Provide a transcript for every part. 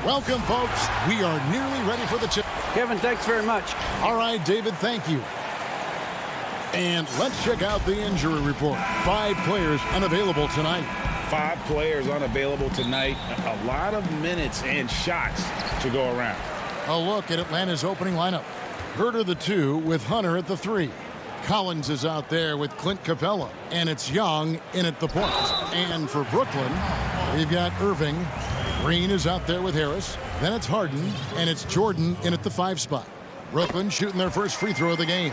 Welcome, folks. We are nearly ready for the tip. Kevin, thanks very much. All right, David, thank you. And let's check out the injury report. 5 players unavailable tonight. 5 players unavailable tonight. A lot of minutes and shots to go around. A look at Atlanta's opening lineup. Herter the 2 with Hunter at the 3. Collins is out there with Clint Capella. And it's Young in at the point. And for Brooklyn, we've got Irving. Green is out there with Harris. Then it's Harden. And it's Jordan in at the 5 spot. Brooklyn shooting their first free throw of the game.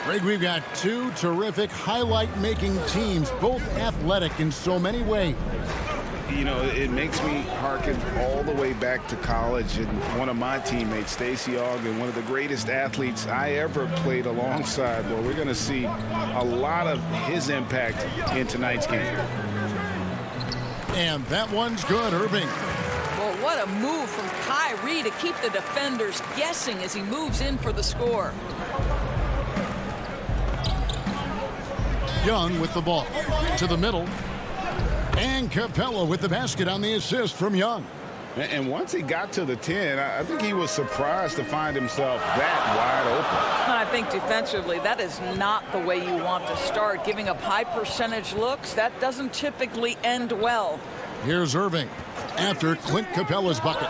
Greg, we've got 2 terrific highlight-making teams, both athletic in so many ways. You know, it makes me hearken all the way back to college, and one of my teammates, Stacey Ogden, one of the greatest athletes I ever played alongside. Well, we're going to see a lot of his impact in tonight's game. And that one's good, Irving. Well, what a move from Kyrie to keep the defenders guessing as he moves in for the score. Young with the ball to the middle. And Capella with the basket on the assist from Young. And once he got to the 10, I think he was surprised to find himself that wide open. And I think defensively, that is not the way you want to start. Giving up high percentage looks, that doesn't typically end well. Here's Irving after Clint Capella's bucket.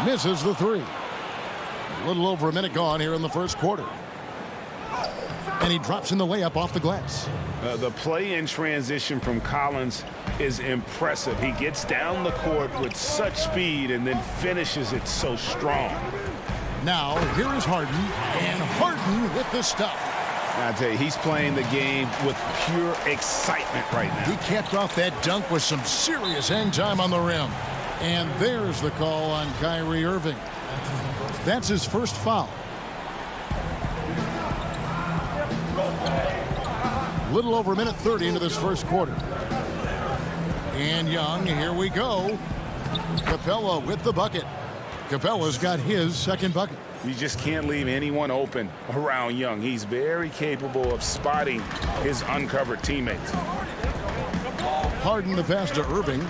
Misses the 3. A little over a minute gone here in the first quarter. And he drops in the layup off the glass. The play in transition from Collins is impressive. He gets down the court with such speed and then finishes it so strong. Now, here is Harden, and Harden with the stuff. I tell you, he's playing the game with pure excitement right now. He capped off that dunk with some serious hang time on the rim. And there's the call on Kyrie Irving. That's his first foul. Little over a minute 30 into this first quarter. And Young, here we go. Capella with the bucket. Capella's got his second bucket. You just can't leave anyone open around Young. He's very capable of spotting his uncovered teammates. Harden the pass to Irving.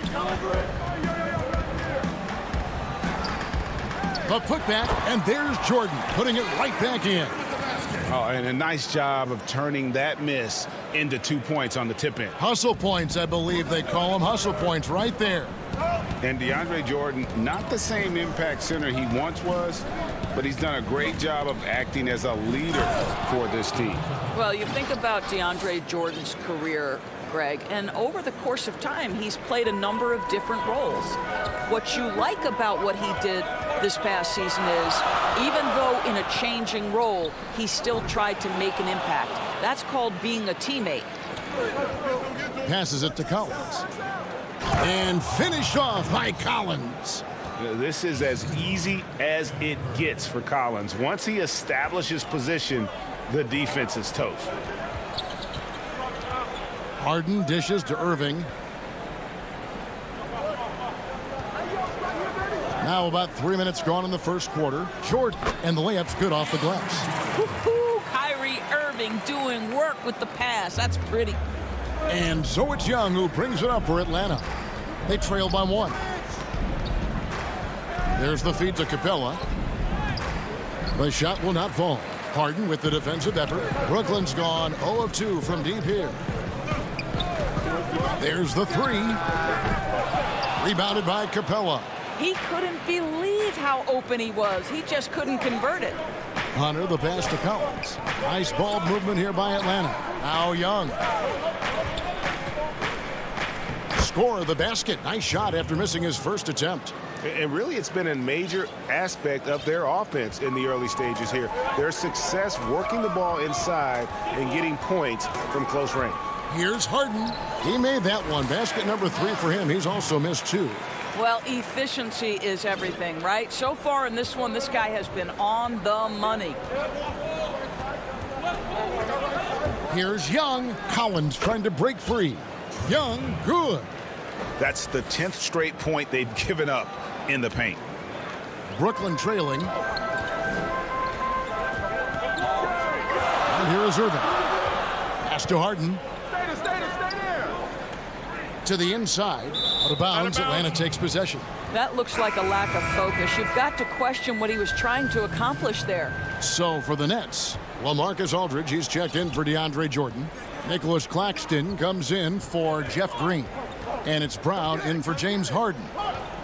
The putback, and there's Jordan putting it right back in. Oh, and a nice job of turning that miss into 2 points on the tip-in. Hustle points, I believe they call them. Hustle points right there. And DeAndre Jordan, not the same impact center he once was, but he's done a great job of acting as a leader for this team. Well, you think about DeAndre Jordan's career, Greg, and over the course of time, he's played a number of different roles. What you like about what he did this past season is, even though in a changing role, he still tried to make an impact. That's called being a teammate. Passes it to Collins. And finished off by Collins. This is as easy as it gets for Collins. Once he establishes position, the defense is toast. Harden dishes to Irving. Now about 3 minutes gone in the first quarter. Jordan, and the layup's good off the glass. Woo-hoo, Kyrie Irving doing work with the pass. That's pretty. And so it's Young who brings it up for Atlanta. They trail by 1. There's the feed to Capella. The shot will not fall. Harden with the defensive effort. Brooklyn's gone 0 of 2 from deep here. There's the 3. Rebounded by Capella. He couldn't believe how open he was. He just couldn't convert it. Hunter the pass to Collins. Nice ball movement here by Atlanta. Now Young. Score the basket. Nice shot after missing his first attempt. And really, it's been a major aspect of their offense in the early stages here. Their success working the ball inside and getting points from close range. Here's Harden. He made that one. Basket number 3 for him. He's also missed 2. Well, efficiency is everything, right? So far in this one, this guy has been on the money. Here's Young. Collins trying to break free. Young, good. That's the 10th straight point they've given up in the paint. Brooklyn trailing. And here is Irving. Pass to Harden. Stay there. To the inside. Out of bounds. Atlanta takes possession. That looks like a lack of focus. You've got to question what he was trying to accomplish there. So for the Nets, LaMarcus Aldridge, he's checked in for DeAndre Jordan. Nicholas Claxton comes in for Jeff Green. And it's Brown in for James Harden.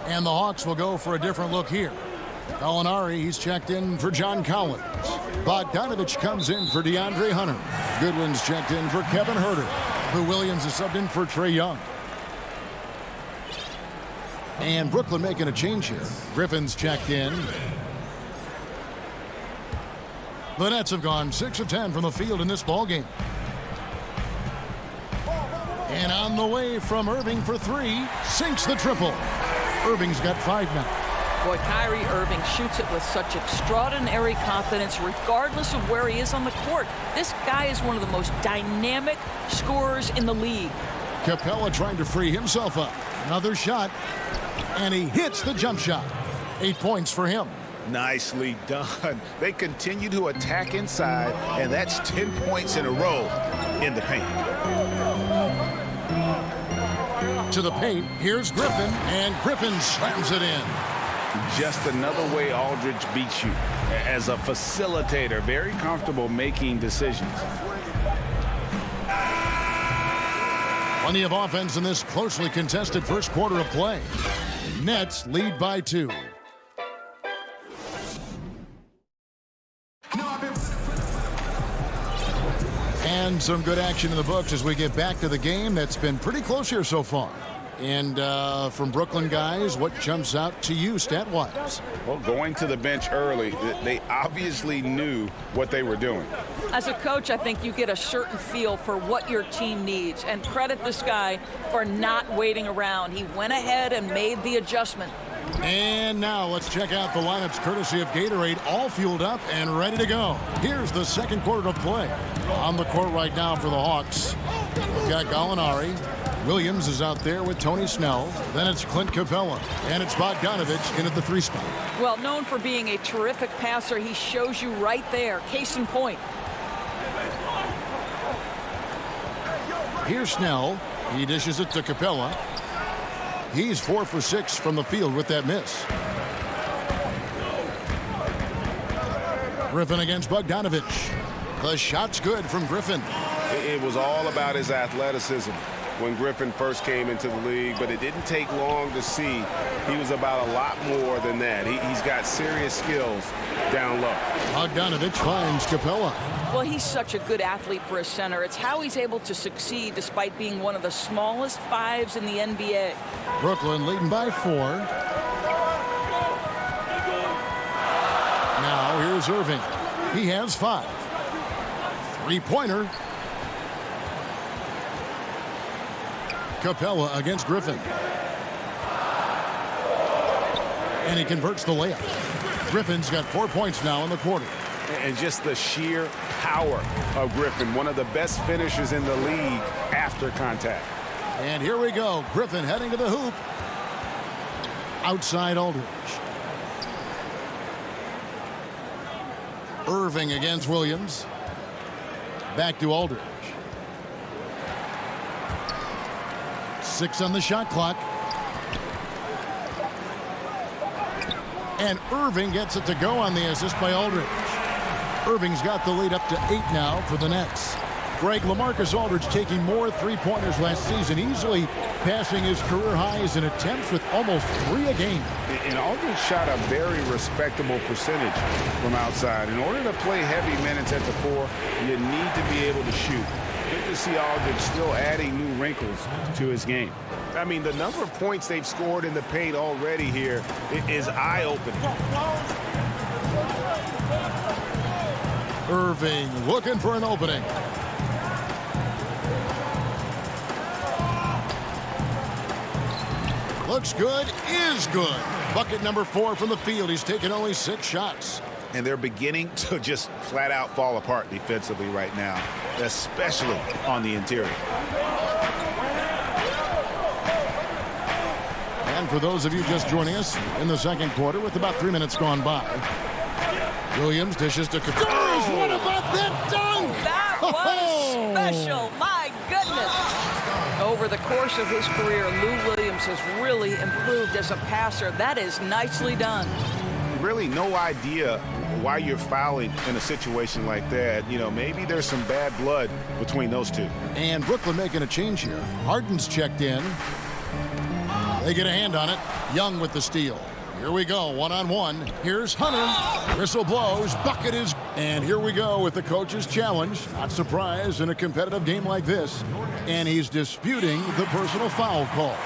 And the Hawks will go for a different look here. Gallinari, he's checked in for John Collins. Bogdanovich comes in for DeAndre Hunter. Goodwin's checked in for Kevin Huerter. Lou Williams is subbed in for Trae Young. And Brooklyn making a change here. Griffin's checked in. The Nets have gone 6 of 10 from the field in this ballgame. And on the way from Irving for 3, sinks the triple. Irving's got 5 now. Boy, Kyrie Irving shoots it with such extraordinary confidence regardless of where he is on the court. This guy is one of the most dynamic scorers in the league. Capella trying to free himself up. Another shot. And he hits the jump shot. 8 points for him. Nicely done. They continue to attack inside, and that's 10 points in a row in the paint. To the paint, here's Griffin, and Griffin slams it in. Just another way Aldridge beats you. As a facilitator, very comfortable making decisions. Plenty of offense in this closely contested first quarter of play. Nets lead by 2. And some good action in the books as we get back to the game that's been pretty close here so far. And from Brooklyn guys, what jumps out to you stat-wise? Well, going to the bench early, they obviously knew what they were doing. As a coach, I think you get a certain feel for what your team needs, and credit this guy for not waiting around. He went ahead and made the adjustment. And now let's check out the lineups courtesy of Gatorade, all fueled up and ready to go. Here's the second quarter of play. On the court right now for the Hawks, we've got Gallinari. Williams is out there with Tony Snell. Then it's Clint Capella. And it's Bogdanovich in at the 3 spot. Well, known for being a terrific passer, he shows you right there. Case in point. Here's Snell. He dishes it to Capella. He's 4 for 6 from the field with that miss. Griffin against Bogdanovich. The shot's good from Griffin. It was all about his athleticism when Griffin first came into the league, but it didn't take long to see he was about a lot more than that. He's got serious skills down low. Bogdanovich finds Capella. Well, he's such a good athlete for a center. It's how he's able to succeed despite being one of the smallest 5s in the NBA. Brooklyn leading by 4. Now here's Irving. He has 5. 3-pointer. Capella against Griffin. And he converts the layup. Griffin's got 4 points now in the quarter. And just the sheer power of Griffin, one of the best finishers in the league after contact. And here we go. Griffin heading to the hoop. Outside Aldridge. Irving against Williams. Back to Aldridge. 6 on the shot clock. And Irving gets it to go on the assist by Aldridge. Irving's got the lead up to 8 now for the Nets. Greg, LaMarcus Aldridge taking more 3-pointers last season, easily passing his career highs in attempts with almost 3 a game. And Aldridge shot a very respectable percentage from outside. In order to play heavy minutes at the 4, you need to be able to shoot. Good to see Aldridge still adding new wrinkles to his game. I mean, the number of points they've scored in the paint already here is eye-opening. Irving looking for an opening. Looks good, is good. Bucket number 4 from the field. He's taken only 6 shots. And they're beginning to just flat out fall apart defensively right now, especially on the interior. And for those of you just joining us in the second quarter with about 3 minutes gone by, Williams dishes to Capella. Oh, what about that dunk? That was special. My goodness. Over the course of his career, Lou Williams has really improved as a passer. That is nicely done. Really no idea why you're fouling in a situation like that. You know, maybe there's some bad blood between those two. And Brooklyn making a change here. Harden's checked in. They get a hand on it. Young with the steal. Here we go, one-on-one. Here's Hunter. Whistle blows. Bucket is. And here we go with the coach's challenge. Not surprised in a competitive game like this. And he's disputing the personal foul call.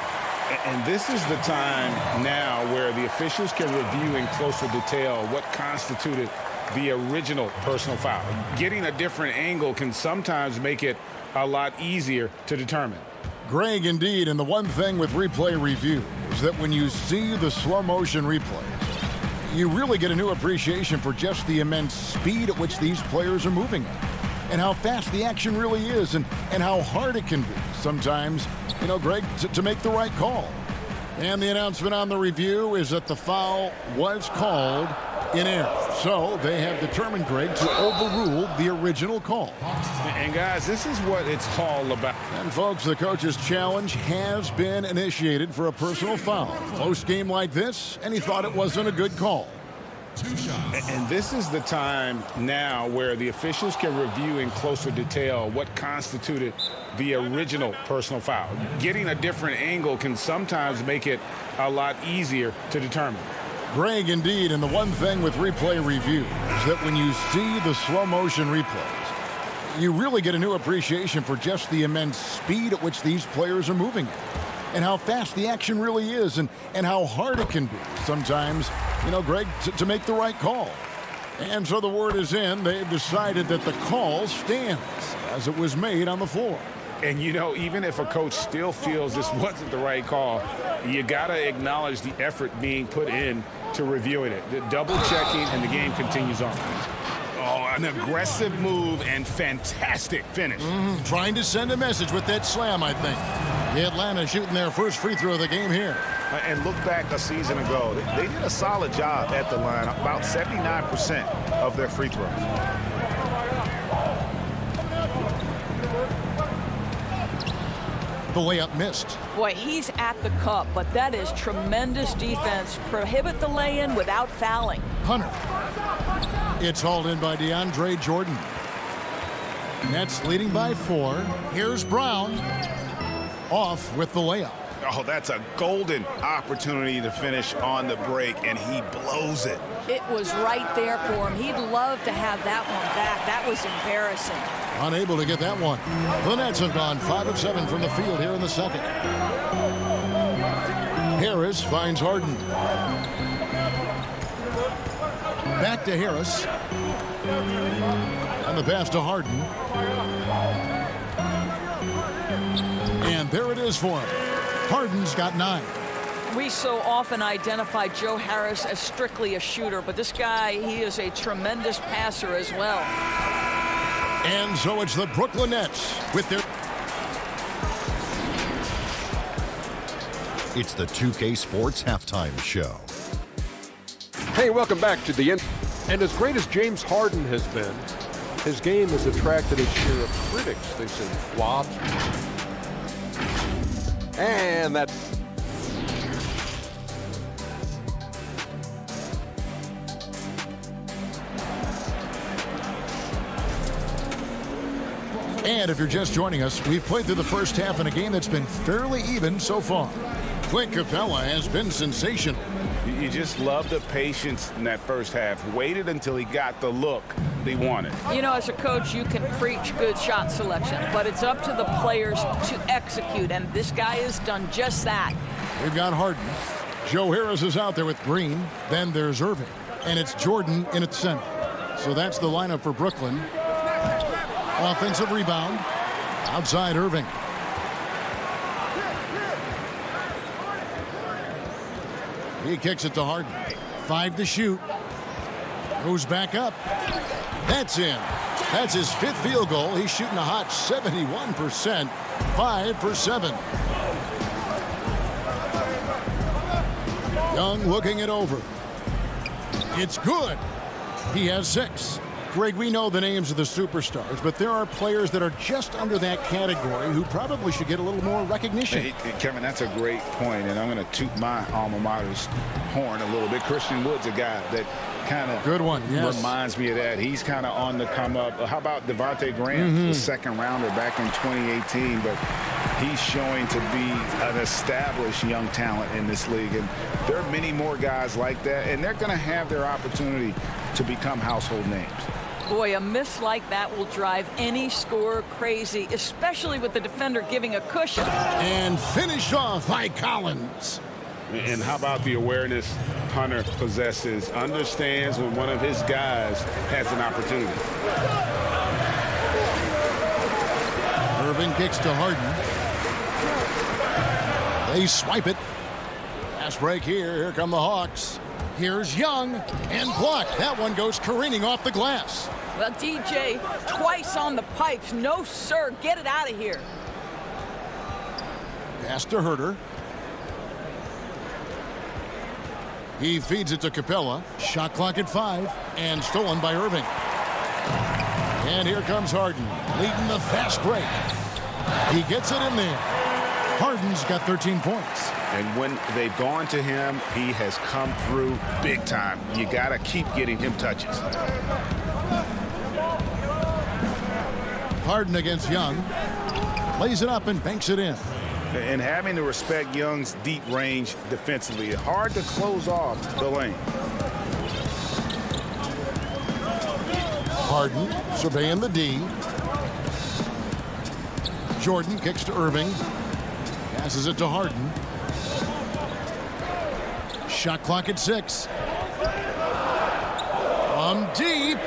And this is the time now where the officials can review in closer detail what constituted the original personal foul. Getting a different angle can sometimes make it a lot easier to determine. Greg, indeed, and the one thing with replay review is that when you see the slow motion replays, you really get a new appreciation for just the immense speed at which these players are moving at, and how fast the action really is, and how hard it can be sometimes, you know, Greg, to make the right call. And the announcement on the review is that the foul was called in error. So they have determined, Greg, to overrule the original call. And guys, this is what it's all about. And folks, the coach's challenge has been initiated for a personal foul. Close game like this, and he thought it wasn't a good call. And this is the time now where the officials can review in closer detail what constituted the original personal foul. Getting a different angle can sometimes make it a lot easier to determine. Greg, indeed, and the one thing with replay review is that when you see the slow motion replays, you really get a new appreciation for just the immense speed at which these players are moving at, and how fast the action really is, and how hard it can be sometimes, you know, Greg, to make the right call. And so the word is in. They've decided that the call stands as it was made on the floor. And, you know, even if a coach still feels this wasn't the right call, you got to acknowledge the effort being put in to reviewing it. The double checking, and the game continues on. Oh, an aggressive move and fantastic finish. Trying to send a message with that slam, I think. The Atlanta shooting their first free throw of the game here. And look back a season ago. They did a solid job at the line, about 79% of their free throws. The layup missed. Boy, he's at the cup, but that is tremendous defense. Prohibit the lay-in without fouling. Hunter. It's hauled in by DeAndre Jordan. Nets leading by 4. Here's Brown. Off with the layup. Oh, that's a golden opportunity to finish on the break, and he blows it. It was right there for him. He'd love to have that one back. That was embarrassing. Unable to get that one. The Nets have gone 5 of 7 from the field here in the second. Harris finds Harden. Back to Harris. And the pass to Harden. And there it is for him. Harden's got 9. We so often identify Joe Harris as strictly a shooter, but this guy, he is a tremendous passer as well. And so it's the Brooklyn Nets with their... It's the 2K Sports Halftime Show. Hey, welcome back to the end. And as great as James Harden has been, his game has attracted a share of critics. They say flops. And that's... And if you're just joining us, we've played through the first half in a game that's been fairly even so far. Clint Capella has been sensational. You just love the patience in that first half. Waited until he got the look they wanted. You know, as a coach, you can preach good shot selection, but it's up to the players to execute, and this guy has done just that. We've got Harden. Joe Harris is out there with Green. Then there's Irving. And it's Jordan in its center. So that's the lineup for Brooklyn. Offensive rebound. Outside Irving. He kicks it to Harden. 5 to shoot. Goes back up. That's in. That's his 5th field goal. He's shooting a hot 71%. 5 for 7. Young looking it over. It's good. He has 6. Greg, we know the names of the superstars, but there are players that are just under that category who probably should get a little more recognition. Hey, Kevin, that's a great point, and I'm going to toot my alma mater's horn a little bit. Christian Wood's a guy that kind of good one, yes. Reminds me of that. He's kind of on the come up. How about Devontae Graham, the second rounder back in 2018, but he's showing to be an established young talent in this league, and there are many more guys like that, and they're going to have their opportunity to become household names. Boy, a miss like that will drive any scorer crazy, especially with the defender giving a cushion. And finished off by Collins. And how about the awareness Hunter possesses, understands when one of his guys has an opportunity. Irving kicks to Harden. They swipe it. Fast break here. Here come the Hawks. Here's Young and blocked. That one goes careening off the glass. Well, DJ, twice on the pipes. No, sir. Get it out of here. Pass to Herter. He feeds it to Capella. Shot clock at 5 and stolen by Irving. And here comes Harden leading the fast break. He gets it in there. Harden's got 13 points. And when they've gone to him, he has come through big time. You got to keep getting him touches. Harden against Young. Lays it up and banks it in. And having to respect Young's deep range defensively, hard to close off the lane. Harden surveying the D. Jordan kicks to Irving. Passes it to Harden. Shot clock at 6. From deep.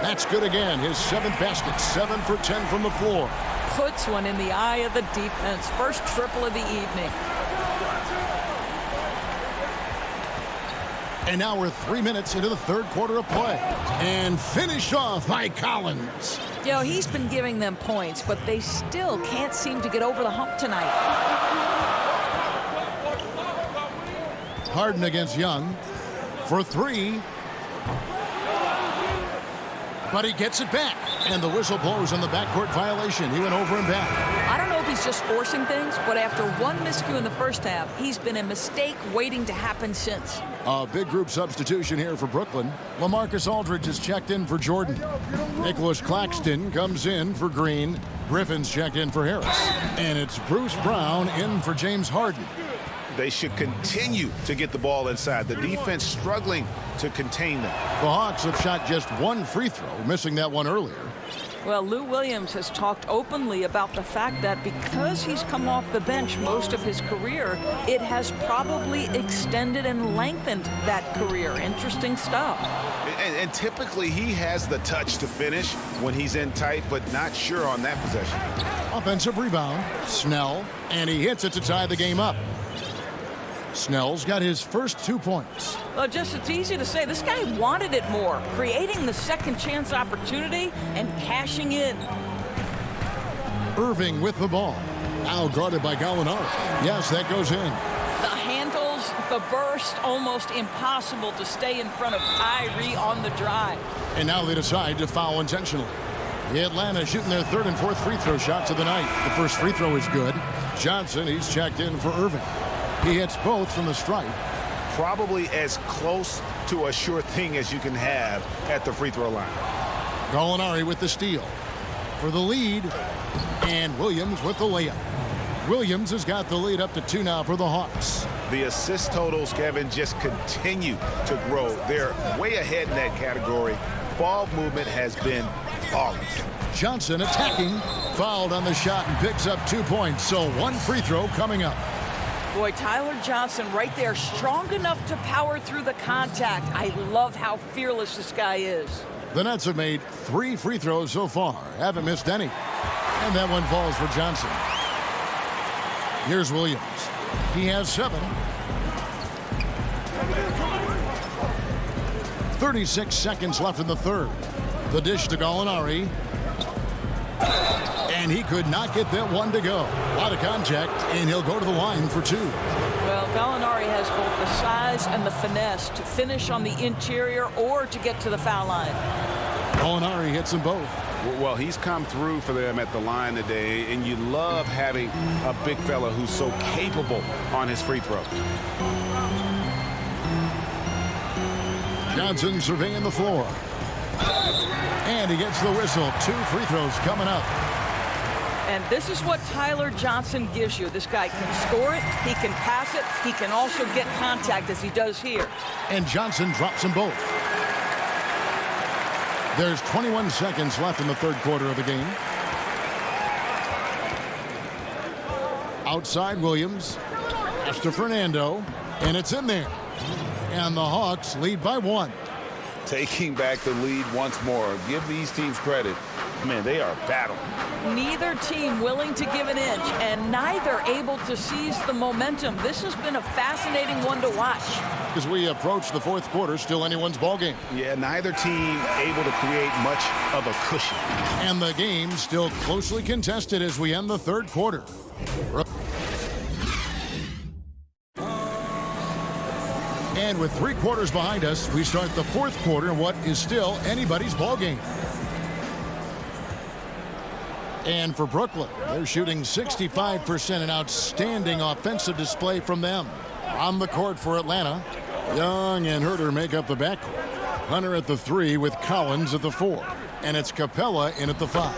That's good again. His 7th basket. 7 for 10 from the floor. Puts one in the eye of the defense. First triple of the evening. And now we're 3 minutes into the third quarter of play. And finished off by Collins. You know, he's been giving them points, but they still can't seem to get over the hump tonight. Harden against Young for 3. But he gets it back. And the whistle blows on the backcourt violation. He went over and back. I don't know if he's just forcing things, but after one miscue in the first half, he's been a mistake waiting to happen since. A big group substitution here for Brooklyn. LaMarcus Aldridge is checked in for Jordan. Nicholas Claxton comes in for Green. Griffin's checked in for Harris. And it's Bruce Brown in for James Harden. They should continue to get the ball inside. The defense struggling to contain them. The Hawks have shot just one free throw, missing that one earlier. Well, Lou Williams has talked openly about the fact that because he's come off the bench most of his career, it has probably extended and lengthened that career. Interesting stuff. And typically he has the touch to finish when he's in tight, but not sure on that possession. Offensive rebound, Snell, and he hits it to tie the game up. Snell's got his first 2 points. Well, it's easy to say. This guy wanted it more, creating the second chance opportunity and cashing in. Irving with the ball. Now guarded by Gallinari. Yes, that goes in. The handles, the burst, almost impossible to stay in front of Kyrie on the drive. And now they decide to foul intentionally. Atlanta shooting their 3rd and 4th free throw shots of the night. The first free throw is good. Johnson, he's checked in for Irving. He hits both from the stripe. Probably as close to a sure thing as you can have at the free throw line. Gallinari with the steal for the lead. And Williams with the layup. Williams has got the lead up to 2 now for the Hawks. The assist totals, Kevin, just continue to grow. They're way ahead in that category. Ball movement has been flawless. Johnson attacking. Fouled on the shot and picks up 2 points. So 1 free throw coming up. Boy, Tyler Johnson right there, strong enough to power through the contact. I love how fearless this guy is. The Nets have made 3 free throws so far. Haven't missed any. And that one falls for Johnson. Here's Williams. He has 7. 36 seconds left in the third. The dish to Gallinari. And he could not get that one to go. A lot of contact, and he'll go to the line for 2. Well, Gallinari has both the size and the finesse to finish on the interior or to get to the foul line. Molinari hits them both. Well, he's come through for them at the line today, and you love having a big fella who's so capable on his free throw. Johnson surveying the floor. And he gets the whistle. 2 free throws coming up. And this is what Tyler Johnson gives you. This guy can score it, he can pass it, he can also get contact as he does here. And Johnson drops them both. There's 21 seconds left in the third quarter of the game. Outside Williams. Pass to Fernando. And it's in there. And the Hawks lead by 1. Taking back the lead once more. Give these teams credit. Man, they are battling. Neither team willing to give an inch, and neither able to seize the momentum. This has been a fascinating one to watch. As we approach the fourth quarter, still anyone's ball game. Yeah, neither team able to create much of a cushion. And the game still closely contested as we end the third quarter. And with 3 quarters behind us, we start the fourth quarter in what is still anybody's ball game. And for Brooklyn, they're shooting 65%, an outstanding offensive display from them. On the court for Atlanta, Young and Herter make up the backcourt. Hunter at the 3 with Collins at the 4. And it's Capella in at the 5.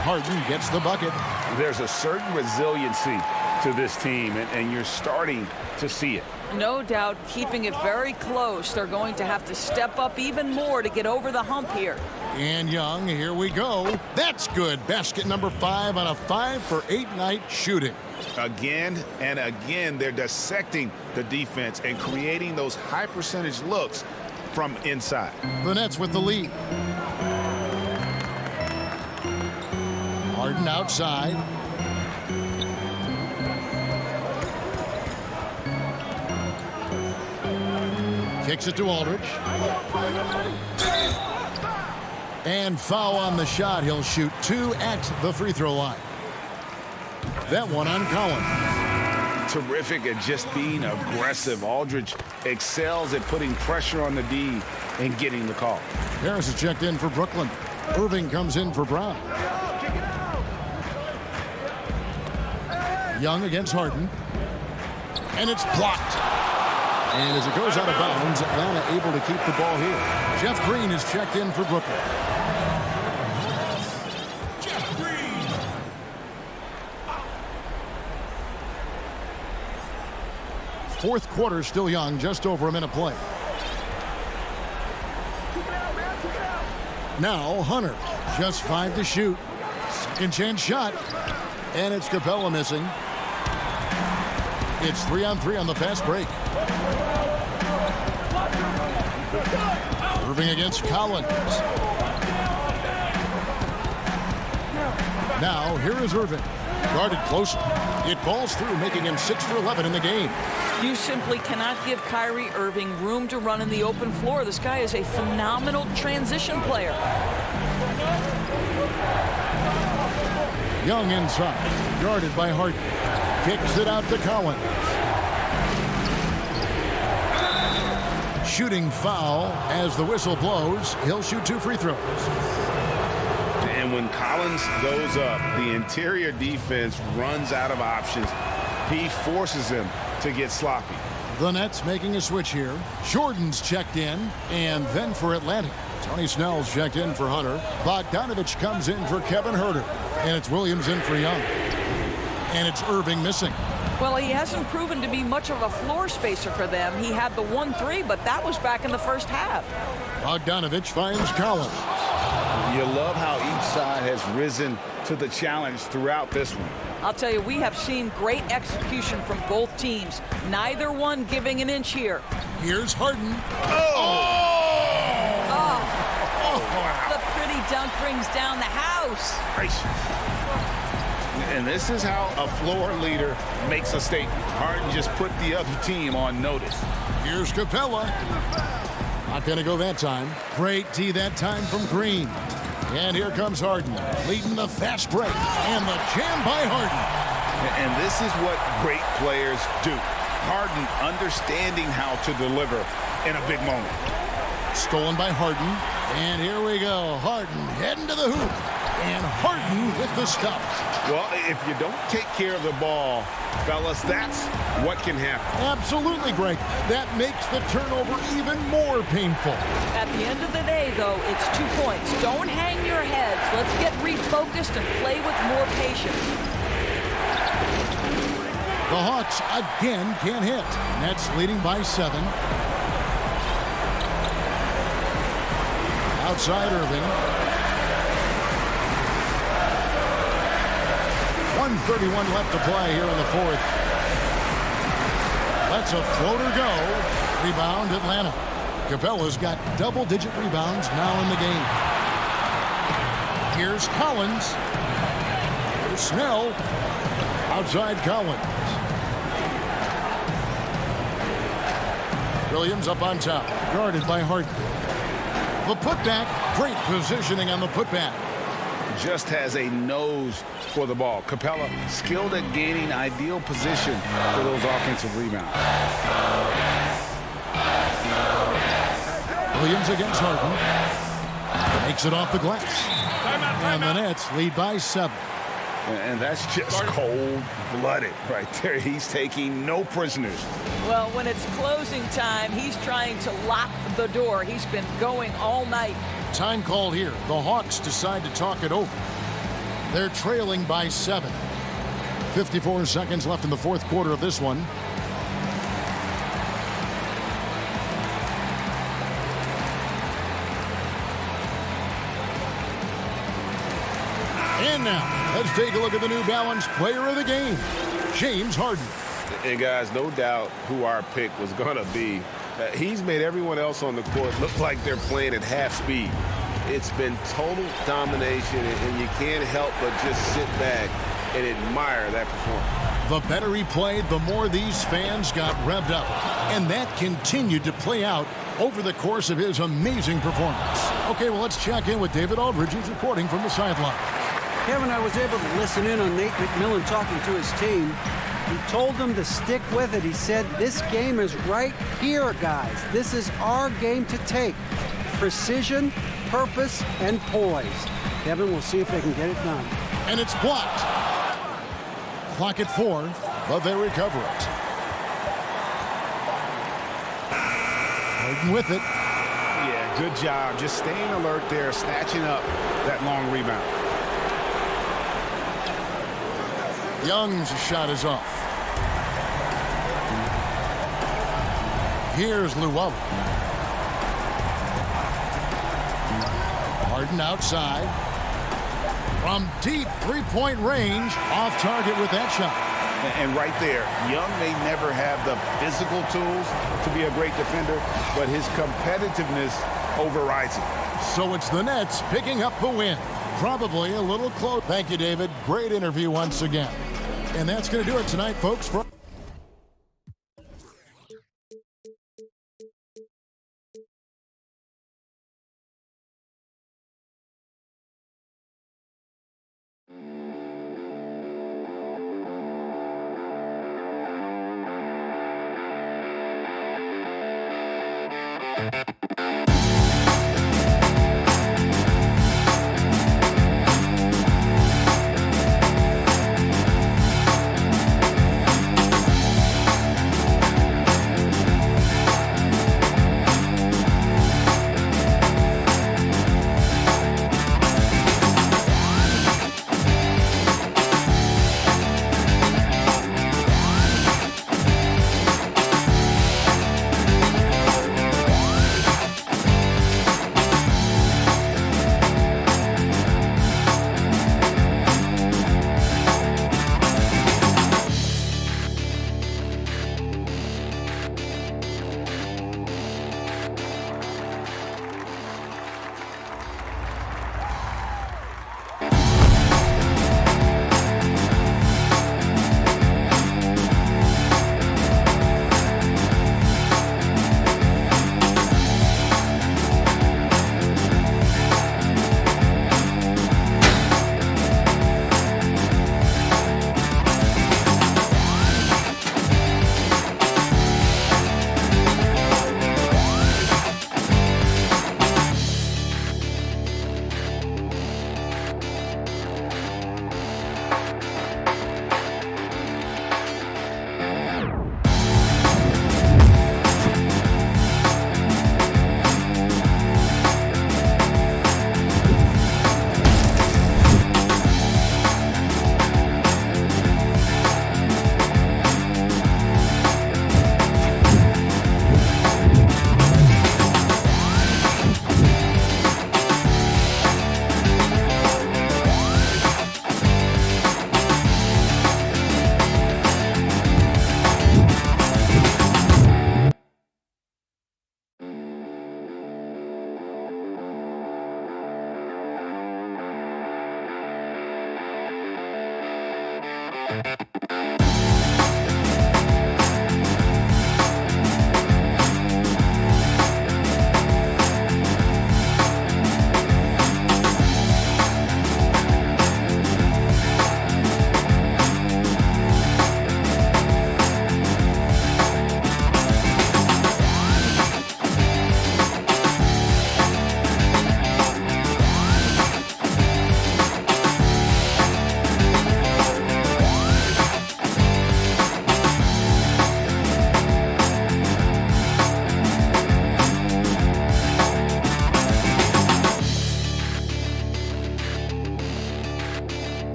Harden gets the bucket. There's a certain resiliency to this team, and you're starting to see it. No doubt, keeping it very close. They're going to have to step up even more to get over the hump here. And Young, here we go. That's good. Basket number 5 on a 5-for-8 night shooting. Again and again, they're dissecting the defense and creating those high percentage looks from inside. The Nets with the lead. Harden outside. Kicks it to Aldridge. And foul on the shot. He'll shoot 2 at the free throw line. That one on Collins. Terrific at just being aggressive. Aldridge excels at putting pressure on the D and getting the call. Harris is checked in for Brooklyn. Irving comes in for Brown. Young against Harden. And it's blocked. And as it goes out of bounds, Atlanta able to keep the ball here. Jeff Green is checked in for Brooklyn. Jeff Green. Fourth quarter still young, just over a minute play. Now Hunter, just 5 to shoot. Second chance shot. And it's Capella missing. It's 3-on-3 on the fast break. Irving against Collins. Now, here is Irving. Guarded closely. It falls through, making him 6 for 11 in the game. You simply cannot give Kyrie Irving room to run in the open floor. This guy is a phenomenal transition player. Young inside. Guarded by Harden. Kicks it out to Collins. Shooting foul as the whistle blows. He'll shoot 2 free throws. And when Collins goes up, the interior defense runs out of options. He forces them to get sloppy. The Nets making a switch here. Jordan's checked in. And then for Atlanta, Tony Snell's checked in for Hunter. Bogdanovich comes in for Kevin Herter. And it's Williams in for Young. And it's Irving missing. Well, he hasn't proven to be much of a floor spacer for them. He had the 1-3, but that was back in the first half. Bogdanovich finds Collins. You love how each side has risen to the challenge throughout this one. I'll tell you, we have seen great execution from both teams. Neither one giving an inch here. Here's Harden. The pretty dunk brings down the house. Gracious. And this is how a floor leader makes a statement. Harden just put the other team on notice. Here's Capella. Not going to go that time. Great D that time from Green. And here comes Harden, leading the fast break. And the jam by Harden. And this is what great players do. Harden understanding how to deliver in a big moment. Stolen by Harden. And here we go. Harden heading to the hoop. And Harden with the stuff. Well, if you don't take care of the ball, fellas, that's what can happen. Absolutely, Greg. That makes the turnover even more painful. At the end of the day, though, it's 2 points. Don't hang your heads. Let's get refocused and play with more patience. The Hawks again can't hit. Nets leading by 7. Outside Irving. 1:31 left to play here in the fourth. Lets a floater go. Rebound Atlanta. Capella's got double-digit rebounds now in the game. Here's Collins. Here's Snell. Outside Collins. Williams up on top. Guarded by Harden. The putback. Great positioning on the putback. Just has a nose for the ball. Capella skilled at gaining ideal position for those offensive rebounds. Williams against Harden. Makes it off the glass. And the Nets lead by 7. And that's just cold-blooded right there. He's taking no prisoners. Well, when it's closing time, he's trying to lock the door. He's been going all night. Time called here. The Hawks decide to talk it over. They're trailing by 7. 54 seconds left in the fourth quarter of this one. And now, let's take a look at the New Balance player of the game, James Harden. And guys, no doubt who our pick was going to be. He's made everyone else on the court look like they're playing at half speed. It's been total domination, and you can't help but just sit back and admire that performance. The better he played, the more these fans got revved up. And that continued to play out over the course of his amazing performance. Okay, well, let's check in with David Aldridge, who's reporting from the sideline. Kevin, I was able to listen in on Nate McMillan talking to his team. He told them to stick with it. He said, this game is right here, guys. This is our game to take. Precision, purpose, and poise. Kevin, we'll see if they can get it done. And it's blocked. Clock at 4, but they recover it. Harden with it. Yeah, good job. Just staying alert there, snatching up that long rebound. Young's shot is off. Here's Llewellyn. Harden outside. From deep three-point range, off target with that shot. And right there, Young may never have the physical tools to be a great defender, but his competitiveness overrides it. So it's the Nets picking up the win. Probably a little close. Thank you, David. Great interview once again. And that's going to do it tonight, folks.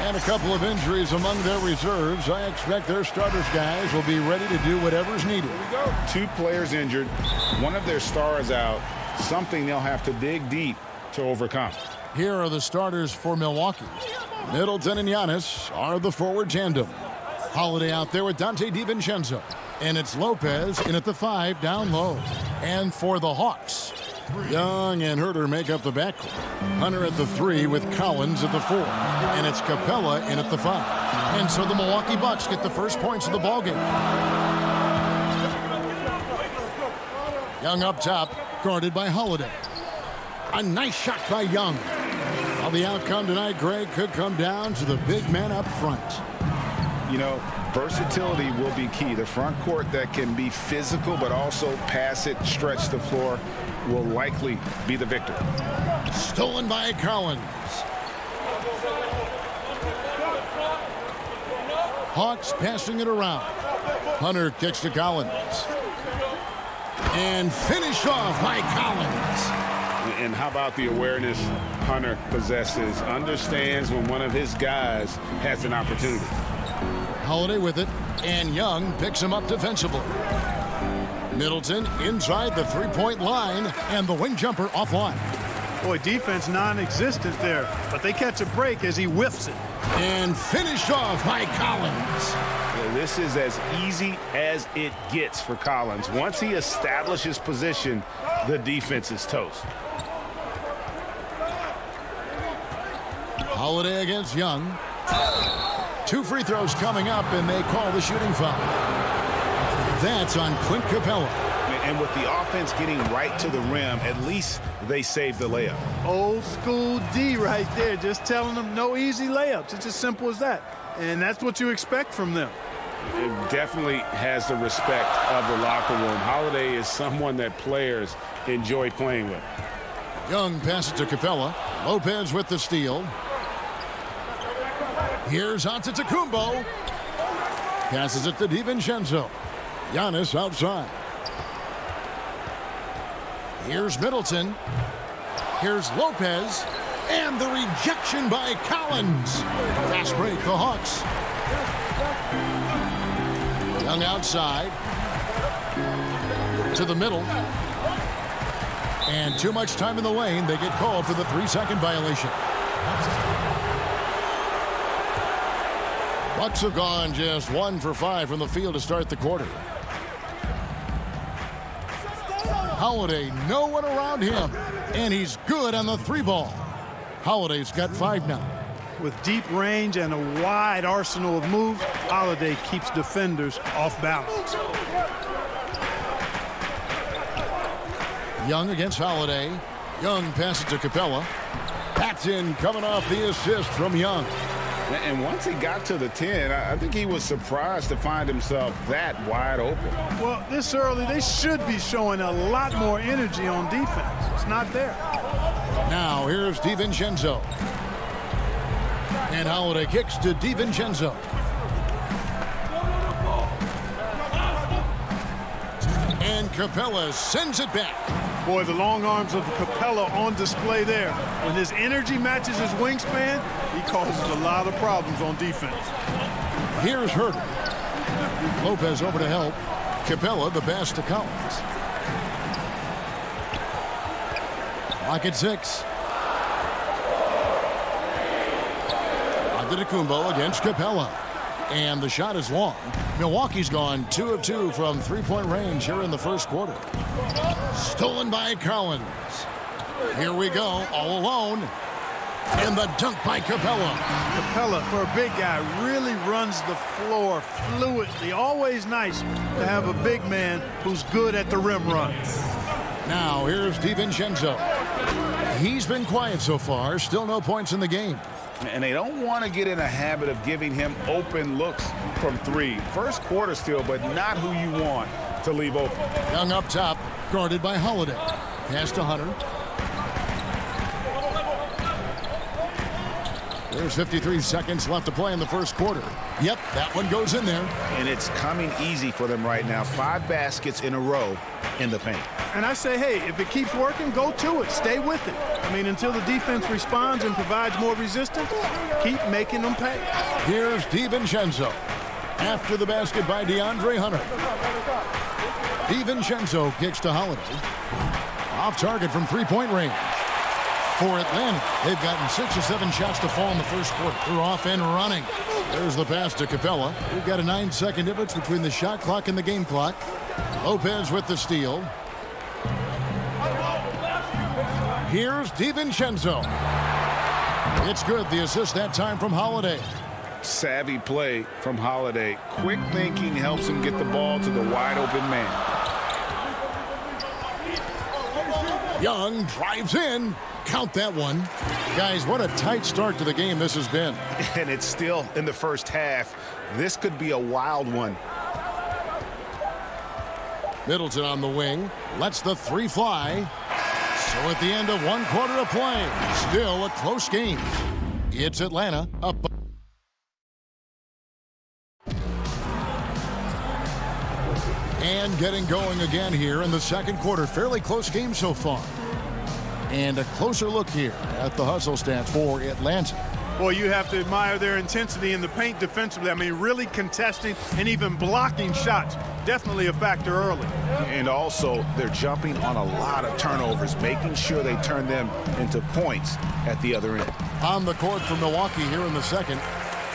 And a couple of injuries among their reserves. I expect their starters guys will be ready to do whatever's needed. Two players injured, one of their stars out, something they'll have to dig deep to overcome. Here are the starters for Milwaukee. Middleton and Giannis are the forward tandem. Holiday out there with Dante DiVincenzo. And it's Lopez in at the 5 down low. And for the Hawks, Young and Herter make up the backcourt. Hunter at the 3 with Collins at the 4. And it's Capella in at the 5. And so the Milwaukee Bucks get the first points of the ballgame. Young up top, guarded by Holiday. A nice shot by Young. Well, the outcome tonight, Greg, could come down to the big man up front. You know, versatility will be key. The front court that can be physical but also pass it, stretch the floor, will likely be the victor. Stolen by Collins. Hawks passing it around. Hunter kicks to Collins. And finish off by Collins. And how about the awareness Hunter possesses? Understands when one of his guys has an opportunity. Holiday with it, and Young picks him up defensively. Middleton inside the three-point line, and the wing jumper offline. Boy, defense non-existent there, but they catch a break as he whiffs it. And finished off by Collins. Well, this is as easy as it gets for Collins. Once he establishes position, the defense is toast. Holiday against Young. 2 free throws coming up, and they call the shooting foul. That's on Clint Capella. And with the offense getting right to the rim, at least they saved the layup. Old school D right there, just telling them no easy layups. It's as simple as that. And that's what you expect from them. It definitely has the respect of the locker room. Holiday is someone that players enjoy playing with. Young passes to Capella. Lopez with the steal. Here's Antetokounmpo. Passes it to DiVincenzo. Giannis outside. Here's Middleton. Here's Lopez. And the rejection by Collins. Fast break, the Hawks. Young outside. To the middle. And too much time in the lane. They get called for the 3-second violation. Bucks have gone just 1 for 5 from the field to start the quarter. Holiday, no one around him, and he's good on the 3-ball. Holiday's got 5 now. With deep range and a wide arsenal of moves, Holiday keeps defenders off balance. Young against Holiday. Young passes to Capella. Paxton coming off the assist from Young. And once he got to the 10, I think he was surprised to find himself that wide open. Well, this early, they should be showing a lot more energy on defense. It's not there. Now, here's DiVincenzo. And Holiday kicks to DiVincenzo. And Capella sends it back. Boy, the long arms of Capella on display there. When his energy matches his wingspan, he causes a lot of problems on defense. Here's Herter. Lopez over to help. Capella the pass to Collins. Lock at 6. Antetokounmpo against Capella. And the shot is long. Milwaukee's gone 2 of 2 from 3-point range here in the first quarter. Stolen by Collins. Here we go, all alone. And the dunk by Capella. Capella, for a big guy, really runs the floor fluidly. Always nice to have a big man who's good at the rim run. Now, here's DiVincenzo. He's been quiet so far. Still no points in the game. And they don't want to get in a habit of giving him open looks from 3. First quarter still, but not who you want to leave open. Young up top, guarded by Holiday. Pass to Hunter. There's 53 seconds left to play in the first quarter. Yep, that one goes in there. And it's coming easy for them right now. 5 baskets in a row in the paint. And I say, hey, if it keeps working, go to it. Stay with it. I mean, until the defense responds and provides more resistance, keep making them pay. Here's DiVincenzo. After the basket by DeAndre Hunter. DiVincenzo kicks to Holiday. Off target from three-point range. For Atlanta, they've gotten 6 or 7 shots to fall in the first quarter. They're off and running. There's the pass to Capella. We've got a 9-second difference between the shot clock and the game clock. Lopez with the steal. Here's DiVincenzo. It's good. The assist that time from Holiday. Savvy play from Holiday. Quick thinking helps him get the ball to the wide open man. Young drives in. Count that one. Guys, what a tight start to the game this has been. And it's still in the first half. This could be a wild one. Middleton on the wing. Lets the three fly. So at the end of 1 quarter of play, still a close game. It's Atlanta up. And getting going again here in the second quarter. Fairly close game so far. And a closer look here at the hustle stats for Atlanta. Boy, you have to admire their intensity in the paint defensively. I mean, really contesting and even blocking shots. Definitely a factor early. And also, they're jumping on a lot of turnovers, making sure they turn them into points at the other end. On the court for Milwaukee here in the second,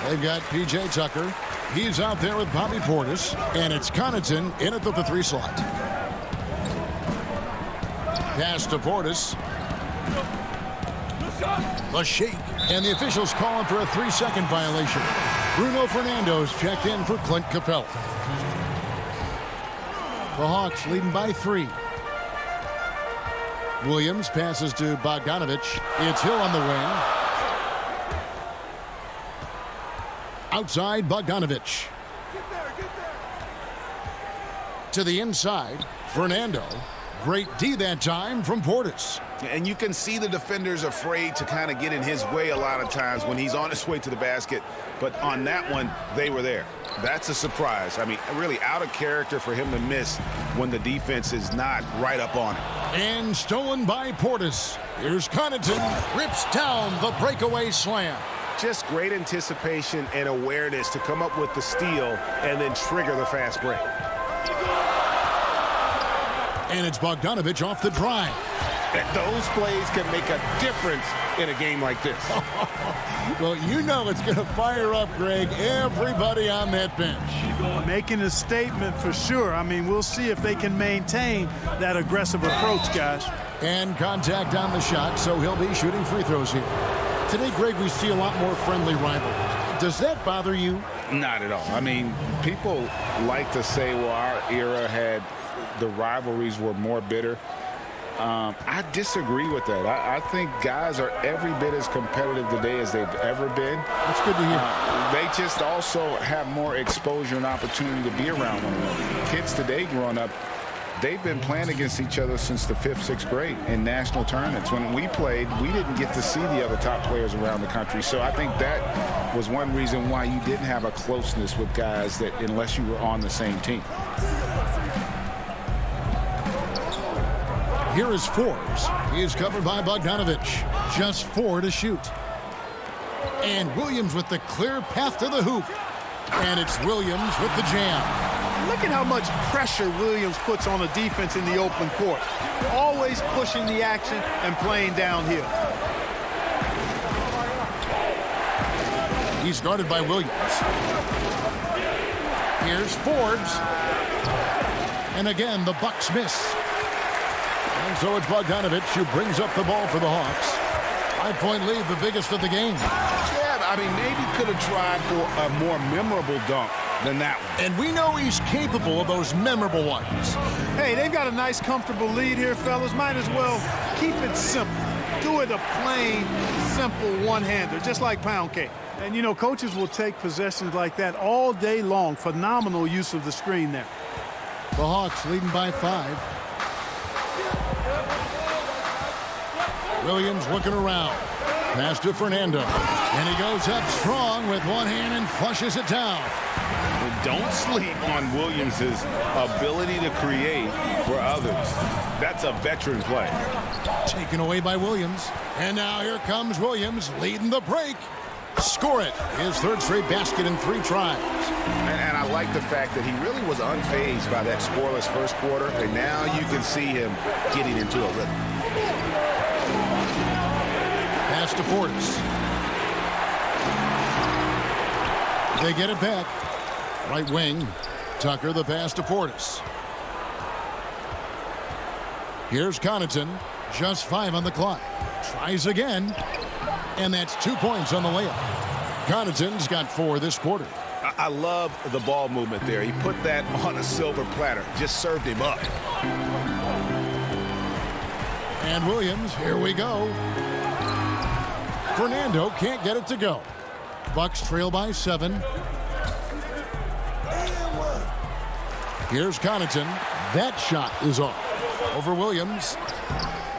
they've got P.J. Tucker. He's out there with Bobby Portis. And it's Connaughton in at the 3 slot. Pass to Portis. The shake. And the officials calling for a 3-second violation. Bruno Fernando's checked in for Clint Capella. The Hawks leading by 3. Williams passes to Bogdanovich. It's Hill on the wing. Outside Bogdanovich. To the inside, Fernando. Great D that time from Portis. And you can see the defenders afraid to kind of get in his way a lot of times when he's on his way to the basket. But on that one, they were there. That's a surprise. I mean, really out of character for him to miss when the defense is not right up on him. And stolen by Portis. Here's Connaughton. Rips down the breakaway slam. Just great anticipation and awareness to come up with the steal and then trigger the fast break. And it's Bogdanovich off the drive. Those plays can make a difference in a game like this. Well, you know it's going to fire up, Greg, everybody on that bench. Making a statement for sure. I mean, we'll see if they can maintain that aggressive approach, guys. And contact on the shot, so he'll be shooting free throws here. Today, Greg, we see a lot more friendly rivalries. Does that bother you? Not at all. I mean, people like to say, well, our era had the rivalries were more bitter. I disagree with that. I think guys are every bit as competitive today as they've ever been. That's good to hear. They just also have more exposure and opportunity to be around one another. Kids today growing up, they've been playing against each other since the 5th, 6th grade in national tournaments. When we played, we didn't get to see the other top players around the country. So I think that was one reason why you didn't have a closeness with guys that unless you were on the same team. Here is Forbes. He is covered by Bogdanovich. Just 4 to shoot. And Williams with the clear path to the hoop. And it's Williams with the jam. Look at how much pressure Williams puts on the defense in the open court. Always pushing the action and playing downhill. He's guarded by Williams. Here's Forbes. And again, the Bucks miss. And so it's Bogdanovich who brings up the ball for the Hawks. 5-point lead, the biggest of the game. Yeah, I mean, maybe could have tried for a more memorable dunk than that one. And we know he's capable of those memorable ones. Hey, they've got a nice, comfortable lead here, fellas. Might as well keep it simple. Do it a plain, simple one-hander, just like pound cake. And, you know, coaches will take possessions like that all day long. Phenomenal use of the screen there. The Hawks leading by 5. Williams looking around. Pass to Fernando. And he goes up strong with one hand and flushes it down. And don't sleep on Williams' ability to create for others. That's a veteran play. Taken away by Williams. And now here comes Williams leading the break. Score it. His third straight basket in 3 tries. And I like the fact that he really was unfazed by that scoreless first quarter. And now you can see him getting into a rhythm. Pass to Portis. They get it back. Right wing. Tucker the pass to Portis. Here's Connaughton. Just 5 on the clock. Tries again. And that's 2 points on the layup. Connaughton's got 4 this quarter. I love the ball movement there. He put that on a silver platter. Just served him up. And Williams, here we go. Fernando can't get it to go. Bucks trail by 7. Here's Connaughton. That shot is off. Over Williams.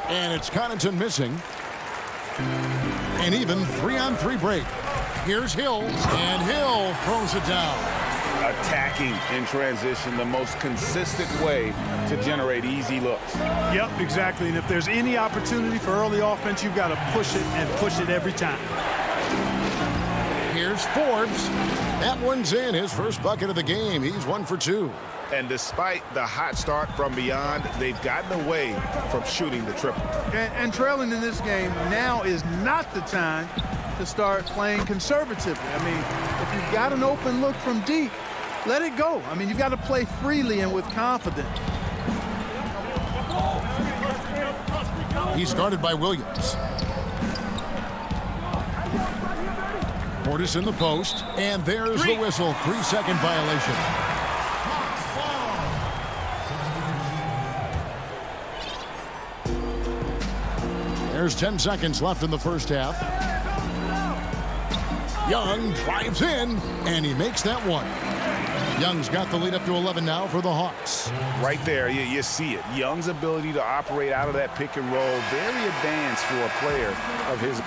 And it's Connaughton missing. An even 3-on-3 break. Here's Hill. And Hill throws it down. Attacking in transition, the most consistent way to generate easy looks. Yep, exactly. And if there's any opportunity for early offense, you've got to push it and push it every time. Here's Forbes. That one's in. His first bucket of the game. He's 1 for 2. And despite the hot start from beyond, they've gotten away from shooting the triple. And trailing in this game now is not the time to start playing conservatively. I mean, if you've got an open look from deep, let it go. I mean, you've got to play freely and with confidence. He's guarded by Williams. Portis in the post, and there's the whistle. 3-second violation. There's 10 seconds left in the first half. Young drives in, and he makes that one. Young's got the lead up to 11 now for the Hawks. Right there, you see it. Young's ability to operate out of that pick and roll, very advanced for a player of his.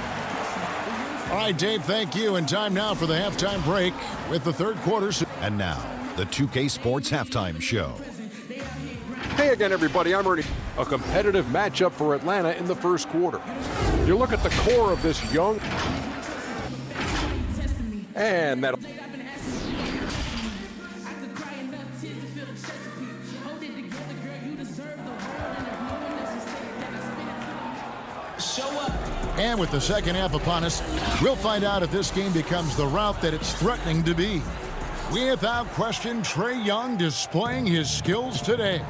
All right, Dave, thank you. And time now for the halftime break with the third quarter. And now, the 2K Sports Halftime Show. Hey again, everybody. I'm Ernie. A competitive matchup for Atlanta in the first quarter. You look at the core of this young. And that. And with the second half upon us, we'll find out if this game becomes the route that it's threatening to be. Without question, Trae Young displaying his skills today.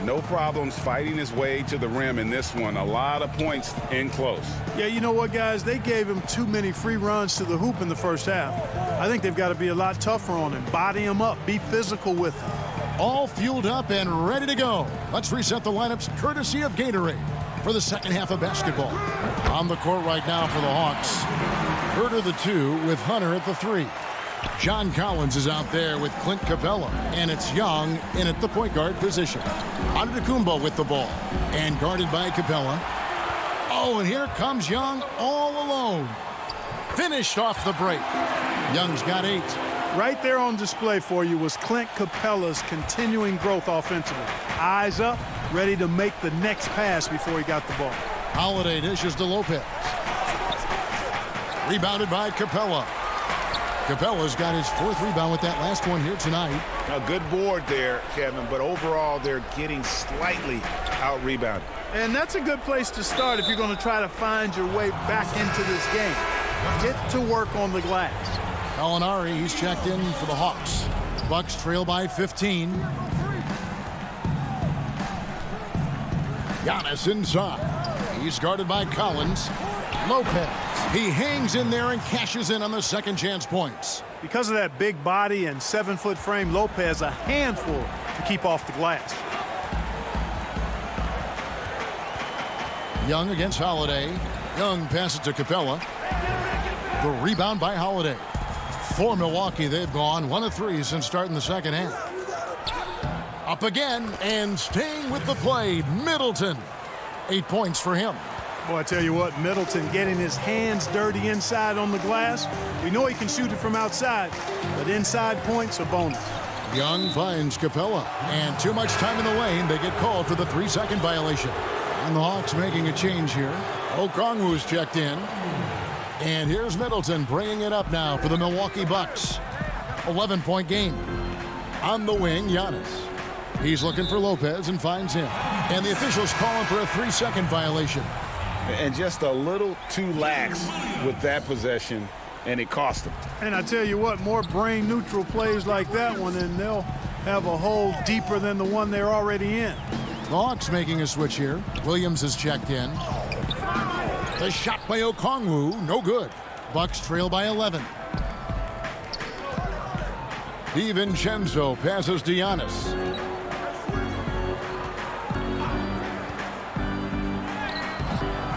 No problems fighting his way to the rim in this one. A lot of points in close. Yeah, you know what, guys? They gave him too many free runs to the hoop in the first half. I think they've got to be a lot tougher on him. Body him up. Be physical with him. All fueled up and ready to go. Let's reset the lineups courtesy of Gatorade for the second half of basketball. On the court right now for the Hawks. Herter the 2 with Hunter at the 3. John Collins is out there with Clint Capella, and it's Young in at the point guard position. Antetokounmpo with the ball, and guarded by Capella. Oh, and here comes Young all alone. Finished off the break. Young's got 8. Right there on display for you was Clint Capella's continuing growth offensively. Eyes up, ready to make the next pass before he got the ball. Holiday dishes to Lopez. Rebounded by Capella. Capella's got his 4th rebound with that last one here tonight. A good board there, Kevin, but overall they're getting slightly out-rebounded. And that's a good place to start if you're going to try to find your way back into this game. Get to work on the glass. Gallinari, he's checked in for the Hawks. Bucks trail by 15. Giannis inside. He's guarded by Collins. Lopez. He hangs in there and cashes in on the second chance points. Because of that big body and 7-foot frame, Lopez a handful to keep off the glass. Young against Holiday. Young passes to Capella. The rebound by Holiday. For Milwaukee, they've gone 1 of 3 since starting the second half. Up again and staying with the play, Middleton. 8 points for him. Boy, I tell you what, Middleton getting his hands dirty inside on the glass. We know he can shoot it from outside, but inside points a bonus. Young finds Capella, and too much time in the lane. They get called for the 3-second violation. And the Hawks making a change here. Okongwu's checked in. And here's Middleton bringing it up now for the Milwaukee Bucks. 11-point game. On the wing, Giannis. He's looking for Lopez and finds him. And the officials calling for a 3-second violation. And just a little too lax with that possession, and it cost them. And I tell you what, more brain-neutral plays like that one, and they'll have a hole deeper than the one they're already in. The Hawks making a switch here. Williams is checked in. The shot by Okongwu, no good. Bucks trail by 11. DiVincenzo passes to Giannis.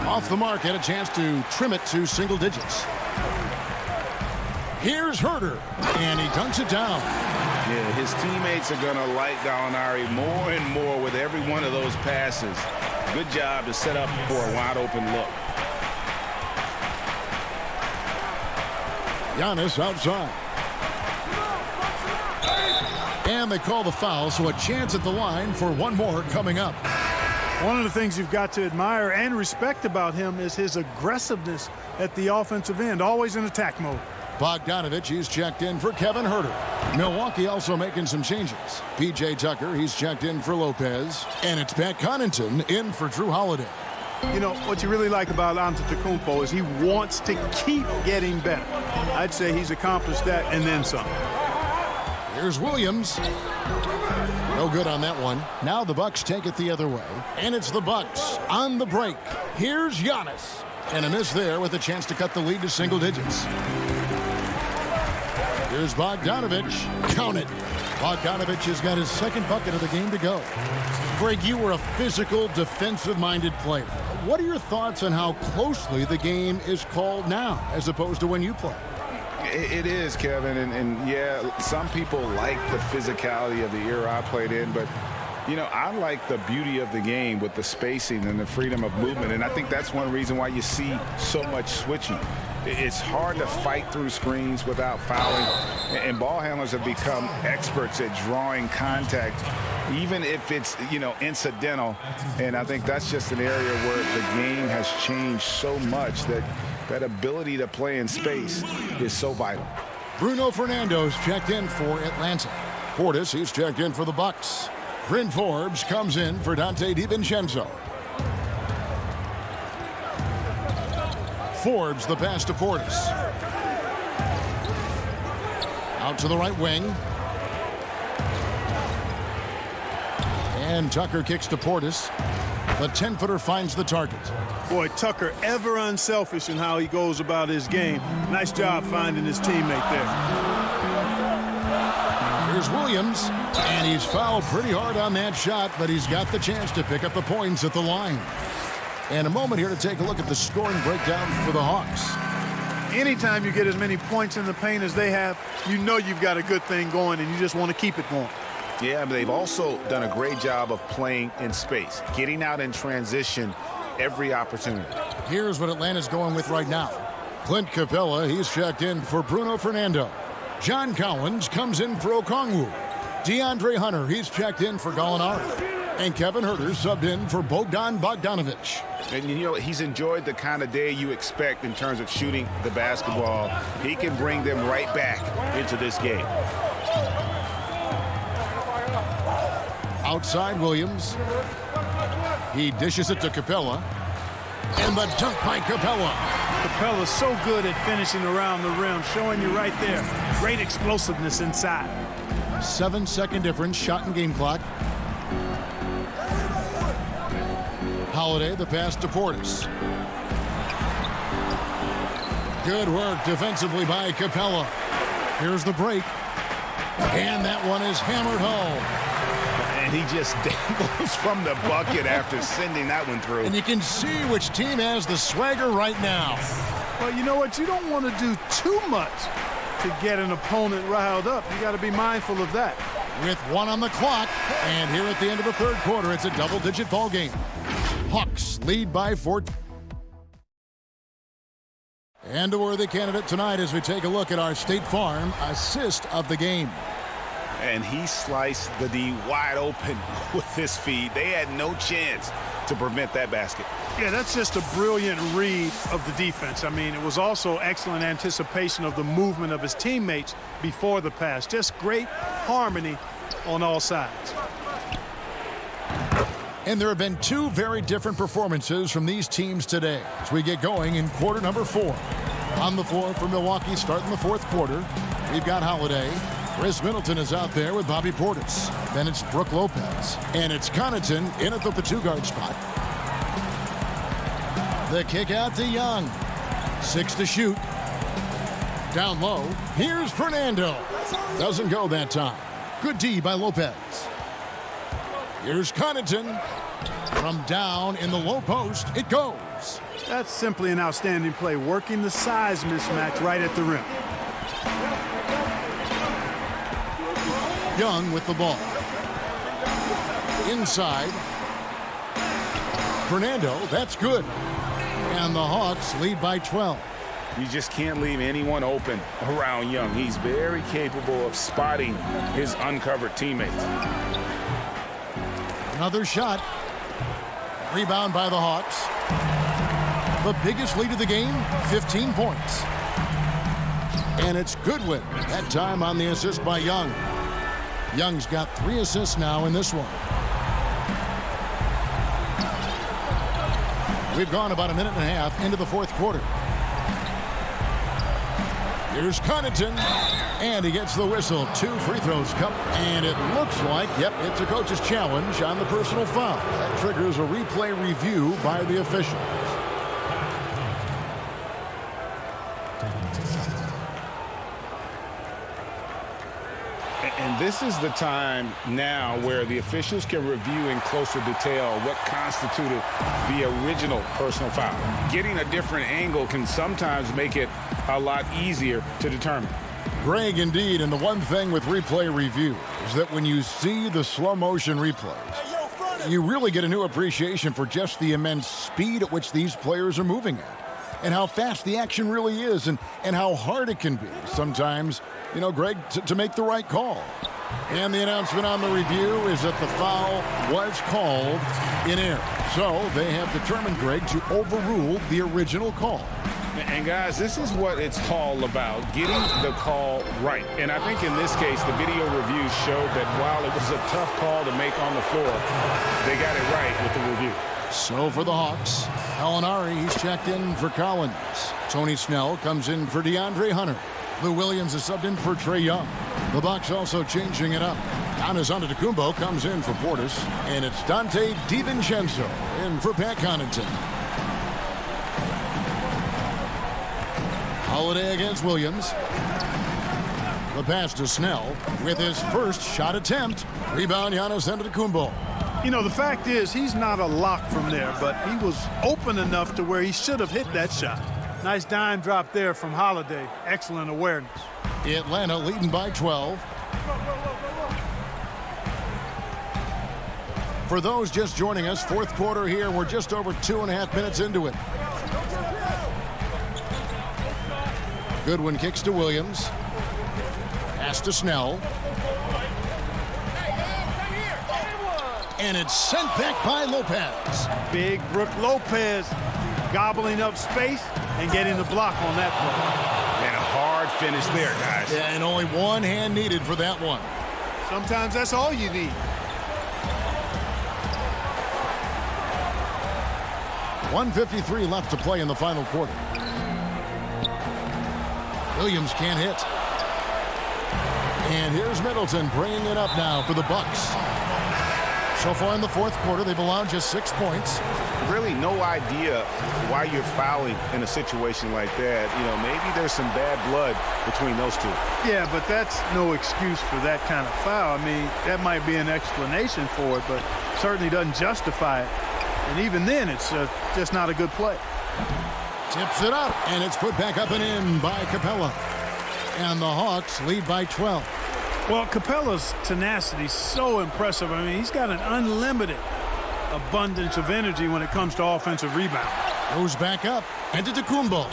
Off the mark, had a chance to trim it to single digits. Here's Herter, and he dunks it down. Yeah, his teammates are going to like Gallinari more and more with every one of those passes. Good job to set up for a wide-open look. Giannis outside. And they call the foul, so a chance at the line for one more coming up. One of the things you've got to admire and respect about him is his aggressiveness at the offensive end, always in attack mode. Bogdanovich, he's checked in for Kevin Herter. Milwaukee also making some changes. P.J. Tucker, he's checked in for Lopez. And it's Pat Connaughton in for Drew Holiday. You know, what you really like about Antetokounmpo is he wants to keep getting better. I'd say he's accomplished that and then some. Here's Williams. No good on that one. Now the Bucks take it the other way. And it's the Bucks on the break. Here's Giannis. And a miss there with a chance to cut the lead to single digits. Here's Bogdanovich. Count it. Bogdanovich has got his second bucket of the game to go. Greg, you were a physical, defensive-minded player. What are your thoughts on how closely the game is called now as opposed to when you played? It is, Kevin, and yeah, some people like the physicality of the era I played in, but you know, I like the beauty of the game with the spacing and the freedom of movement, and I think that's one reason why you see so much switching. It's hard to fight through screens without fouling, and ball handlers have become experts at drawing contact, even if it's, you know, incidental, and I think that's just an area where the game has changed so much that that ability to play in space is so vital. Bruno Fernando's checked in for Atlanta. Portis, he's checked in for the Bucks. Bryn Forbes comes in for Dante DiVincenzo. Forbes the pass to Portis. Out to the right wing. And Tucker kicks to Portis. The 10-footer finds the target. Boy, Tucker ever unselfish in how he goes about his game. Nice job finding his teammate there. Here's Williams, and he's fouled pretty hard on that shot, but he's got the chance to pick up the points at the line. And a moment here to take a look at the scoring breakdown for the Hawks. Anytime you get as many points in the paint as they have, you know you've got a good thing going, and you just want to keep it going. Yeah, but they've also done a great job of playing in space, getting out in transition every opportunity. Here's what Atlanta's going with right now. Clint Capella, he's checked in for Bruno Fernando. John Collins comes in for Okongwu. DeAndre Hunter, he's checked in for Gallinari. And Kevin Herter subbed in for Bogdan Bogdanovich. And, you know, he's enjoyed the kind of day you expect in terms of shooting the basketball. He can bring them right back into this game. Outside Williams. He dishes it to Capella. And the dunk by Capella. Capella's so good at finishing around the rim, showing you right there. Great explosiveness inside. 7-second difference, shot and game clock. Holiday, the pass to Portis. Good work defensively by Capella. Here's the break. And that one is hammered home. And he just dangles from the bucket after sending that one through. And you can see which team has the swagger right now. Well, you know what? You don't want to do too much to get an opponent riled up. You got to be mindful of that. With one on the clock, and here at the end of the third quarter, it's a double-digit ball game. Hawks lead by 14. And a worthy candidate tonight as we take a look at our State Farm assist of the game. And he sliced the D wide open with his feed. They had no chance to prevent that basket. Yeah, that's just a brilliant read of the defense. I mean, it was also excellent anticipation of the movement of his teammates before the pass. Just great harmony on all sides. And there have been two very different performances from these teams today as we get going in quarter number 4. On the floor for Milwaukee starting the fourth quarter, we've got Holiday. Chris Middleton is out there with Bobby Portis. Then it's Brook Lopez. And it's Connaughton in at the 2-guard spot. The kick out to Young. 6 to shoot. Down low. Here's Fernando. Doesn't go that time. Good D by Lopez. Here's Connaughton. From down in the low post, it goes. That's simply an outstanding play, working the size mismatch right at the rim. Young with the ball. Inside. Fernando, that's good. And the Hawks lead by 12. You just can't leave anyone open around Young. He's very capable of spotting his uncovered teammates. Another shot. Rebound by the Hawks. The biggest lead of the game, 15 points. And it's Goodwin, that time on the assist by Young. Young's got 3 assists now in this one. We've gone about a minute and a half into the fourth quarter. Here's Connaughton, and he gets the whistle. 2 free throws come, and it looks like, yep, it's a coach's challenge on the personal foul. That triggers a replay review by the officials. And this is the time now where the officials can review in closer detail what constituted the original personal foul. Getting a different angle can sometimes make it a lot easier to determine. Greg, indeed, and the one thing with replay review is that when you see the slow motion replays, you really get a new appreciation for just the immense speed at which these players are moving at, and how fast the action really is, and how hard it can be sometimes, you know, Greg, to make the right call. And the announcement on the review is that the foul was called in error. So they have determined, Greg, to overrule the original call. And guys, this is what it's all about, getting the call right. And I think in this case, the video review showed that while it was a tough call to make on the floor, they got it right with the review. So for the Hawks, Alinari, he's checked in for Collins. Tony Snell comes in for DeAndre Hunter. Lou Williams is subbed in for Trae Young. The Bucks also changing it up. Giannis Antetokounmpo comes in for Portis, and it's Dante DiVincenzo in for Pat Connaughton. Holiday against Williams. The pass to Snell with his first shot attempt. Rebound Giannis Antetokounmpo. You know, the fact is he's not a lock from there, but he was open enough to where he should have hit that shot. Nice dime drop there from Holiday. Excellent awareness. Atlanta leading by 12. For those just joining us, fourth quarter here. We're just over 2.5 minutes into it. Goodwin kicks to Williams. Pass to Snell. And it's sent back by Lopez. Big Brook Lopez gobbling up space and getting the block on that play. And a hard finish there, guys. Yeah, and only one hand needed for that one. Sometimes that's all you need. .153 left to play in the final quarter. Williams can't hit. And here's Middleton bringing it up now for the Bucks. So far in the fourth quarter, they've allowed just 6 points. Really no idea why you're fouling in a situation like that. You know, maybe there's some bad blood between those two. Yeah, but that's no excuse for that kind of foul. I mean, that might be an explanation for it, but certainly doesn't justify it. And even then, it's just not a good play. Tips it up, and it's put back up and in by Capella. And the Hawks lead by 12. Well, Capella's tenacity is so impressive. I mean, he's got an unlimited abundance of energy when it comes to offensive rebound. Goes back up. Antetokounmpo.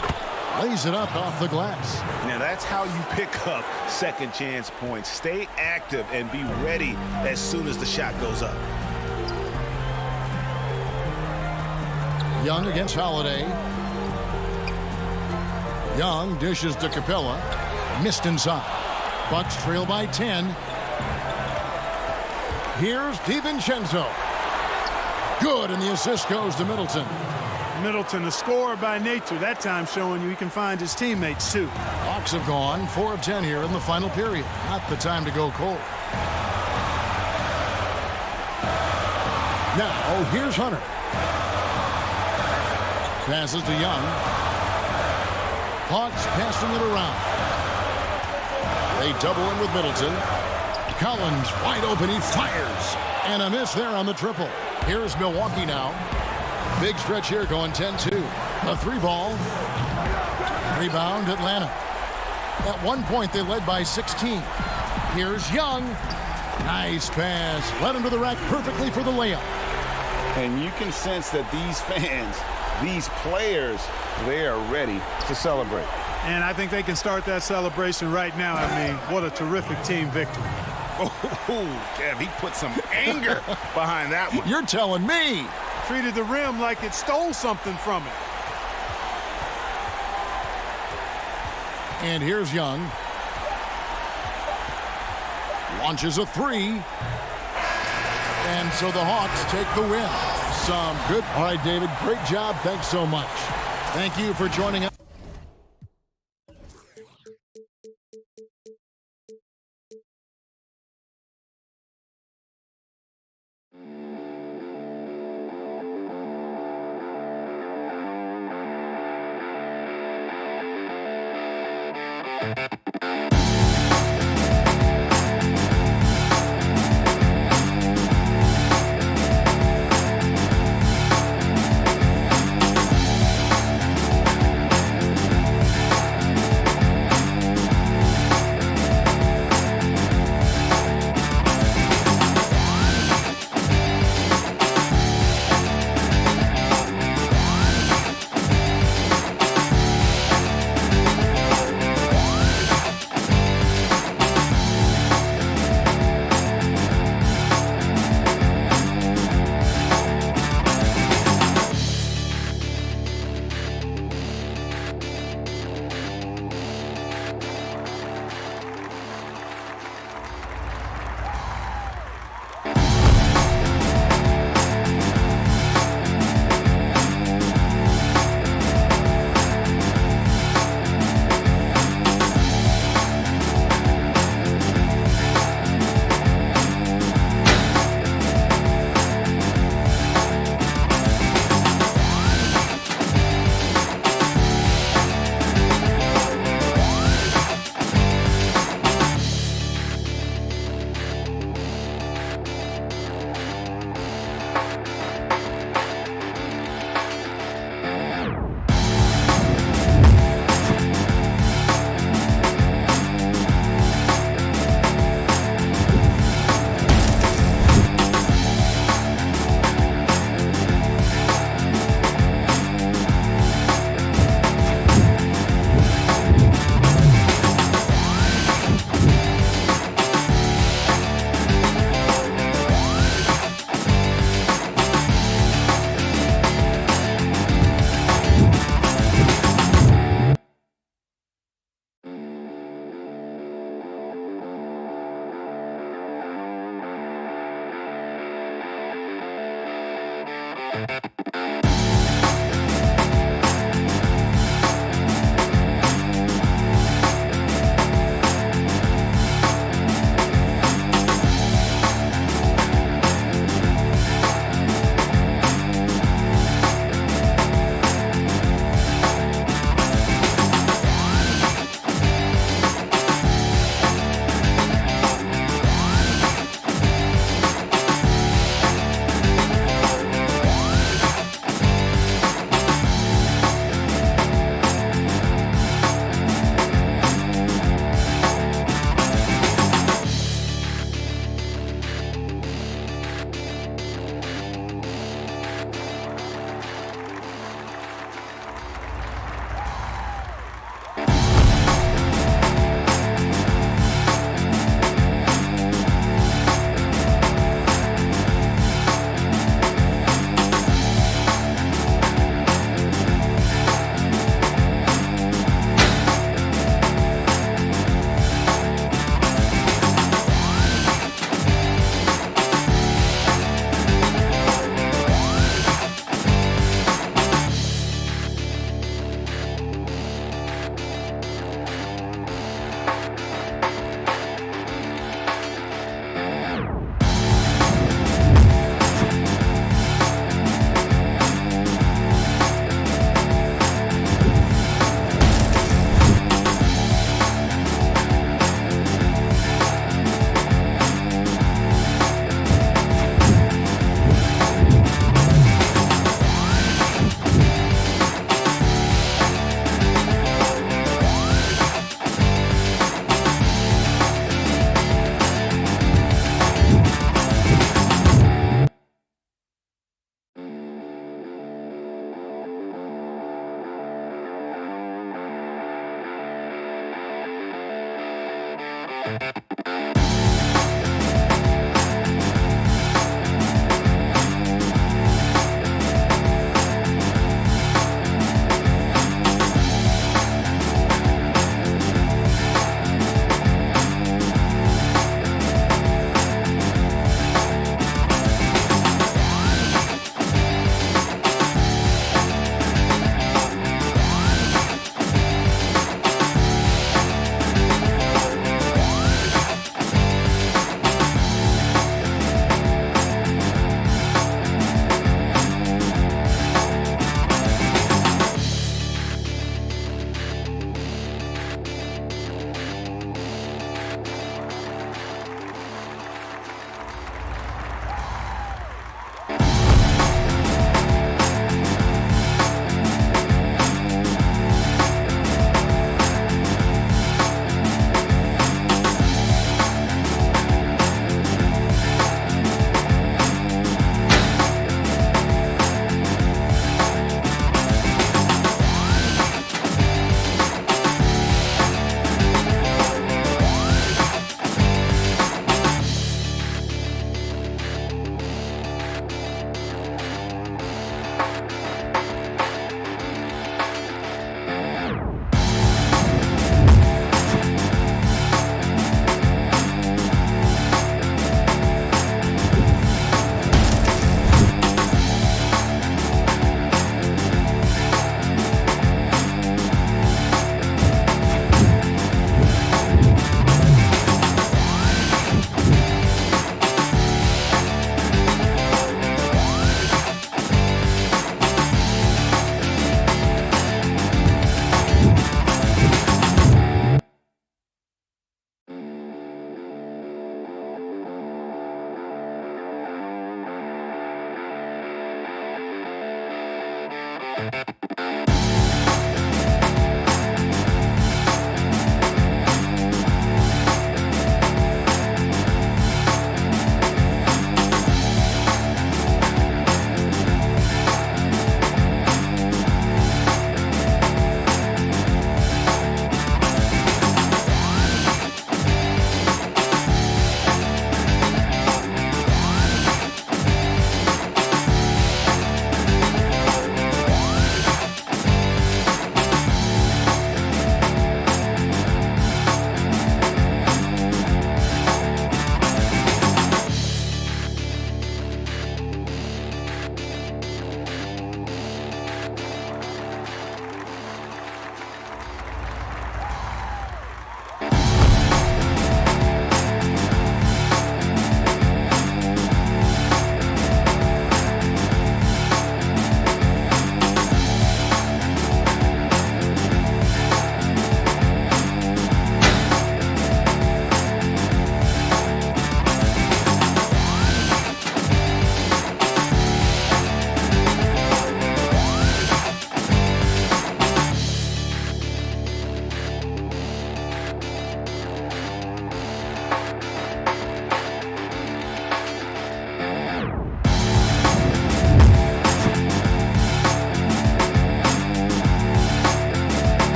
lays it up off the glass. Now that's how you pick up second chance points. Stay active and be ready as soon as the shot goes up. Young against Holiday. Young dishes to Capella. Missed inside. Bucks trail by 10. Here's DiVincenzo. Good, and the assist goes to Middleton. Middleton, a scorer by nature, that time showing you he can find his teammates too. Hawks have gone 4 of 10 here in the final period. Not the time to go cold. Now, here's Hunter. Passes to Young. Hawks passing it around. They double in with Middleton. Collins wide open. He fires. And a miss there on the triple. Here's Milwaukee now. Big stretch here going 10-2. A 3-ball. Rebound Atlanta. At one point they led by 16. Here's Young. Nice pass. Led him to the rack perfectly for the layup. And you can sense that these fans, these players, they are ready to celebrate. And I think they can start that celebration right now. I mean, what a terrific team victory. Oh, Kev, he put some anger behind that one. You're telling me. Treated the rim like it stole something from it. And here's Young. Launches a 3. And so the Hawks take the win. Some good. All right, David, great job. Thanks so much. Thank you for joining us.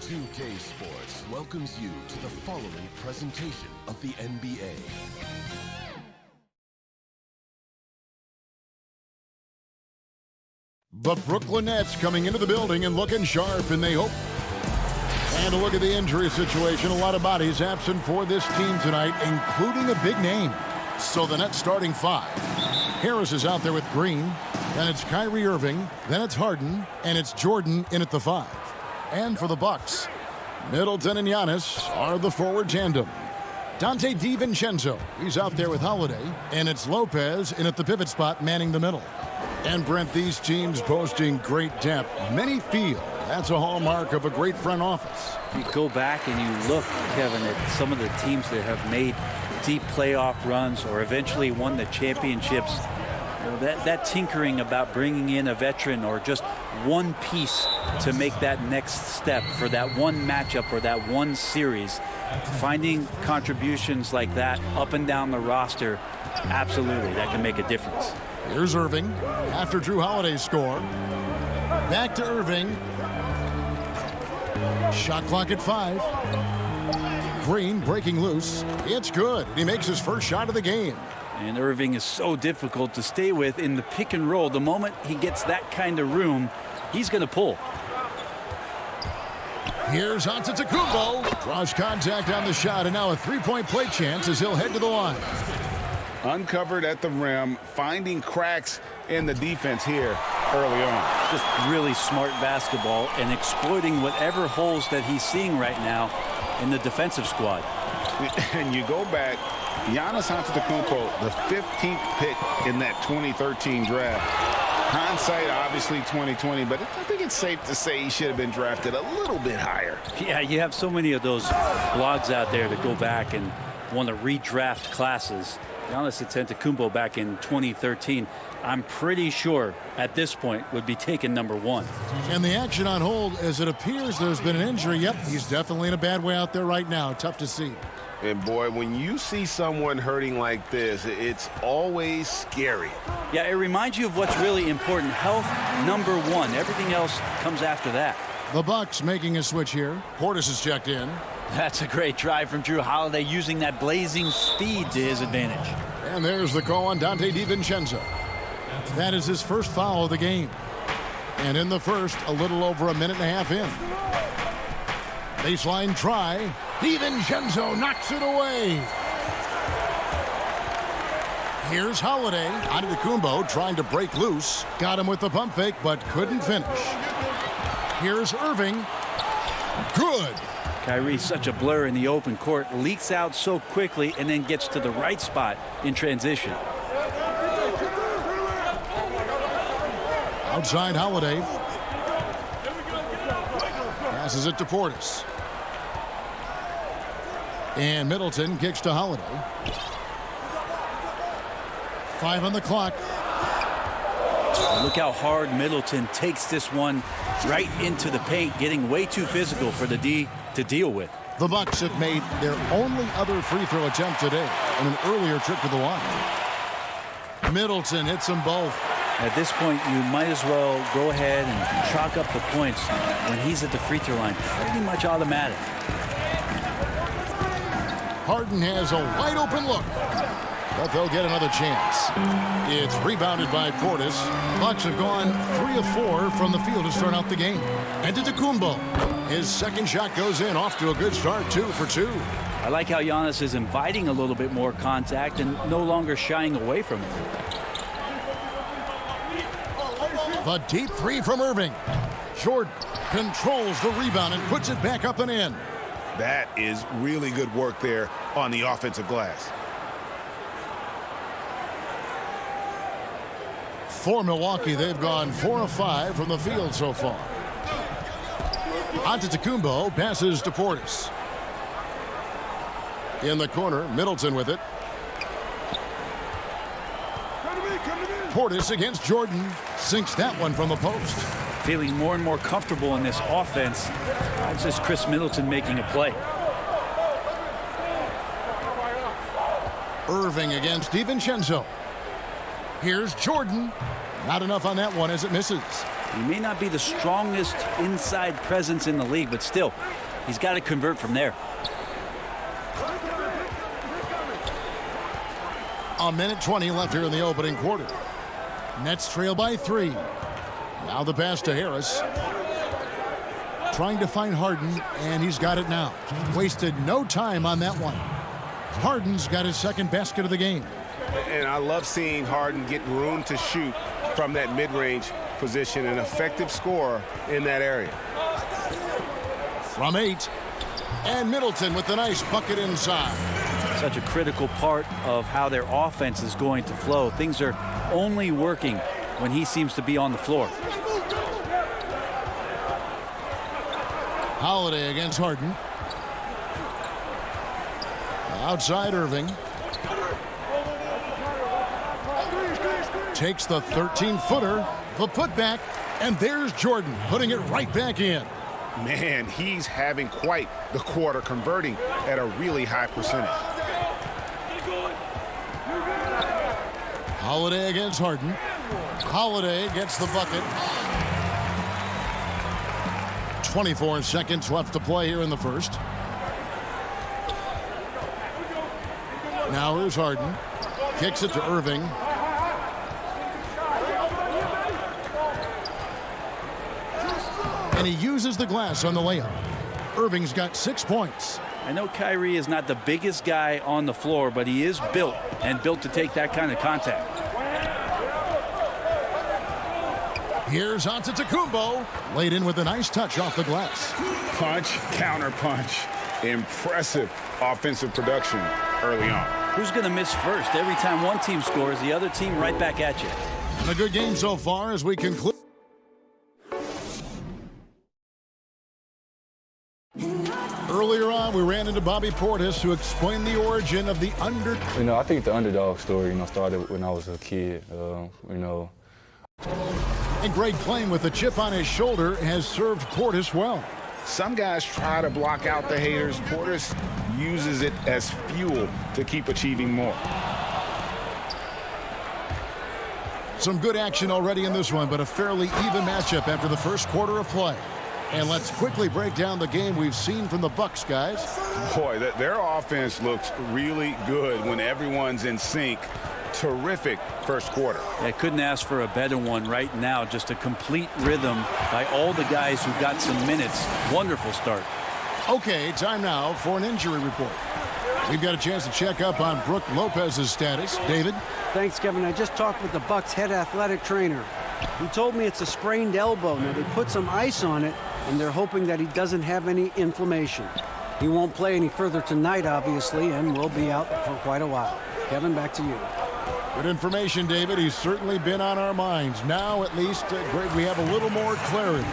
2K Sports welcomes you to the following presentation of the NBA. The Brooklyn Nets coming into the building and looking sharp, and they hope. And a look at the injury situation. A lot of bodies absent for this team tonight, including a big name. So the Nets starting 5. Harris is out there with Green. Then it's Kyrie Irving. Then it's Harden. And it's Jordan in at the 5. And for the Bucks, Middleton and Giannis are the forward tandem. Dante DiVincenzo, he's out there with Holiday. And it's Lopez in at the pivot spot, manning the middle. And Brent, these teams boasting great depth. Many feel that's a hallmark of a great front office. You go back and you look, Kevin, at some of the teams that have made deep playoff runs or eventually won the championships. You know, that tinkering about bringing in a veteran or just one piece to make that next step for that one matchup or that one series, finding contributions like that up and down the roster, absolutely, that can make a difference. Here's Irving after Drew Holiday's score. Back to Irving. Shot clock at 5. Green breaking loose. It's good. He makes his first shot of the game. And Irving is so difficult to stay with in the pick and roll. The moment he gets that kind of room, he's going to pull. Here's Antetokounmpo. Draws contact on the shot, and now a three-point play chance as he'll head to the line. Uncovered at the rim, finding cracks in the defense here early on. Just really smart basketball and exploiting whatever holes that he's seeing right now in the defensive squad. And you go back, Giannis Antetokounmpo, the 15th pick in that 2013 draft. Hindsight, obviously 2020, but I think it's safe to say he should have been drafted a little bit higher. Yeah, you have so many of those blogs out there that go back and want to redraft classes. Giannis Antetokounmpo back in 2013, I'm pretty sure at this point would be taken number 1. And the action on hold, as it appears there's been an injury. Yep, he's definitely in a bad way out there right now. Tough to see. And boy, when you see someone hurting like this, it's always scary. Yeah, it reminds you of what's really important. Health, number 1. Everything else comes after that. The Bucks making a switch here. Portis is checked in. That's a great drive from Drew Holiday, using that blazing speed to his advantage. And there's the call on Dante DiVincenzo. That is his first foul of the game. And in the first, a little over a minute and a half in. Baseline try. DiVincenzo knocks it away. Here's Holiday. Antetokounmpo trying to break loose. Got him with the pump fake, but couldn't finish. Here's Irving. Good. Kyrie's such a blur in the open court, leaks out so quickly and then gets to the right spot in transition. Outside Holiday. Passes it to Portis. And Middleton kicks to Holiday. 5 on the clock. Look how hard Middleton takes this one right into the paint, getting way too physical for the D to deal with. The Bucks have made their only other free throw attempt today on an earlier trip to the line. Middleton hits them both. At this point, you might as well go ahead and chalk up the points when he's at the free throw line. Pretty much automatic. Harden has a wide open look, but they'll get another chance. It's rebounded by Portis. Bucks have gone 3 of 4 from the field to start out the game. And Antetokounmpo, his second shot goes in, off to a good start, 2 for 2. I like how Giannis is inviting a little bit more contact and no longer shying away from it. The deep 3 from Irving. Jordan controls the rebound and puts it back up and in. That is really good work there on the offensive glass. For Milwaukee, they've gone 4 of 5 from the field so far. Antetokounmpo passes to Portis. In the corner, Middleton with it. Portis against Jordan. Sinks that one from the post. Feeling more and more comfortable in this offense. It's just Chris Middleton making a play. Irving against DiVincenzo. Here's Jordan. Not enough on that one as it misses. He may not be the strongest inside presence in the league, but still, he's got to convert from there. A minute 20 left here in the opening quarter. Nets trail by 3. Now the pass to Harris. Trying to find Harden, and he's got it now. Wasted no time on that one. Harden's got his second basket of the game. And I love seeing Harden get room to shoot from that mid-range position, an effective scorer in that area. From 8, and Middleton with the nice bucket inside. Such a critical part of how their offense is going to flow. Things are only working when he seems to be on the floor. Holiday against Harden. Outside Irving. Takes the 13-footer, the putback, and there's Jordan putting it right back in. Man, he's having quite the quarter, converting at a really high percentage. Holiday against Harden. Holiday gets the bucket. 24 seconds left to play here in the first. Now here's Harden. Kicks it to Irving. And he uses the glass on the layup. Irving's got 6 points. I know Kyrie is not the biggest guy on the floor, but he is built to take that kind of contact. Here's Antetokounmpo, laid in with a nice touch off the glass. Punch, counter punch. Impressive offensive production early on. Who's going to miss first? Every time one team scores, the other team right back at you. And a good game so far as we conclude. Earlier on, we ran into Bobby Portis to explain the origin of the under. I think the underdog story, started when I was a kid. And Greg Plain with a chip on his shoulder has served Portis well. Some guys try to block out the haters. Portis uses it as fuel to keep achieving more. Some good action already in this one, but a fairly even matchup after the first quarter of play. And let's quickly break down the game we've seen from the Bucks, guys. Boy, their offense looks really good when everyone's in sync. Terrific first quarter. I couldn't ask for a better one right now. Just a complete rhythm by all the guys who got some minutes. Wonderful start. Okay, time now for an injury report. We've got a chance to check up on Brook Lopez's status. David? Thanks, Kevin. I just talked with the Bucks head athletic trainer. He told me it's a sprained elbow. Now, they put some ice on it, and they're hoping that he doesn't have any inflammation. He won't play any further tonight, obviously, and will be out for quite a while. Kevin, back to you. Good information, David. He's certainly been on our minds. Now, at least, Greg, we have a little more clarity.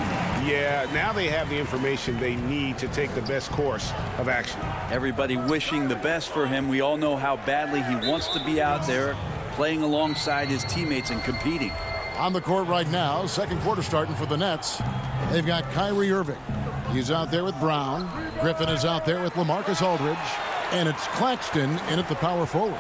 Yeah, now they have the information they need to take the best course of action. Everybody wishing the best for him. We all know how badly he wants to be out there playing alongside his teammates and competing. On the court right now, second quarter starting for the Nets. They've got Kyrie Irving. He's out there with Brown. Griffin is out there with LaMarcus Aldridge. And it's Claxton in at the power forward.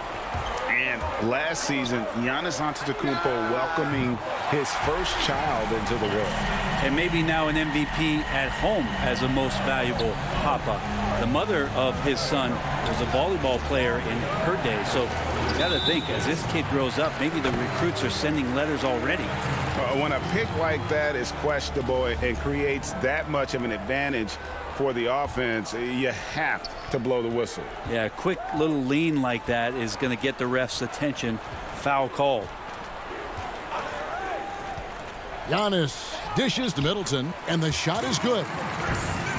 And last season, Giannis Antetokounmpo welcoming his first child into the world. And maybe now an MVP at home as a most valuable papa. The mother of his son was a volleyball player in her day. So you got to think, as this kid grows up, maybe the recruits are sending letters already. When a pick like that is questionable and creates that much of an advantage for the offense, you have to blow the whistle. Yeah, a quick little lean like that is going to get the ref's attention. Foul call. Giannis dishes to Middleton, and the shot is good.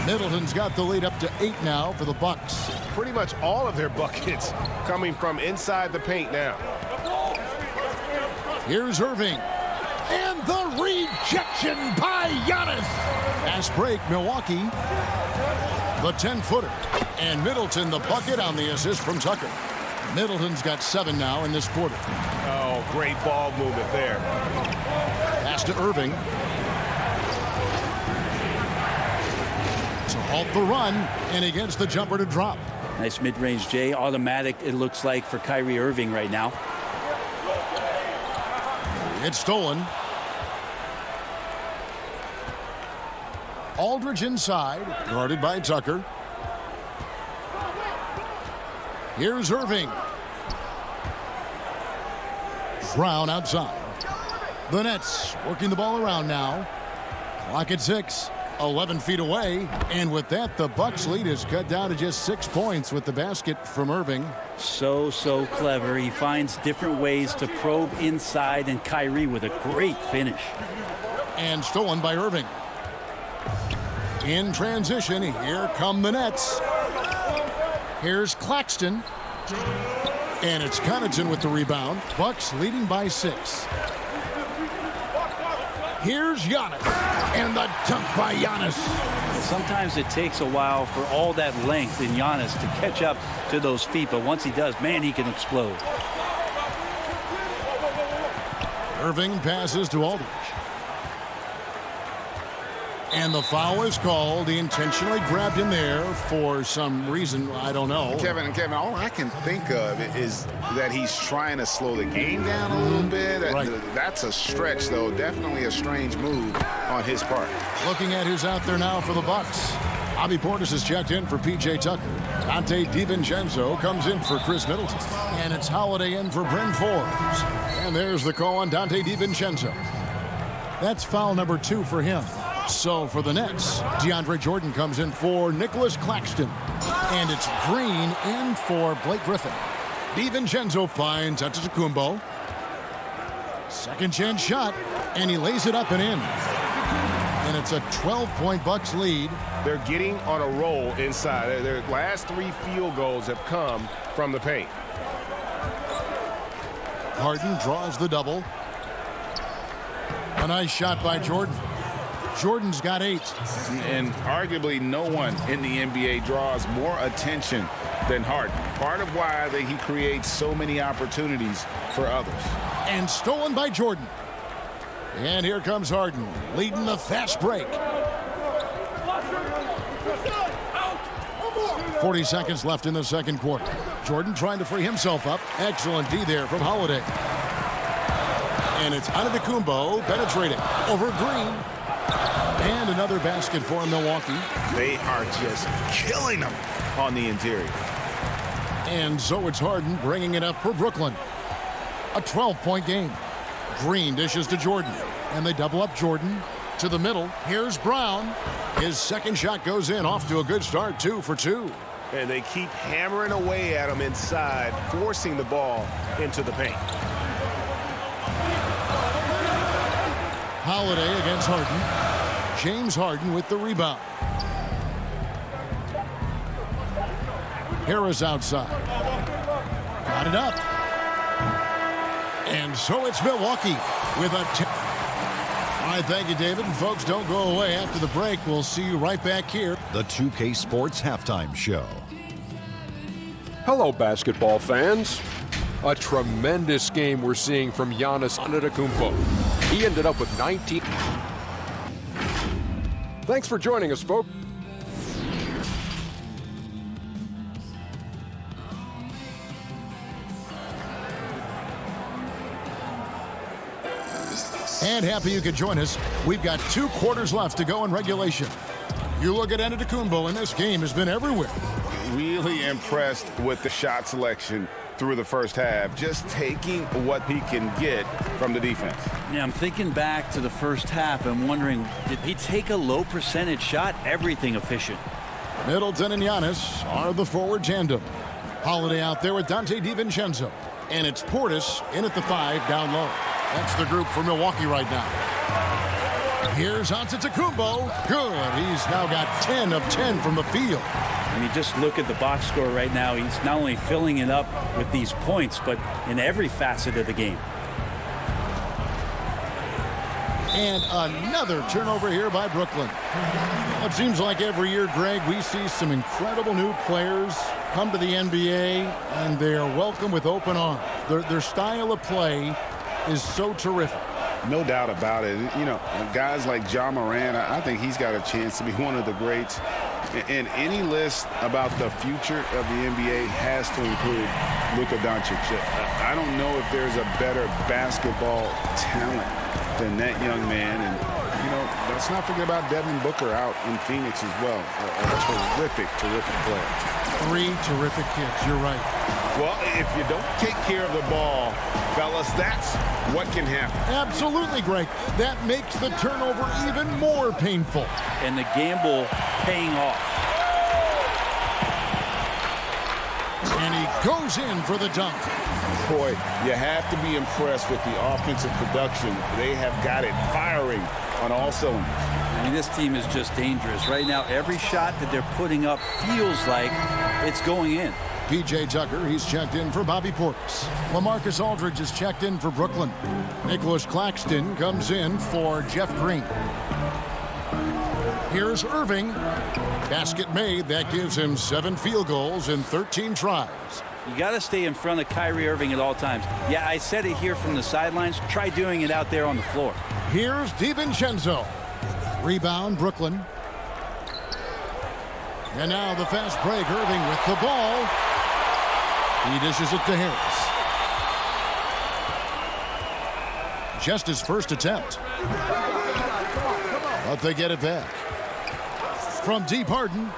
Middleton's got the lead up to 8 now for the Bucks. Pretty much all of their buckets coming from inside the paint now. Here's Irving. And the rejection by Giannis. Fast break, Milwaukee. The 10-footer. And Middleton the bucket on the assist from Tucker. Middleton's got 7 now in this quarter. Oh, great ball movement there. Pass to Irving. To halt the run, and he gets the jumper to drop. Nice mid-range, Jay. Automatic, it looks like, for Kyrie Irving right now. It's stolen. Aldridge inside, guarded by Tucker. Here's Irving. Brown outside. The Nets working the ball around now. Clock at 6. 11 feet away. And with that, the Bucks lead is cut down to just 6 points with the basket from Irving. So clever. He finds different ways to probe inside, and Kyrie with a great finish. And stolen by Irving. In transition, here come the Nets. Here's Claxton. And it's Connaughton with the rebound. Bucks leading by 6. Here's Giannis. And the dunk by Giannis. Sometimes it takes a while for all that length in Giannis to catch up to those feet, but once he does, man, he can explode. Irving passes to Aldridge. And the foul is called. He intentionally grabbed him there for some reason. I don't know. Kevin, all I can think of is that he's trying to slow the game down a little bit. Right. That's a stretch, though. Definitely a strange move on his part. Looking at who's out there now for the Bucks. Bobby Portis has checked in for P.J. Tucker. Dante DiVincenzo comes in for Chris Middleton. And it's Holiday in for Bryn Forbes. And there's the call on Dante DiVincenzo. That's foul number 2 for him. So for the Nets, DeAndre Jordan comes in for Nicholas Claxton. And it's Green in for Blake Griffin. DiVincenzo finds Antetokounmpo. Second chance shot, and he lays it up and in. And it's a 12-point Bucks lead. They're getting on a roll inside. Their last 3 field goals have come from the paint. Harden draws the double. A nice shot by Jordan. Jordan's got 8. And arguably no one in the NBA draws more attention than Harden. Part of why he creates so many opportunities for others. And stolen by Jordan. And here comes Harden, leading the fast break. 40 seconds left in the second quarter. Jordan trying to free himself up. Excellent D there from Holiday. And it's Antetokounmpo penetrating over Green. And another basket for Milwaukee. They are just killing them on the interior. And so it's Harden bringing it up for Brooklyn. A 12-point game. Green dishes to Jordan. And they double up Jordan to the middle. Here's Brown. His second shot goes in. Off to a good start. 2 for 2. And they keep hammering away at him inside, forcing the ball into the paint. Holiday against Harden. James Harden with the rebound. Harris outside. Got it up. And so it's Milwaukee with a... All right, thank you, David. And folks, don't go away after the break. We'll see you right back here. The 2K Sports Halftime Show. Hello, basketball fans. A tremendous game we're seeing from Giannis Antetokounmpo. He ended up with 19. Thanks for joining us, folks. And happy you could join us. We've got 2 quarters left to go in regulation. You look at Antetokounmpo, and this game has been everywhere. Really impressed with the shot selection through the first half, just taking what he can get from the defense. Yeah, I'm thinking back to the first half and wondering, did he take a low percentage shot? Everything efficient. Middleton and Giannis are the forward tandem. Holiday out there with Dante DiVincenzo. And it's Portis in at the 5 down low. That's the group for Milwaukee right now. Here's Antetokounmpo. Good. He's now got 10 of 10 from the field. And you just look at the box score right now. He's not only filling it up with these points, but in every facet of the game. And another turnover here by Brooklyn. Well, it seems like every year, Greg, we see some incredible new players come to the NBA, and they are welcome with open arms. Their style of play is so terrific. No doubt about it. You know, guys like Ja Morant, I think he's got a chance to be one of the greats. And any list about the future of the NBA has to include Luka Doncic. I don't know if there's a better basketball talent than that young man. And You know, let's not forget about Devin Booker out in Phoenix as well. A terrific player. 3 terrific kicks. You're right. Well, if you don't take care of the ball, fellas, that's what can happen. Absolutely, Greg. That makes the turnover even more painful. And the gamble paying off. And he goes in for the dunk. Boy, you have to be impressed with the offensive production. They have got it firing on all cylinders. I mean, this team is just dangerous. Right now, every shot that they're putting up feels like it's going in. P.J. Tucker, he's checked in for Bobby Portis. LaMarcus Aldridge is checked in for Brooklyn. Nicholas Claxton comes in for Jeff Green. Here's Irving. Basket made. That gives him 7 field goals in 13 tries. You got to stay in front of Kyrie Irving at all times. Yeah, I said it here from the sidelines. Try doing it out there on the floor. Here's DiVincenzo. Rebound, Brooklyn. And now the fast break. Irving with the ball. He dishes it to Harris. Just his first attempt. But they get it back. From deep, Harden.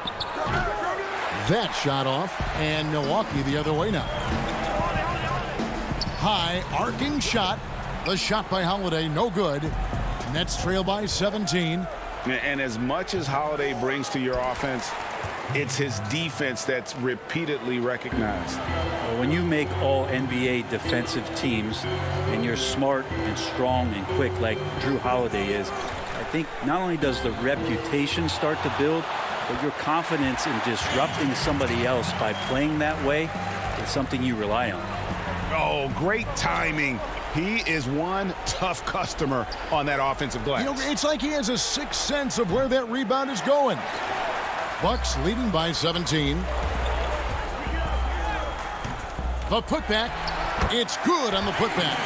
That shot off, and Milwaukee the other way now. High, arcing shot. The shot by Holiday, no good. Nets trail by 17. And as much as Holiday brings to your offense, it's his defense that's repeatedly recognized. Well, when you make all NBA defensive teams and you're smart and strong and quick like Drew Holiday is, I think not only does the reputation start to build, but your confidence in disrupting somebody else by playing that way is something you rely on. Oh, great timing. He is one tough customer on that offensive glass. You know, it's like he has a sixth sense of where that rebound is going. Bucks leading by 17. The putback. It's good on the putback.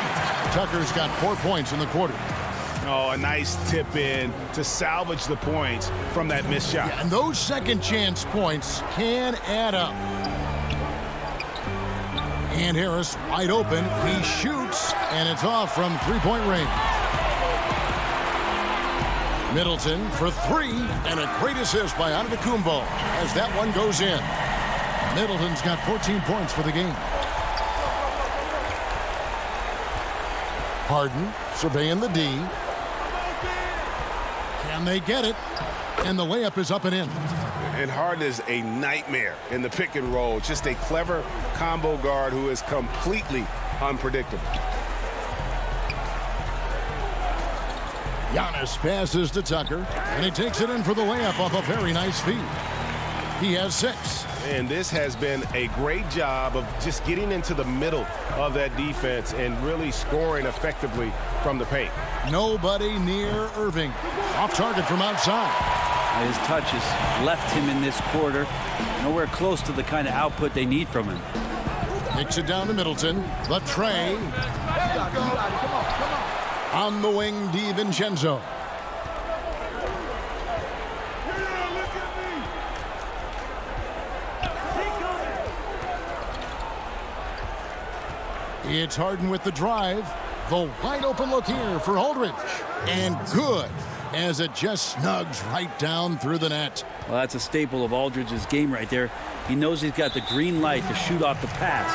Tucker's got 4 points in the quarter. Oh, a nice tip in to salvage the points from that missed shot. Yeah, and those second chance points can add up. And Harris wide open. He shoots, and it's off from three-point range. Middleton for 3, and a great assist by Antetokounmpo as that one goes in. Middleton's got 14 points for the game. Harden surveying the D. Can they get it? And the layup is up and in. And Harden is a nightmare in the pick and roll. Just a clever combo guard who is completely unpredictable. Giannis passes to Tucker, and he takes it in for the layup off a very nice feed. He has 6. And this has been a great job of just getting into the middle of that defense and really scoring effectively from the paint. Nobody near Irving. Off target from outside. His touch has left him in this quarter. Nowhere close to the kind of output they need from him. Kicks it down to Middleton. The tray. On the wing, DiVincenzo. It's Harden with the drive. The wide open look here for Aldridge. And good, as it just snugs right down through the net. Well, that's a staple of Aldridge's game right there. He knows he's got the green light to shoot off the pass.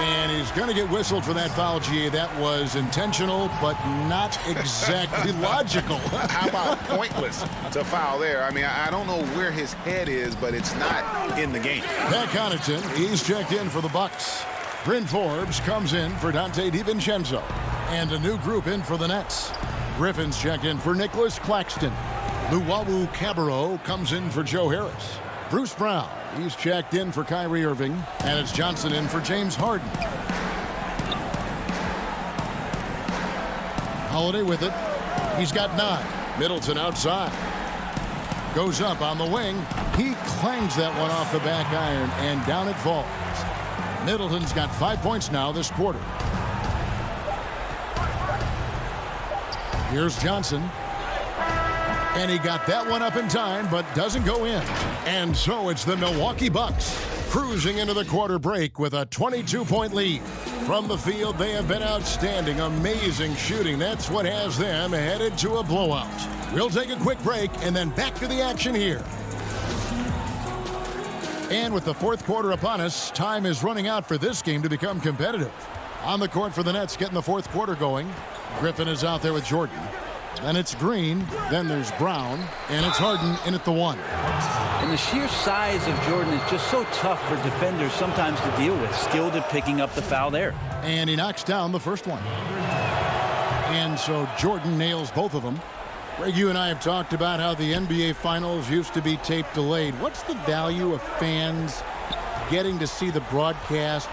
And he's going to get whistled for that foul, GA. That was intentional, but not exactly logical. How about pointless to foul there? I mean, I don't know where his head is, but it's not in the game. Pat Connaughton, he's checked in for the Bucks. Bryn Forbes comes in for Dante DiVincenzo. And a new group in for the Nets. Griffin's checked in for Nicholas Claxton. Luwawu Cabarro comes in for Joe Harris. Bruce Brown, he's checked in for Kyrie Irving. And it's Johnson in for James Harden. Holiday with it. He's got 9. Middleton outside. Goes up on the wing. He clangs that one off the back iron, and down it falls. Middleton's got 5 points now this quarter. Here's Johnson. And he got that one up in time, but doesn't go in. And so it's the Milwaukee Bucks cruising into the quarter break with a 22-point lead. From the field, they have been outstanding. Amazing shooting. That's what has them headed to a blowout. We'll take a quick break and then back to the action here. And with the fourth quarter upon us, time is running out for this game to become competitive. On the court for the Nets, getting the fourth quarter going. Griffin is out there with Jordan. Then it's Green. Then there's Brown. And it's Harden in at the 1. And the sheer size of Jordan is just so tough for defenders sometimes to deal with. Skilled at picking up the foul there. And he knocks down the first one. And so Jordan nails both of them. Greg, you and I have talked about how the NBA Finals used to be tape delayed. What's the value of fans getting to see the broadcast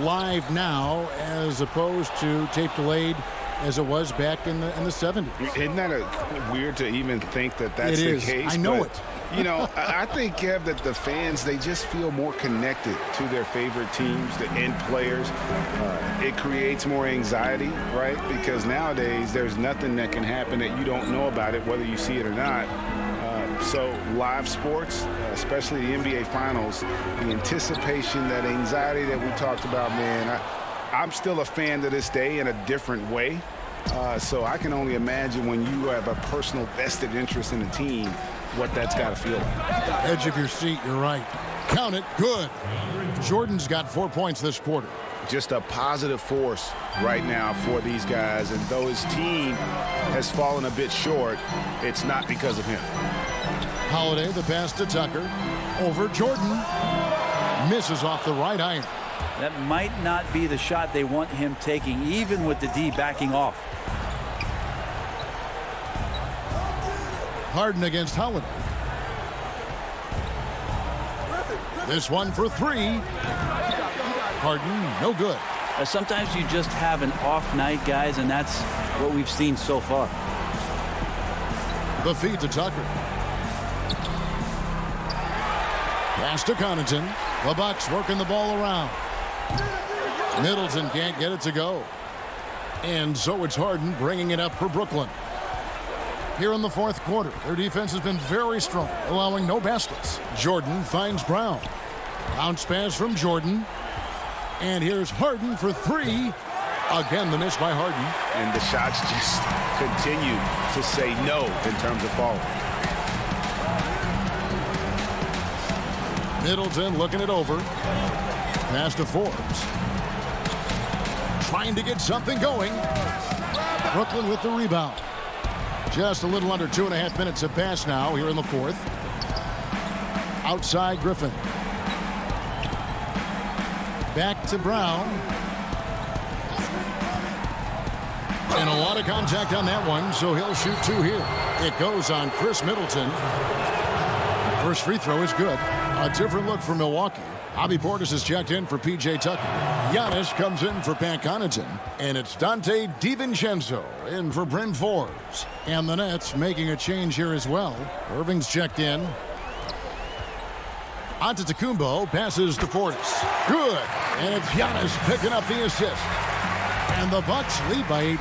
live now as opposed to tape delayed as it was back in the 70s? Isn't that weird to even think that that's the case? I know it. You know, I think, Kev, that the fans, they just feel more connected to their favorite teams, the end players. It creates more anxiety, right? Because nowadays there's nothing that can happen that you don't know about it, whether you see it or not. So live sports, especially the NBA Finals, the anticipation, that anxiety that we talked about, man, I'm still a fan to this day in a different way. So I can only imagine when you have a personal vested interest in a team, what that's got to feel like. Edge of your seat, you're right. Count it, good. Jordan's got 4 points this quarter. Just a positive force right now for these guys. And though his team has fallen a bit short, it's not because of him. Holiday, the pass to Tucker. Over Jordan. Misses off the right iron. That might not be the shot they want him taking, even with the D backing off. Harden against Holiday. This one for 3. Harden, no good. Sometimes you just have an off night, guys, and that's what we've seen so far. The feed to Tucker. Pass to Connaughton. The Bucks working the ball around. Middleton can't get it to go. And so it's Harden bringing it up for Brooklyn. Here in the fourth quarter, their defense has been very strong, allowing no baskets. Jordan finds Brown. Bounce pass from Jordan. And here's Harden for 3. Again, the miss by Harden. And the shots just continue to say no in terms of falling. Middleton looking it over. Pass to Forbes. Trying to get something going. Brooklyn with the rebound. Just a little under 2.5 minutes have passed now here in the fourth. Outside Griffin. Back to Brown. And a lot of contact on that one, so he'll shoot 2 here. It goes on Chris Middleton. First free throw is good. A different look for Milwaukee. Bobby Portis is checked in for P.J. Tucker. Giannis comes in for Pat Connaughton. And it's Dante DiVincenzo in for Bryn Forbes. And the Nets making a change here as well. Irving's checked in. Antetokounmpo passes to Portis. Good. And it's Giannis picking up the assist. And the Bucks lead by 18.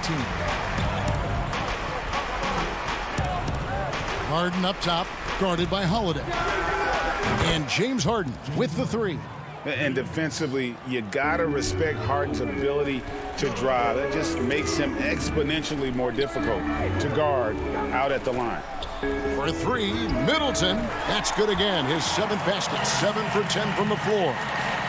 Harden up top, guarded by Holiday. And James Harden with the 3. And defensively, you got to respect Harden's ability to drive. That just makes him exponentially more difficult to guard out at the line. For 3, Middleton. That's good again. His 7th basket, 7 for 10 from the floor.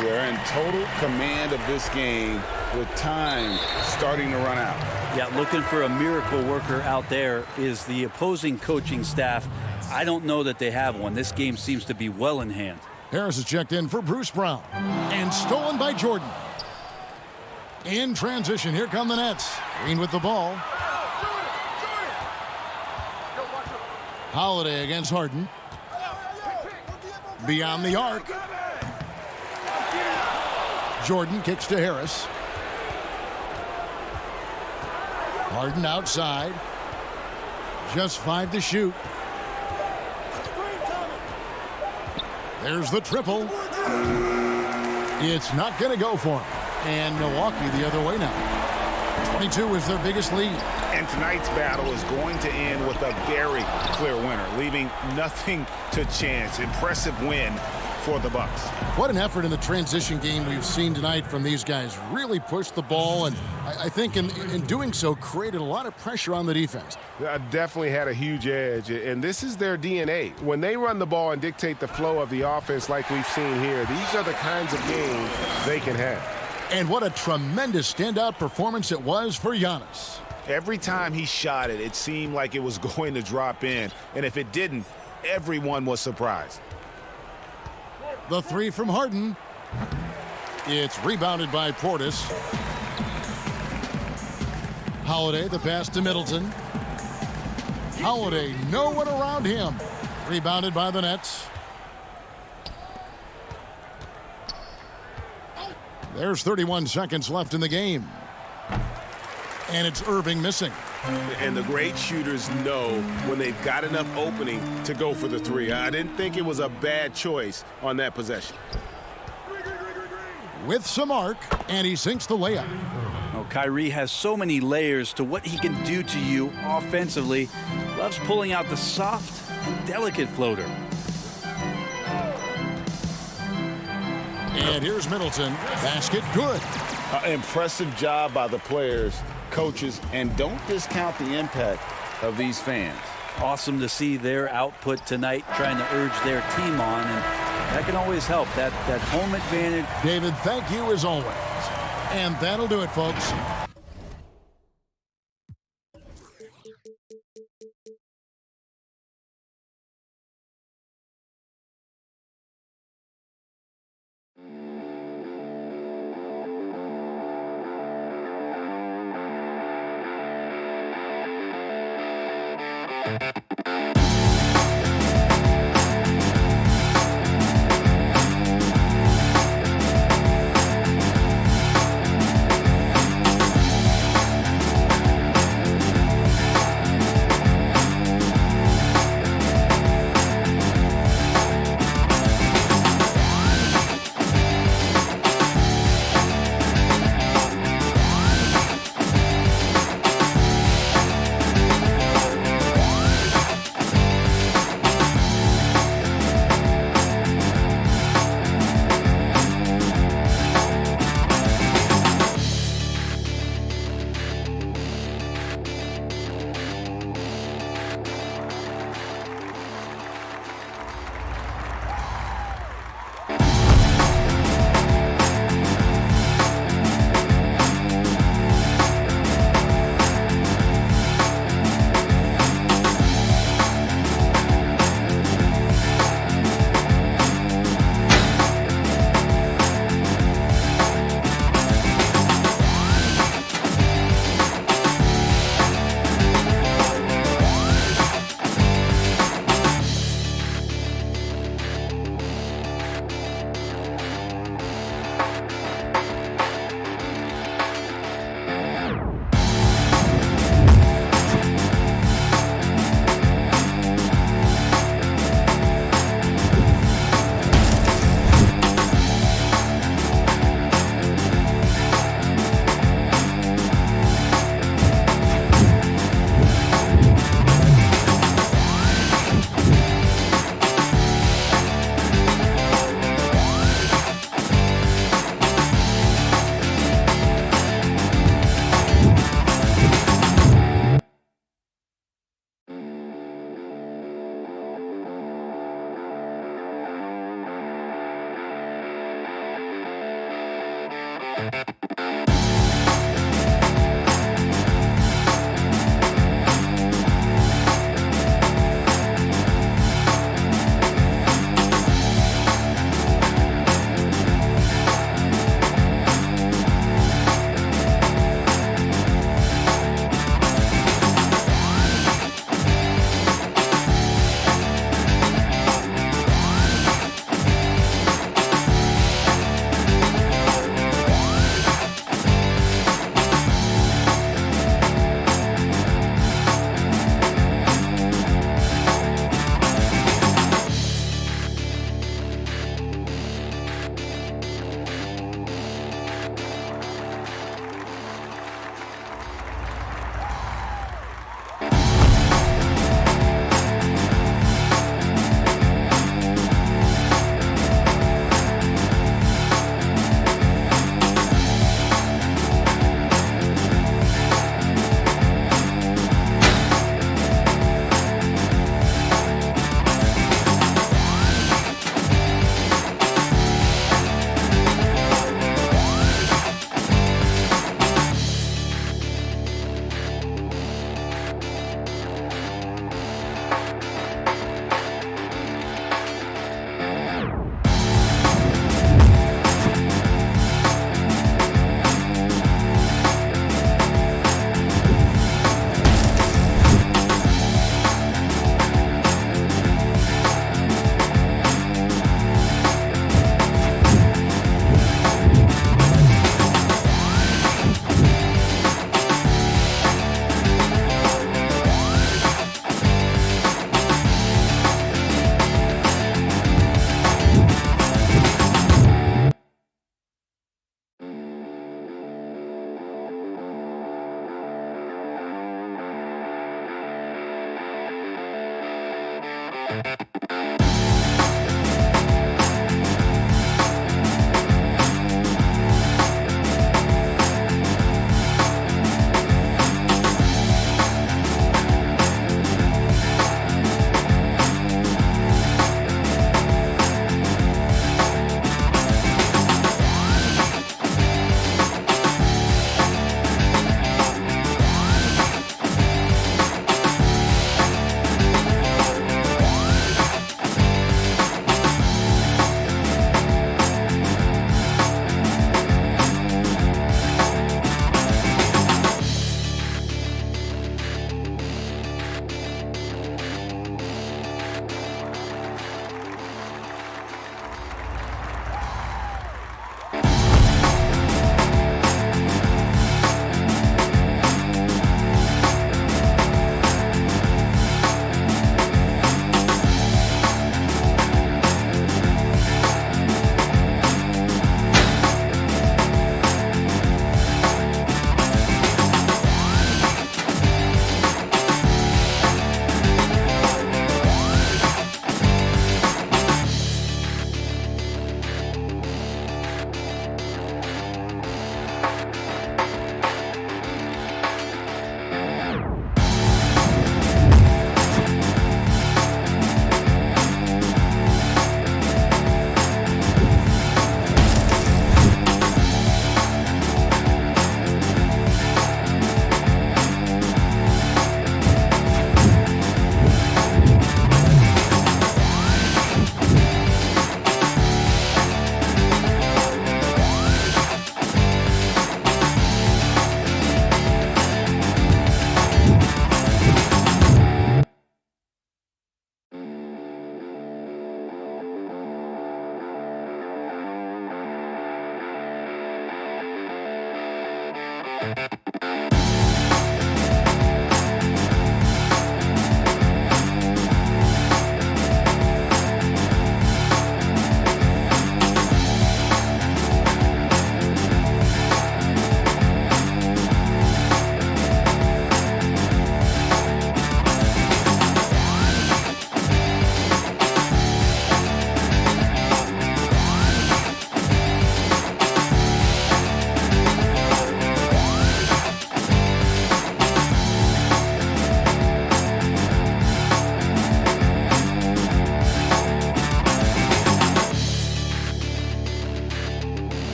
They're in total command of this game with time starting to run out. Yeah, looking for a miracle worker out there is the opposing coaching staff. I don't know that they have one. This game seems to be well in hand. Harris is checked in for Bruce Brown. And stolen by Jordan. In transition, here come the Nets. Green with the ball. Holiday against Harden. Beyond the arc. Jordan kicks to Harris. Harden outside. Just 5 to shoot. There's the triple. It's not going to go for him. And Milwaukee the other way now. 22 is their biggest lead. And tonight's battle is going to end with a very clear winner, leaving nothing to chance. Impressive win for the Bucks. What an effort in the transition game we've seen tonight from these guys. Really pushed the ball, and I think in doing so created a lot of pressure on the defense. Definitely had a huge edge, and this is their DNA. When they run the ball and dictate the flow of the offense like we've seen here, these are the kinds of games they can have. And what a tremendous standout performance it was for Giannis. Every time he shot it, it seemed like it was going to drop in. And if it didn't, everyone was surprised. The three from Harden. It's rebounded by Portis. Holiday, the pass to Middleton. Holiday, no one around him. Rebounded by the Nets. There's 31 seconds left in the game. And it's Irving missing. And the great shooters know when they've got enough opening to go for the three. I didn't think it was a bad choice on that possession. With some arc, and he sinks the layup. Oh, Kyrie has so many layers to what he can do to you offensively. Loves pulling out the soft and delicate floater. And here's Middleton. Basket good. Impressive job by the players, coaches, and don't discount the impact of these fans. Awesome to see their output tonight, trying to urge their team on, and that can always help, that home advantage. David, thank you as always. And that'll do it, folks.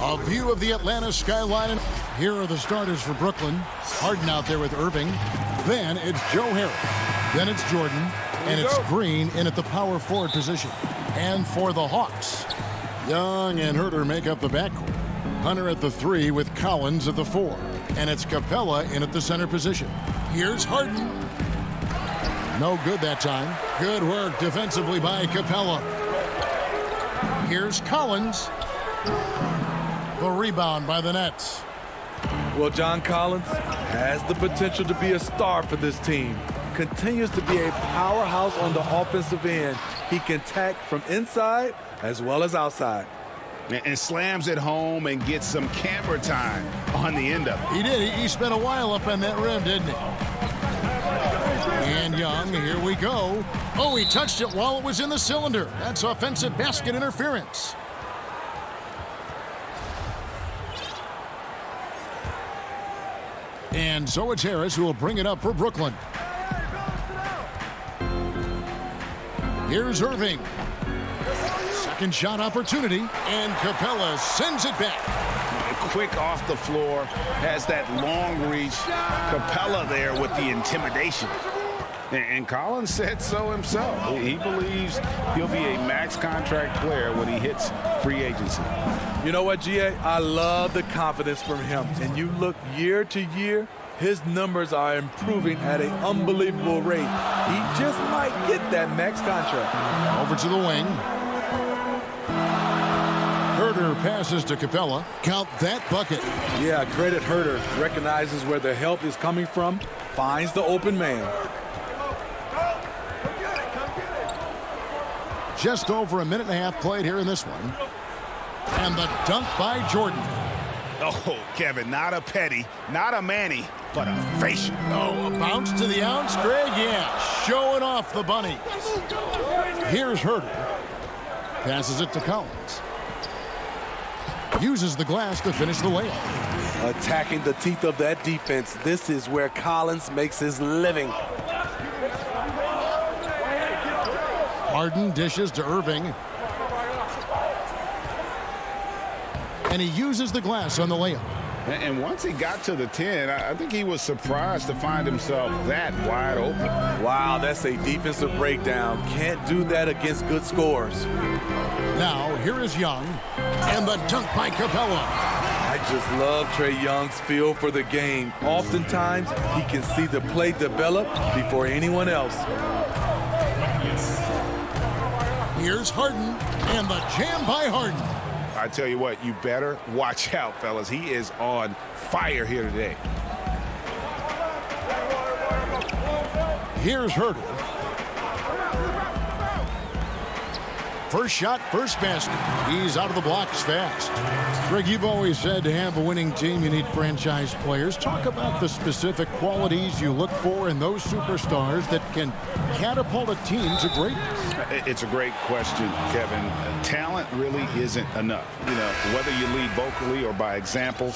A view of the Atlanta skyline. Here are the starters for Brooklyn. Harden out there with Irving. Then it's Joe Harris. Then it's Jordan. And it's Green in at the power forward position. And for the Hawks, Young and Herter make up the backcourt. Hunter at the 3 with Collins at the 4. And it's Capella in at the center position. Here's Harden. No good that time. Good work defensively by Capella. Here's Collins. The rebound by the Nets. Well, John Collins has the potential to be a star for this team. Continues to be a powerhouse on the offensive end. He can attack from inside as well as outside. And slams it home and gets some camera time on the end of it. He did. He spent a while up on that rim, didn't he? And Young, here we go. Oh, he touched it while it was in the cylinder. That's offensive basket interference. And so it's Harris who will bring it up for Brooklyn. Here's Irving. Second shot opportunity, and Capella sends it back. Quick off the floor, has that long reach. Capella there with the intimidation. And Collins said so himself. He believes he'll be a max contract player when he hits free agency. You know what, GA? I love the confidence from him. And you look year to year, his numbers are improving at an unbelievable rate. He just might get that max contract. Over to the wing. Herter passes to Capella. Count that bucket. Yeah, credit Herter. Recognizes where the help is coming from, finds the open man. Just over a minute and a half played here in this one. And the dunk by Jordan. Oh, Kevin, not a Petty, not a Manny, but a facial. Oh, a bounce to the ounce, Greg? Yeah, showing off the bunnies. Here's Herter. Passes it to Collins. Uses the glass to finish the layup. Attacking the teeth of that defense. This is where Collins makes his living. Harden dishes to Irving. And he uses the glass on the layup. And once he got to the 10, I think he was surprised to find himself that wide open. Wow, that's a defensive breakdown. Can't do that against good scores. Now, here is Young. And the dunk by Capella. I just love Trae Young's feel for the game. Oftentimes, he can see the play develop before anyone else. Here's Harden, and the jam by Harden. I tell you what, you better watch out, fellas. He is on fire here today. Here's Herter. First shot, first basket. He's out of the blocks fast. Greg, you've always said to have a winning team, you need franchise players. Talk about the specific qualities you look for in those superstars that can catapult a team to greatness. It's a great question, Kevin. Talent really isn't enough. You know, whether you lead vocally or by example,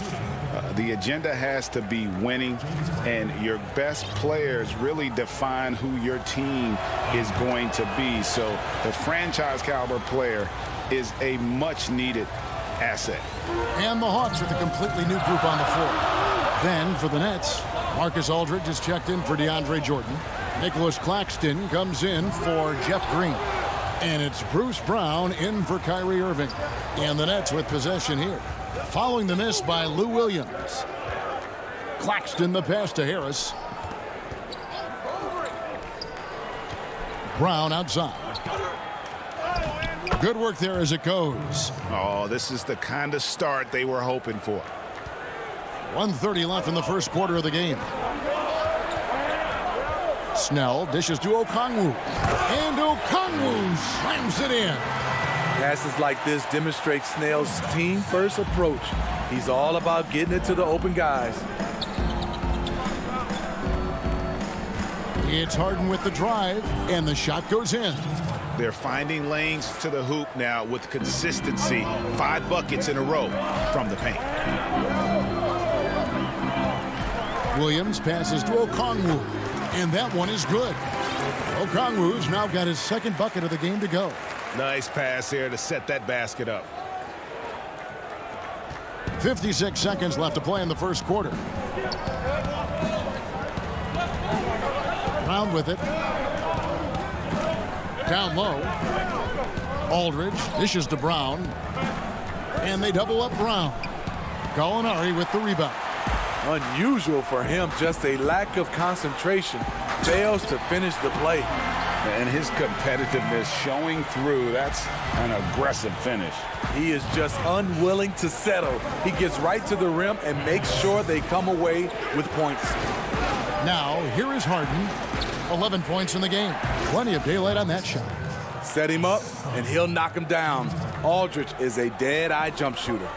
the agenda has to be winning, and your best players really define who your team is going to be. So the franchise caliber player is a much-needed asset. And the Hawks with a completely new group on the floor. Then for the Nets, Marcus Aldridge has checked in for DeAndre Jordan. Nicholas Claxton comes in for Jeff Green. And it's Bruce Brown in for Kyrie Irving. And the Nets with possession here. Following the miss by Lou Williams. Claxton the pass to Harris. Brown outside. Good work there as it goes. Oh, this is the kind of start they were hoping for. 1:30 left in the first quarter of the game. Snell dishes to Okongwu. And Okongwu slams it in. Passes like this demonstrate Snell's team-first approach. He's all about getting it to the open guys. It's Harden with the drive, and the shot goes in. They're finding lanes to the hoop now with consistency. 5 buckets in a row from the paint. Williams passes to Okongwu, and that one is good. Okongwu's now got his second bucket of the game to go. Nice pass there to set that basket up. 56 seconds left to play in the first quarter. Brown with it. Down low. Aldridge dishes to Brown. And they double up Brown. Gallinari with the rebound. Unusual for him, just a lack of concentration. Fails to finish the play. And his competitiveness showing through. That's an aggressive finish. He is just unwilling to settle. He gets right to the rim and makes sure they come away with points. Now, here is Harden. 11 points in the game. Plenty of daylight on that shot. Set him up, and he'll knock him down. Aldridge is a dead-eye jump shooter.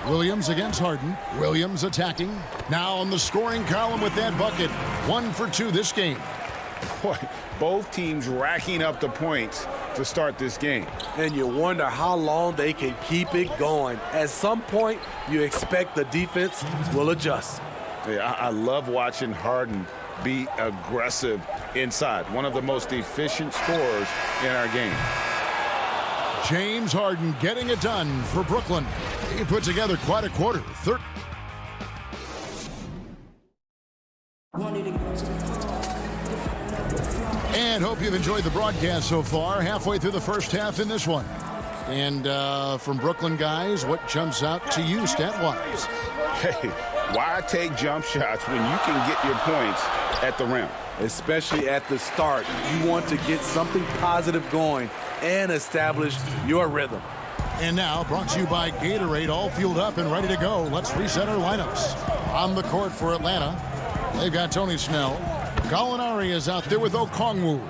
Williams against Harden. Williams attacking. Now on the scoring column with that bucket. 1 for 2 this game. Boy, both teams racking up the points to start this game. And you wonder how long they can keep it going. At some point, you expect the defense will adjust. Yeah, I love watching Harden be aggressive inside. One of the most efficient scorers in our game. James Harden getting it done for Brooklyn. He put together quite a quarter. And hope you've enjoyed the broadcast so far. Halfway through the first half in this one. And from Brooklyn guys, what jumps out to you stat-wise? Hey, why take jump shots when you can get your points at the rim? Especially at the start. You want to get something positive going and establish your rhythm. And now, brought to you by Gatorade, all fueled up and ready to go. Let's reset our lineups. On the court for Atlanta, they've got Tony Snell. Gallinari is out there with Okongwu.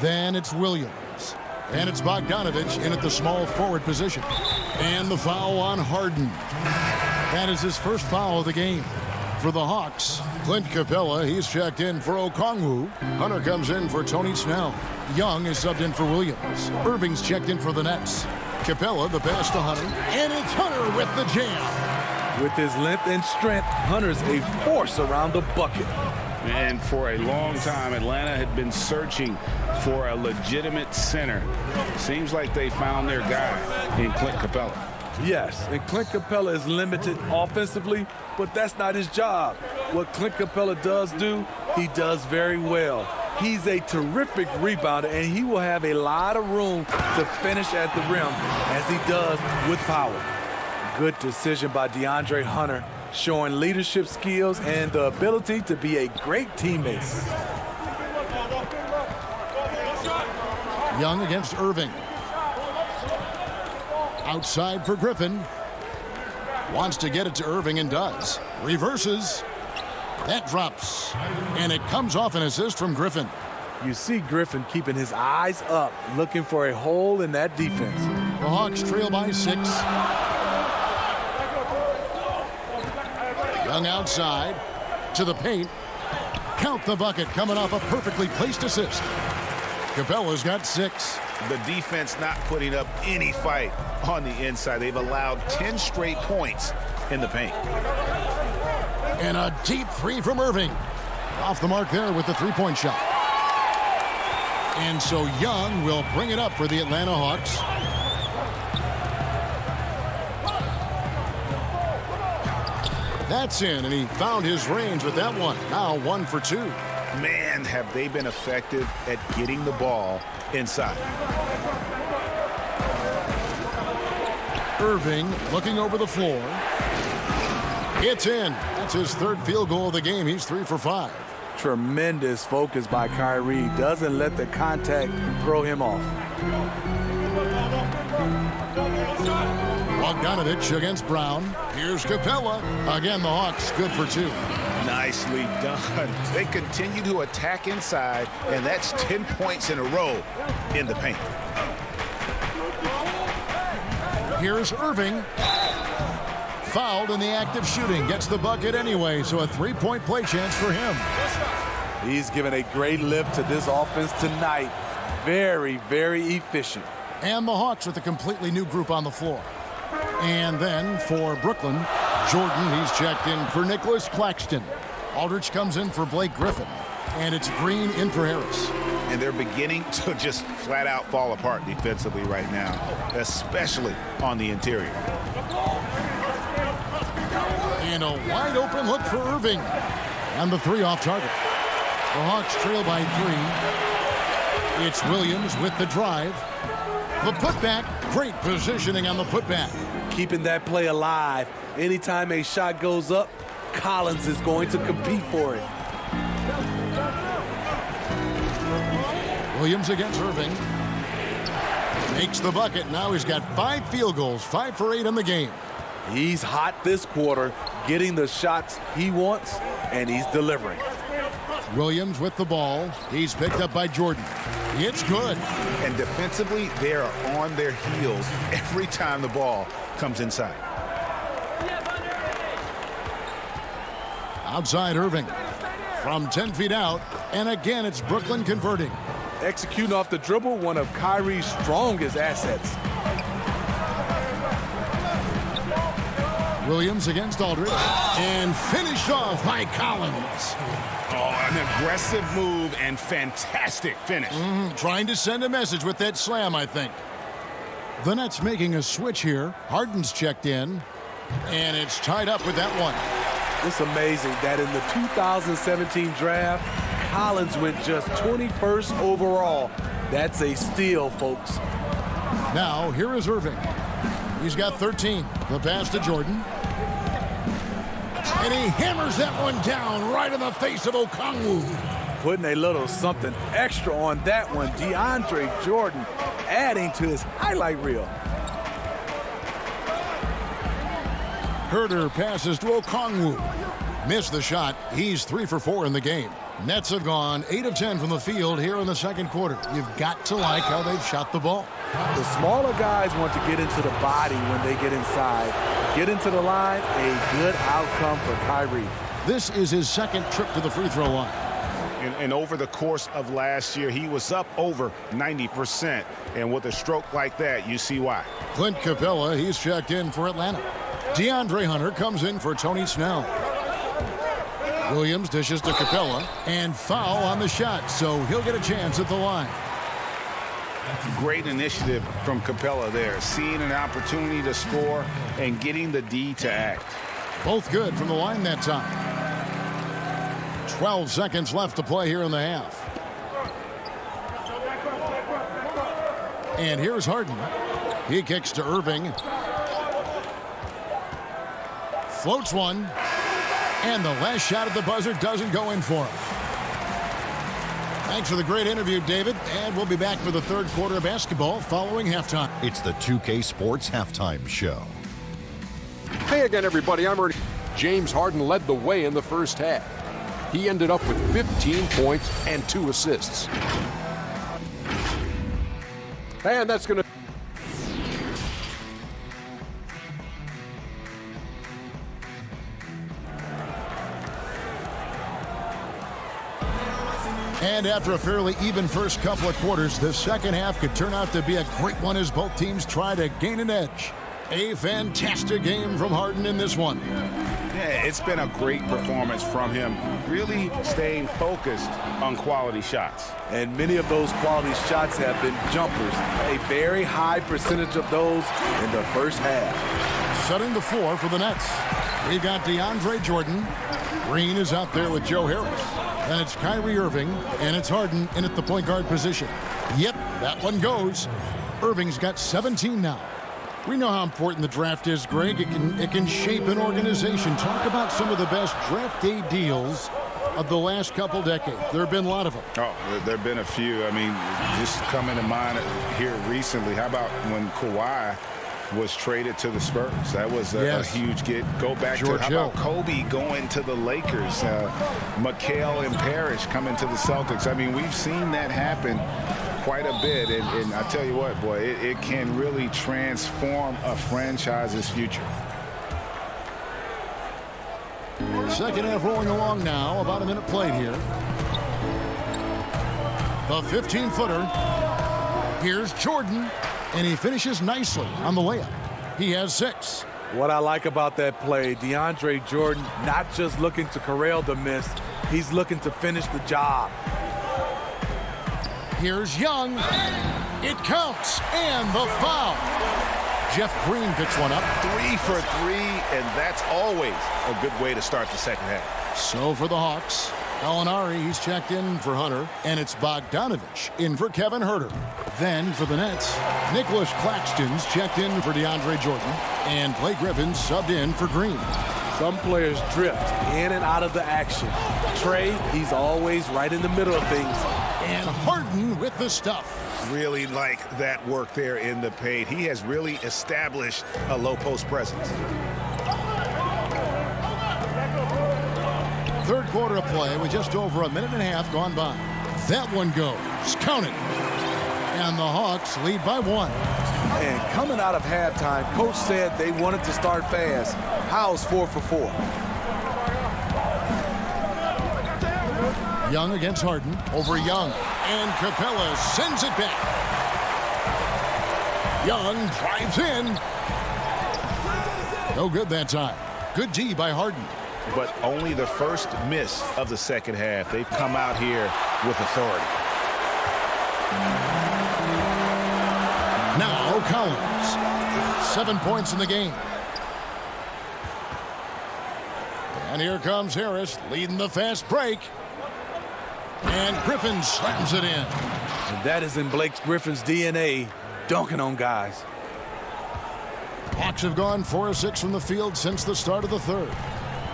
Then it's Williams. And it's Bogdanovich in at the small forward position. And the foul on Harden. That is his first foul of the game. For the Hawks, Clint Capella, he's checked in for Okongwu. Hunter comes in for Tony Snell. Young is subbed in for Williams. Irving's checked in for the Nets. Capella, the pass to Hunter. And it's Hunter with the jam. With his length and strength, Hunter's a force around the bucket. And for a long time, Atlanta had been searching for a legitimate center. Seems like they found their guy in Clint Capella. Yes, and Clint Capella is limited offensively, but that's not his job. What Clint Capella does do, he does very well. He's a terrific rebounder, and he will have a lot of room to finish at the rim, as he does with power. Good decision by DeAndre Hunter, showing leadership skills and the ability to be a great teammate. Young against Irving. Outside for Griffin. Wants to get it to Irving and does. Reverses. That drops. And it comes off an assist from Griffin. You see Griffin keeping his eyes up, looking for a hole in that defense. The Hawks trail by 6. Young outside to the paint. Count the bucket coming off a perfectly placed assist. Capella's got 6. The defense not putting up any fight on the inside. They've allowed 10 straight points in the paint. And a deep three from Irving. Off the mark there with the three-point shot. And so Young will bring it up for the Atlanta Hawks. That's in, and he found his range with that one. Now 1 for 2. Man, have they been effective at getting the ball inside. Irving looking over the floor. It's in. That's his 3rd field goal of the game. He's 3 for 5. Tremendous focus by Kyrie. Doesn't let the contact throw him off. Bogdanovich against Brown. Here's Capella. Again, the Hawks good for 2. Nicely done. They continue to attack inside, and that's 10 points in a row in the paint. Here's Irving. Fouled in the act of shooting. Gets the bucket anyway, so a 3-point play chance for him. He's given a great lift to this offense tonight. Very, very efficient. And the Hawks with a completely new group on the floor. And then for Brooklyn, Jordan, he's checked in for Nicholas Claxton. Aldridge comes in for Blake Griffin. And it's Green in for Harris. and they're beginning to just flat out fall apart defensively right now, especially on the interior. And a wide open look for Irving. And the three off target. The Hawks trail by 3. It's Williams with the drive. The putback, great positioning on the putback. Keeping that play alive. Anytime a shot goes up, Collins is going to compete for it. Williams against Irving. Makes the bucket. Now he's got 5 field goals, 5 for 8 in the game. He's hot this quarter, getting the shots he wants, and he's delivering. Williams with the ball. He's picked up by Jordan. It's good. And defensively, they are on their heels every time the ball comes inside. Outside Irving. From 10 feet out. And again, it's Brooklyn converting. Executing off the dribble, one of Kyrie's strongest assets. Williams against Aldridge. And finished off by Collins. Oh, an aggressive move and fantastic finish. Trying to send a message with that slam, I think. The Nets making a switch here. Harden's checked in. And it's tied up with that one. It's amazing that in the 2017 draft, Collins went just 21st overall. That's a steal, folks. Now, here is Irving. He's got 13. The pass to Jordan. And he hammers that one down right in the face of Okongwu. Putting a little something extra on that one. DeAndre Jordan adding to his highlight reel. Herter passes to Okongwu. Missed the shot. He's 3 for 4 in the game. Nets have gone 8 of 10 from the field here in the second quarter. You've got to like how they've shot the ball. The smaller guys want to get into the body when they get inside. Get into the line, a good outcome for Kyrie. This is his second trip to the free throw line. And over the course of last year, he was up over 90%. And with a stroke like that, you see why. Clint Capella, he's checked in for Atlanta. DeAndre Hunter comes in for Tony Snell. Williams dishes to Capella, and foul on the shot, so he'll get a chance at the line. Great initiative from Capella there, seeing an opportunity to score and getting the D to act. Both good from the line that time. 12 seconds left to play here in the half. And here's Harden. He kicks to Irving. Floats one. And the last shot at the buzzer doesn't go in for him. Thanks for the great interview, David. And we'll be back for the third quarter of basketball following halftime. It's the 2K Sports Halftime Show. Hey again, everybody. I'm Ernie. James Harden led the way in the first half. He ended up with 15 points and 2 assists. And that's going to... And after a fairly even first couple of quarters, the second half could turn out to be a great one as both teams try to gain an edge. A fantastic game from Harden in this one. Yeah, it's been a great performance from him, really staying focused on quality shots. And many of those quality shots have been jumpers. A very high percentage of those in the first half. Setting the floor for the Nets. We've got DeAndre Jordan. Green is out there with Joe Harris. And it's Kyrie Irving, and it's Harden in at the point guard position. Yep, that one goes. Irving's got 17 now. We know how important the draft is, Greg. It can shape an organization. Talk about some of the best draft day deals of the last couple decades. There have been a lot of them. Oh, there have been a few. I mean, just coming to mind here recently. How about when Kawhi was traded to the Spurs? That was a huge get. Go back George to, how Hill. about Kobe going to the Lakers? McHale and Parrish coming to the Celtics. I mean, we've seen that happen quite a bit. And I tell you what, boy, it can really transform a franchise's future. Second half rolling along now. About a minute played here. The 15-footer. Here's Jordan. And he finishes nicely on the layup. He has 6. What I like about that play, DeAndre Jordan not just looking to corral the miss, he's looking to finish the job. Here's Young. It counts, and the foul. Jeff Green picks one up. 3 for 3, and that's always a good way to start the second half. So for the Hawks, Gallinari, he's checked in for Hunter, and it's Bogdanovich in for Kevin Huerter. Then for the Nets, Nicholas Claxton's checked in for DeAndre Jordan, and Blake Griffin's subbed in for Green. Some players drift in and out of the action. Trey, he's always right in the middle of things. And Harden with the stuff. Really like that work there in the paint. He has really established a low post presence. Third quarter of play with just over a minute and a half gone by. That one goes. Count it. And the Hawks lead by 1. And coming out of halftime, Coach said they wanted to start fast. How's 4 for 4? Young against Harden. Over Young. And Capella sends it back. Young drives in. No good that time. Good D by Harden. But only the first miss of the second half. They've come out here with authority. Now Collins. 7 points in the game. And here comes Harris leading the fast break. And Griffin slams it in. And that is in Blake Griffin's DNA, dunking on guys. Hawks have gone 4 of 6 from the field since the start of the third.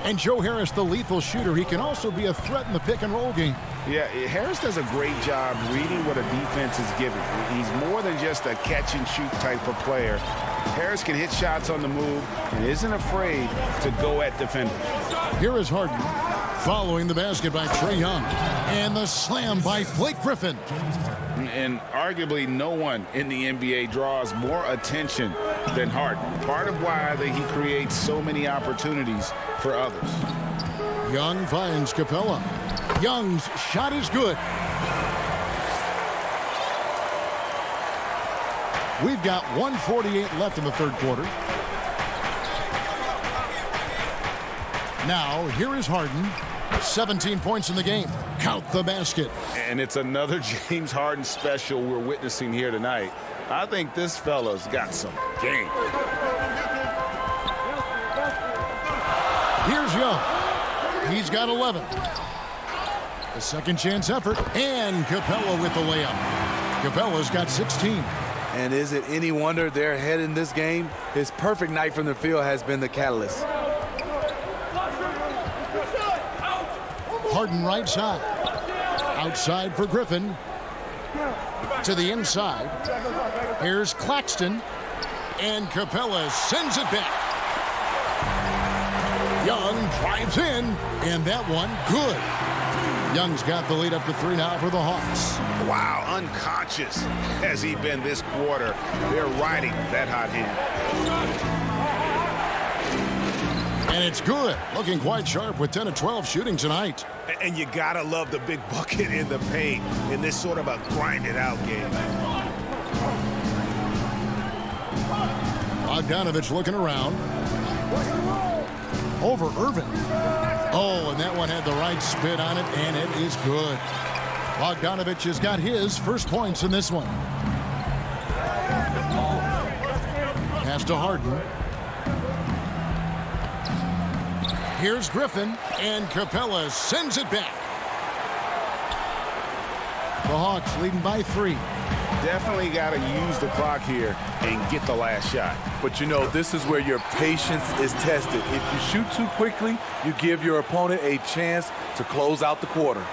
And Joe Harris, the lethal shooter, he can also be a threat in the pick-and-roll game. Yeah, Harris does a great job reading what a defense is giving. He's more than just a catch-and-shoot type of player. Harris can hit shots on the move and isn't afraid to go at defenders. Here is Harden following the basket by Trae Young. And the slam by Blake Griffin. And arguably no one in the NBA draws more attention than Harden. Part of why he creates so many opportunities for others. Young finds Capella. Young's shot is good. We've got 1:48 left in the third quarter. Now, here is Harden. 17 points in the game. Count the basket. And it's another James Harden special we're witnessing here tonight. I think this fella's got some game. Here's Young. He's got 11. A second chance effort. And Capella with the layup. Capella's got 16. And is it any wonder they're ahead in this game? His perfect night from the field has been the catalyst. Harden right side. Outside for Griffin. To the inside. Here's Claxton. And Capella sends it back. Young drives in. And that one good. Young's got the lead up to 3 now for the Hawks. Wow, unconscious has he been this quarter. They're riding that hot hand. And it's good. Looking quite sharp with 10 of 12 shooting tonight. And you gotta love the big bucket in the paint in this sort of a grinded-out game. Bogdanovich looking around. Over Irvin. Oh, and that one had the right spin on it, and it is good. Bogdanovich has got his first points in this one. Pass to Harden. Here's Griffin, and Capella sends it back. The Hawks leading by 3. Definitely got to use the clock here and get the last shot. But, you know, this is where your patience is tested. If you shoot too quickly, you give your opponent a chance to close out the quarter.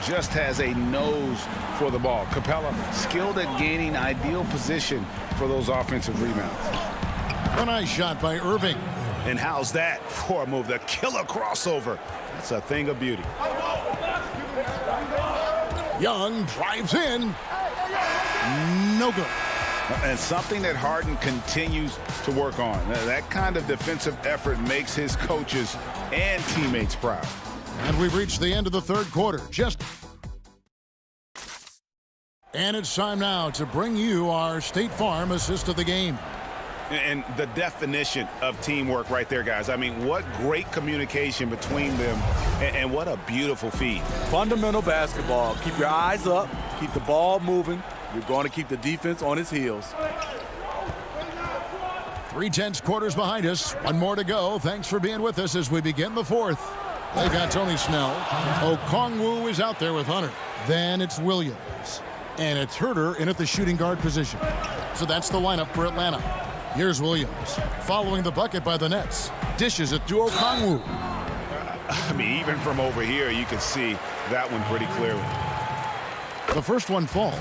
Just has a nose for the ball. Capella skilled at gaining ideal position for those offensive rebounds. A nice shot by Irving. And how's that for a move? The killer crossover. That's a thing of beauty. Young drives in. No good. And something that Harden continues to work on. That kind of defensive effort makes his coaches and teammates proud. And we've reached the end of the third quarter. And it's time now to bring you our State Farm assist of the game. And the definition of teamwork right there, guys. I mean, what great communication between them, and what a beautiful feed. Fundamental basketball. Keep your eyes up. Keep the ball moving. You're going to keep the defense on its heels. 3/10 quarters behind us. One more to go. Thanks for being with us as we begin the fourth. They got Tony Snell. Okongwu is out there with Hunter. Then it's Williams. And it's Herter in at the shooting guard position. So that's the lineup for Atlanta. Here's Williams, following the bucket by the Nets. Dishes it to Okongwu. I mean, even from over here, you can see that one pretty clearly. The first one falls.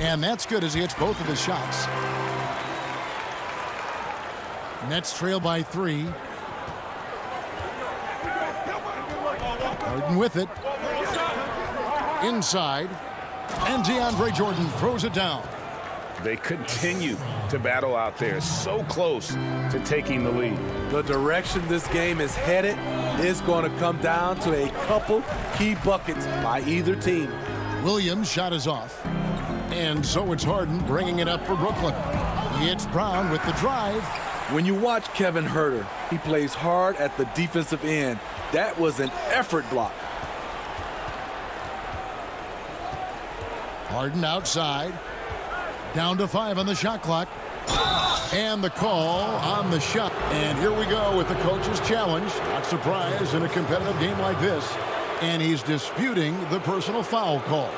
And that's good as he hits both of his shots. Nets trail by 3. Harden with it. Inside. And DeAndre Jordan throws it down. They continue to battle out there, so close to taking the lead. The direction this game is headed is going to come down to a couple key buckets by either team. Williams' shot is off. And so it's Harden bringing it up for Brooklyn. He hits Brown with the drive. When you watch Kevin Herter, he plays hard at the defensive end. That was an effort block. Harden outside. Down to 5 on the shot clock. And the call on the shot. And here we go with the coach's challenge. Not surprised in a competitive game like this. And he's disputing the personal foul call.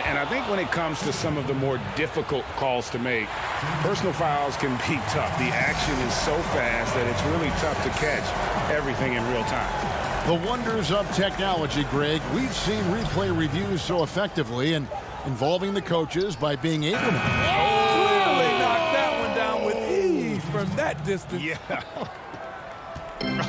And I think when it comes to some of the more difficult calls to make, personal fouls can be tough. The action is so fast that it's really tough to catch everything in real time. The wonders of technology, Greg. We've seen replay reviews so effectively and involving the coaches by being able to... Clearly knocked that one down with ease from that distance. Yeah.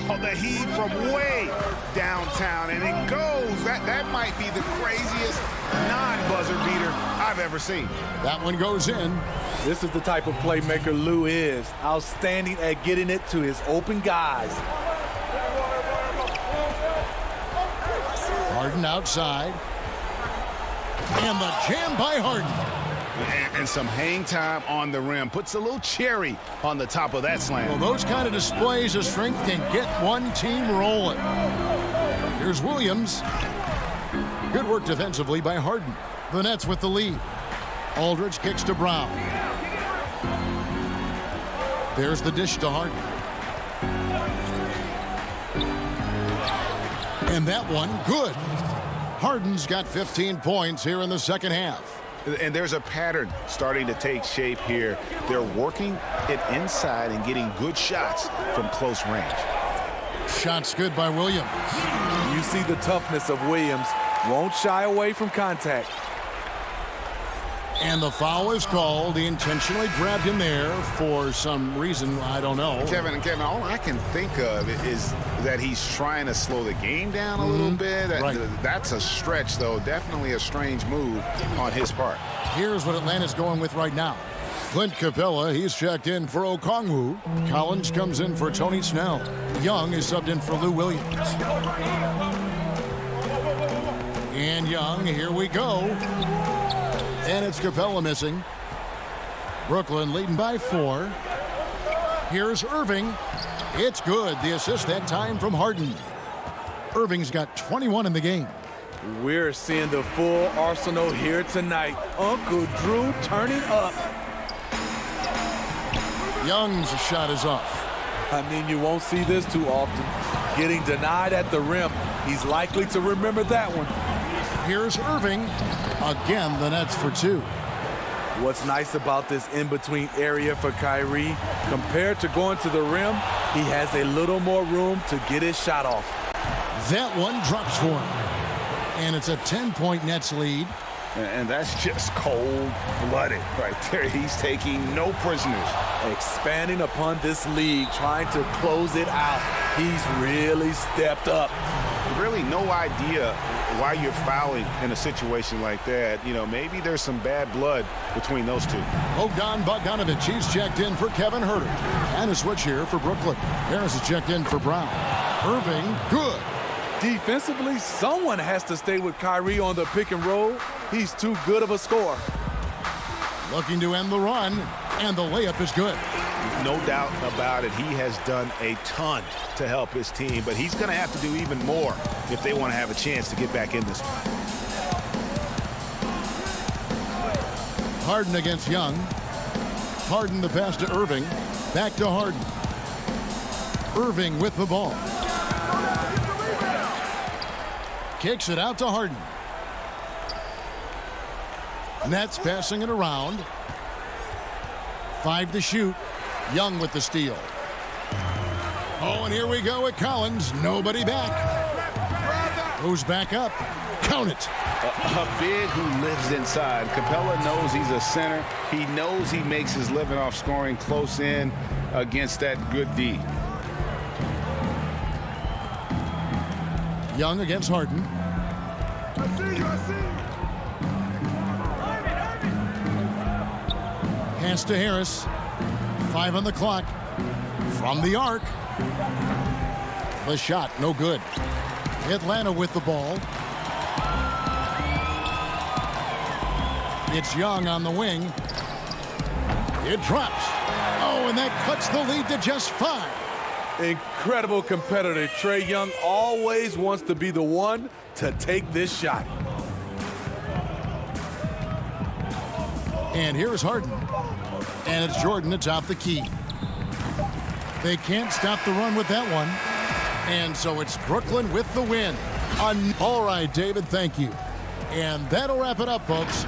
Oh, the heat from way downtown, and it goes. That might be the craziest non-buzzer beater I've ever seen. That one goes in. This is the type of playmaker Lou is. Outstanding at getting it to his open guys. Harden outside. And the jam by Harden. And some hang time on the rim. Puts a little cherry on the top of that slam. Well, those kind of displays of strength can get one team rolling. Here's Williams. Good work defensively by Harden. The Nets with the lead. Aldridge kicks to Brown. There's the dish to Harden. And that one, good. Harden's got 15 points here in the second half. And there's a pattern starting to take shape here. They're working it inside and getting good shots from close range. Shots good by Williams. You see the toughness of Williams. Won't shy away from contact. And the foul is called. He intentionally grabbed him there for some reason. I don't know. Kevin, all I can think of is that he's trying to slow the game down a little bit. Right. That's a stretch, though. Definitely a strange move on his part. Here's what Atlanta's going with right now. Clint Capella, he's checked in for Okongwu. Collins comes in for Tony Snell. Young is subbed in for Lou Williams. And Young, here we go. And it's Capella missing. Brooklyn leading by 4. Here's Irving. It's good. The assist that time from Harden. Irving's got 21 in the game. We're seeing the full arsenal here tonight. Uncle Drew turning up. Young's shot is off. I mean, you won't see this too often. Getting denied at the rim. He's likely to remember that one. Here's Irving. Again, the Nets for 2. What's nice about this in-between area for Kyrie, compared to going to the rim, he has a little more room to get his shot off. That one drops for him. And it's a 10-point Nets lead. And that's just cold-blooded right there. He's taking no prisoners. Expanding upon this lead, trying to close it out. He's really stepped up. Really no idea why you're fouling in a situation like that. You know, maybe there's some bad blood between those two. Bogdan Bogdanovic, he's checked in for Kevin Herter. And a switch here for Brooklyn. Harris is checked in for Brown. Irving, good. Defensively, someone has to stay with Kyrie on the pick and roll. He's too good of a scorer. Looking to end the run, and the layup is good. No doubt about it. He has done a ton to help his team, but he's going to have to do even more if they want to have a chance to get back in this one. Harden against Young. Harden the pass to Irving. Back to Harden. Irving with the ball. Kicks it out to Harden. Nets passing it around. 5 to shoot. Young with the steal. Oh, and here we go with Collins. Nobody back. Goes back up. Count it. A big who lives inside. Capella knows he's a center. He knows he makes his living off scoring close in against that good D. Young against Harden. Pass to Harris. 5 on the clock. From the arc. The shot, no good. Atlanta with the ball. It's Young on the wing. It drops. Oh, and that cuts the lead to just 5. Incredible competitor. Trae Young always wants to be the one to take this shot. And here's Harden. And it's Jordan that's out the key. They can't stop the run with that one. And so it's Brooklyn with the win. All right, David, thank you. And that'll wrap it up, folks.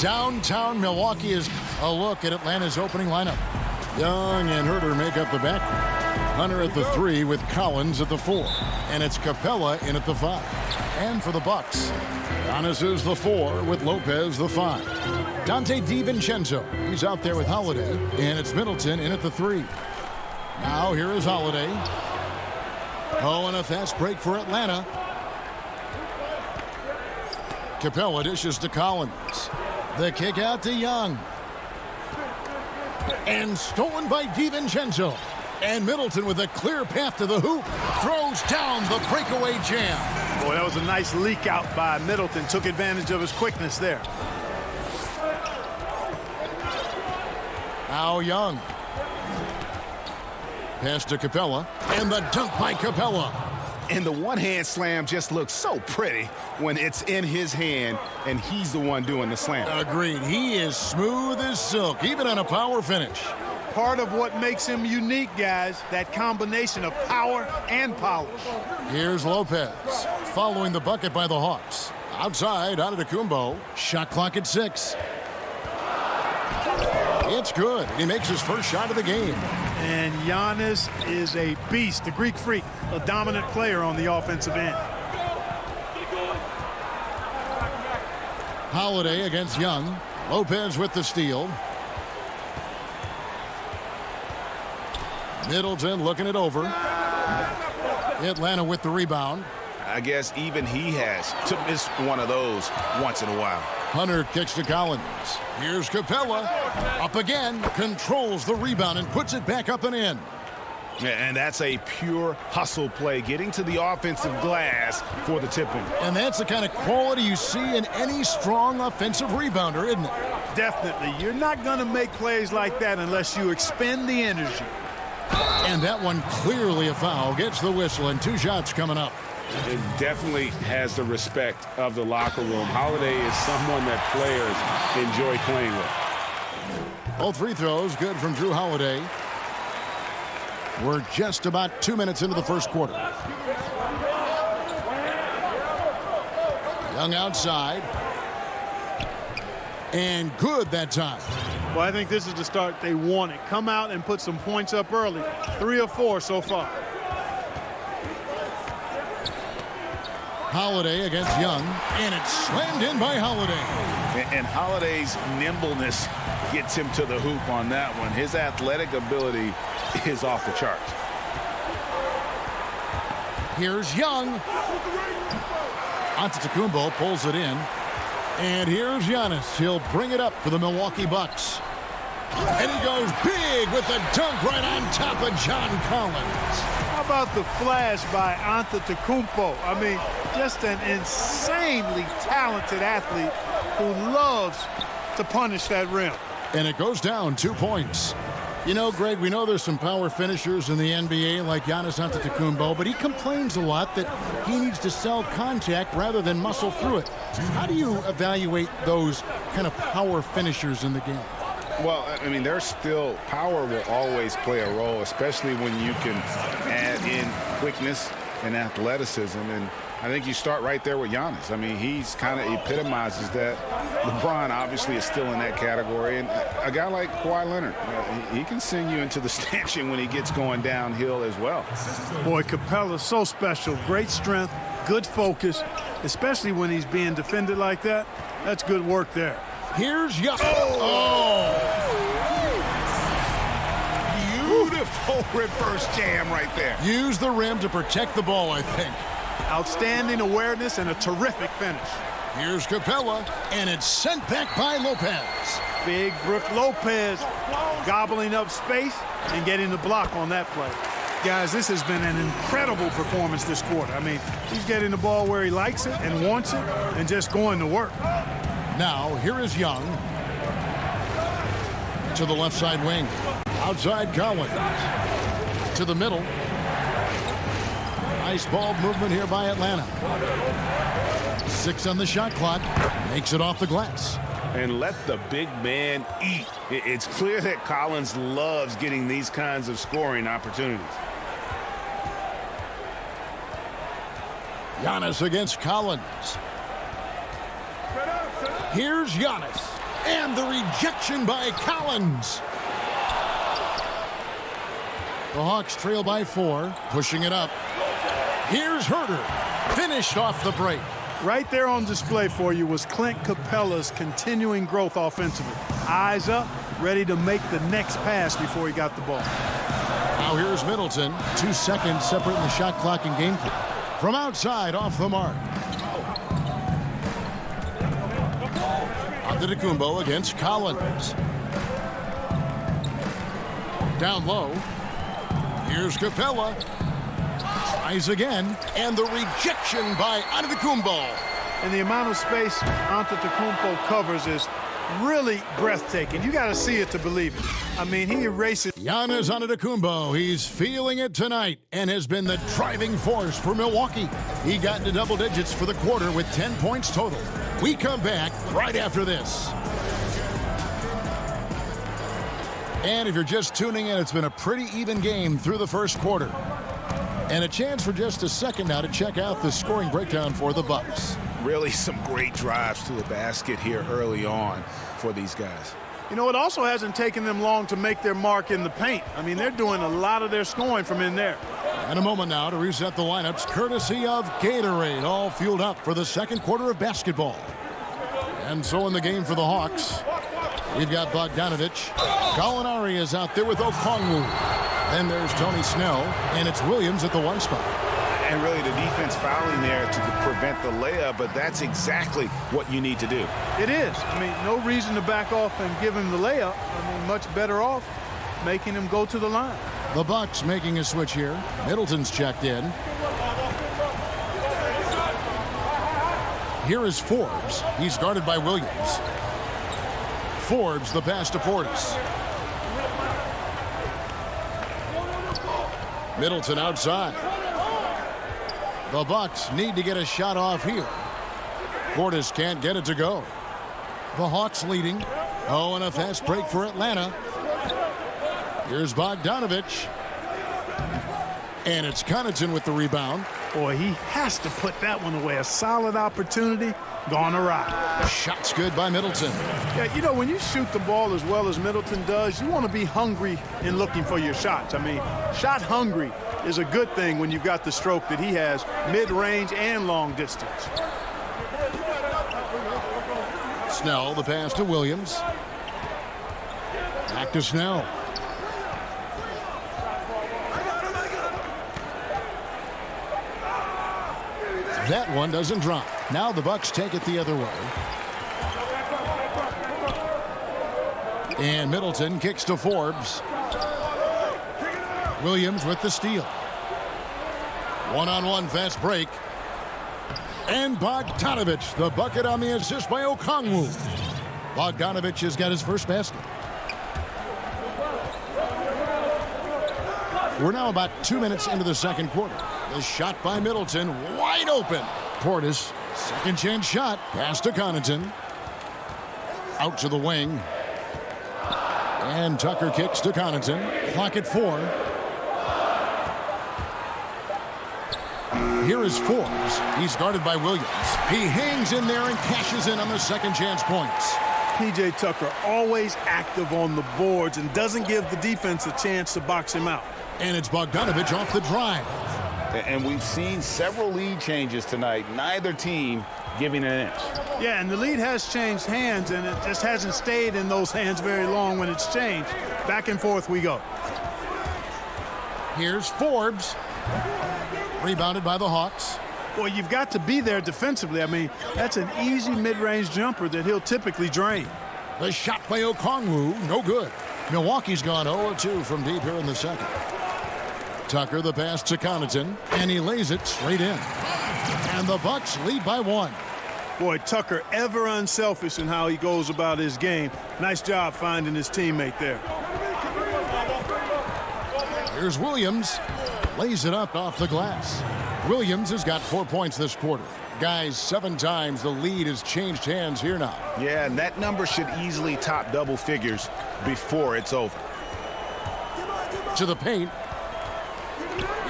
Downtown Milwaukee is A look at Atlanta's opening lineup. Young and Herter make up the back. Hunter at the 3 with Collins at the 4. And it's Capella in at the 5. And for the Bucks, Giannis is the 4 with Lopez the 5. Dante DiVincenzo, he's out there with Holiday. And it's Middleton in at the 3. Now here is Holiday. Oh, and a fast break for Atlanta. Capella dishes to Collins. The kick out to Young. And stolen by DiVincenzo. And Middleton with a clear path to the hoop. Throws down the breakaway jam. Boy, that was a nice leak out by Middleton. Took advantage of his quickness there. Now Young. Pass to Capella. And the dunk by Capella. And the one-hand slam just looks so pretty when it's in his hand and he's the one doing the slam. Agreed. He is smooth as silk, even on a power finish. Part of what makes him unique, guys, that combination of power and polish. Here's Lopez following the bucket by the Hawks. Outside, Antetokounmpo. Shot clock at 6. It's good. He makes his first shot of the game. And Giannis is a beast, the Greek freak, a dominant player on the offensive end. Holiday against Young. Lopez with the steal. Middleton looking it over. Atlanta with the rebound. I guess even he has to miss one of those once in a while. Hunter kicks to Collins. Here's Capella. Up again. Controls the rebound and puts it back up and in. And that's a pure hustle play, getting to the offensive glass for the tip-in. And that's the kind of quality you see in any strong offensive rebounder, isn't it? Definitely. You're not going to make plays like that unless you expend the energy. And that one clearly a foul. Gets the whistle and 2 shots coming up. It definitely has the respect of the locker room. Holiday is someone that players enjoy playing with. Both free throws good from Drew Holiday. We're just about 2 minutes into the first quarter. Young outside. And good that time. Well, I think this is the start they wanted. Come out and put some points up early. 3 or 4 so far. Holiday against Young, and it's slammed in by Holiday. And Holiday's nimbleness gets him to the hoop on that one. His athletic ability is off the charts. Here's Young. Antetokounmpo pulls it in. And here's Giannis. He'll bring it up for the Milwaukee Bucks. And he goes big with the dunk right on top of John Collins. How about the flash by Antetokounmpo? I mean, just an insanely talented athlete who loves to punish that rim. And it goes down 2 points. You know, Greg, we know there's some power finishers in the NBA like Giannis Antetokounmpo, but he complains a lot that he needs to sell contact rather than muscle through it. How do you evaluate those kind of power finishers in the game? Well, I mean, there's still power will always play a role, especially when you can add in quickness and athleticism. And I think you start right there with Giannis. I mean, he's kind of epitomizes that. LeBron obviously is still in that category. And a guy like Kawhi Leonard, he can send you into the stanchion when he gets going downhill as well. Boy, Capella's so special. Great strength, good focus, especially when he's being defended like that. That's good work there. Here's Young. Oh! Beautiful reverse jam right there. Use the rim to protect the ball, I think. Outstanding awareness and a terrific finish. Here's Capella, and it's sent back by Lopez. Big Brook Lopez gobbling up space and getting the block on that play. Guys, this has been an incredible performance this quarter. I mean, he's getting the ball where he likes it and wants it and just going to work. Now, here is Young. To the left side wing. Outside Collins. To the middle. Nice ball movement here by Atlanta. 6 on the shot clock. Makes it off the glass. And let the big man eat. It's clear that Collins loves getting these kinds of scoring opportunities. Giannis against Collins. Here's Giannis. And the rejection by Collins. The Hawks trail by 4, pushing it up. Here's Herter, finished off the break. Right there on display for you was Clint Capella's continuing growth offensively. Eyes up, ready to make the next pass before he got the ball. Now here's Middleton. 2 seconds separating the shot clock and game clock. From outside, off the mark. Antetokounmpo against Collins. Down low. Here's Capella. Tries again. And the rejection by Antetokounmpo. And the amount of space Antetokounmpo covers is really breathtaking. You got to see it to believe it. I mean, he erases. Giannis Antetokounmpo, he's feeling it tonight and has been the driving force for Milwaukee. He got into double digits for the quarter with 10 points total. We come back right after this. And if you're just tuning in, it's been a pretty even game through the first quarter. And a chance for just a second now to check out the scoring breakdown for the Bucks. Really some great drives to the basket here early on for these guys. You know, it also hasn't taken them long to make their mark in the paint. I mean, they're doing a lot of their scoring from in there. And a moment now to reset the lineups, courtesy of Gatorade, all fueled up for the second quarter of basketball. And so in the game for the Hawks, we've got Bogdanovich. Gallinari is out there with Okongwu. Then there's Tony Snell, and it's Williams at the 1 spot. And really the defense fouling there to prevent the layup, but that's exactly what you need to do. It is. I mean, no reason to back off and give him the layup. I mean, much better off making him go to the line. The Bucks making a switch here. Middleton's checked in. Here is Forbes. He's guarded by Williams. Forbes, the pass to Portis. Middleton outside. The Bucks need to get a shot off here. Portis can't get it to go. The Hawks leading. Oh, and a fast break for Atlanta. Here's Bogdanovich. And it's Connaughton with the rebound. Boy, he has to put that one away. A solid opportunity gone awry. Shot's good by Middleton. Yeah, you know, when you shoot the ball as well as Middleton does, you want to be hungry in looking for your shots. I mean, shot hungry is a good thing when you've got the stroke that he has, mid-range and long distance. Snell, the pass to Williams. Back to Snell. That one doesn't drop. Now the Bucks take it the other way. And Middleton kicks to Forbes. Williams with the steal. One-on-one fast break. And Bogdanovich, the bucket on the assist by Okongwu. Bogdanovich has got his first basket. We're now about 2 minutes into the second quarter. The shot by Middleton, wide open. Portis, second chance shot, pass to Connaughton. Out to the wing. And Tucker kicks to Connaughton. Clock at 4. Here is Forbes. He's guarded by Williams. He hangs in there and cashes in on the second chance points. P.J. Tucker always active on the boards and doesn't give the defense a chance to box him out. And it's Bogdanovich off the drive. And we've seen several lead changes tonight. Neither team giving an inch. Yeah, and the lead has changed hands, and it just hasn't stayed in those hands very long when it's changed. Back and forth we go. Here's Forbes. Rebounded by the Hawks. Boy, you've got to be there defensively. I mean, that's an easy mid-range jumper that he'll typically drain. The shot by Okongwu, no good. Milwaukee's gone 0-2 from deep here in the second. Tucker, the pass to Connaughton, and he lays it straight in. And the Bucks lead by 1. Boy, Tucker ever unselfish in how he goes about his game. Nice job finding his teammate there. Here's Williams. Lays it up off the glass. Williams has got 4 points this quarter. Guys, 7 times the lead has changed hands here now. Yeah, and that number should easily top double figures before it's over. To the paint.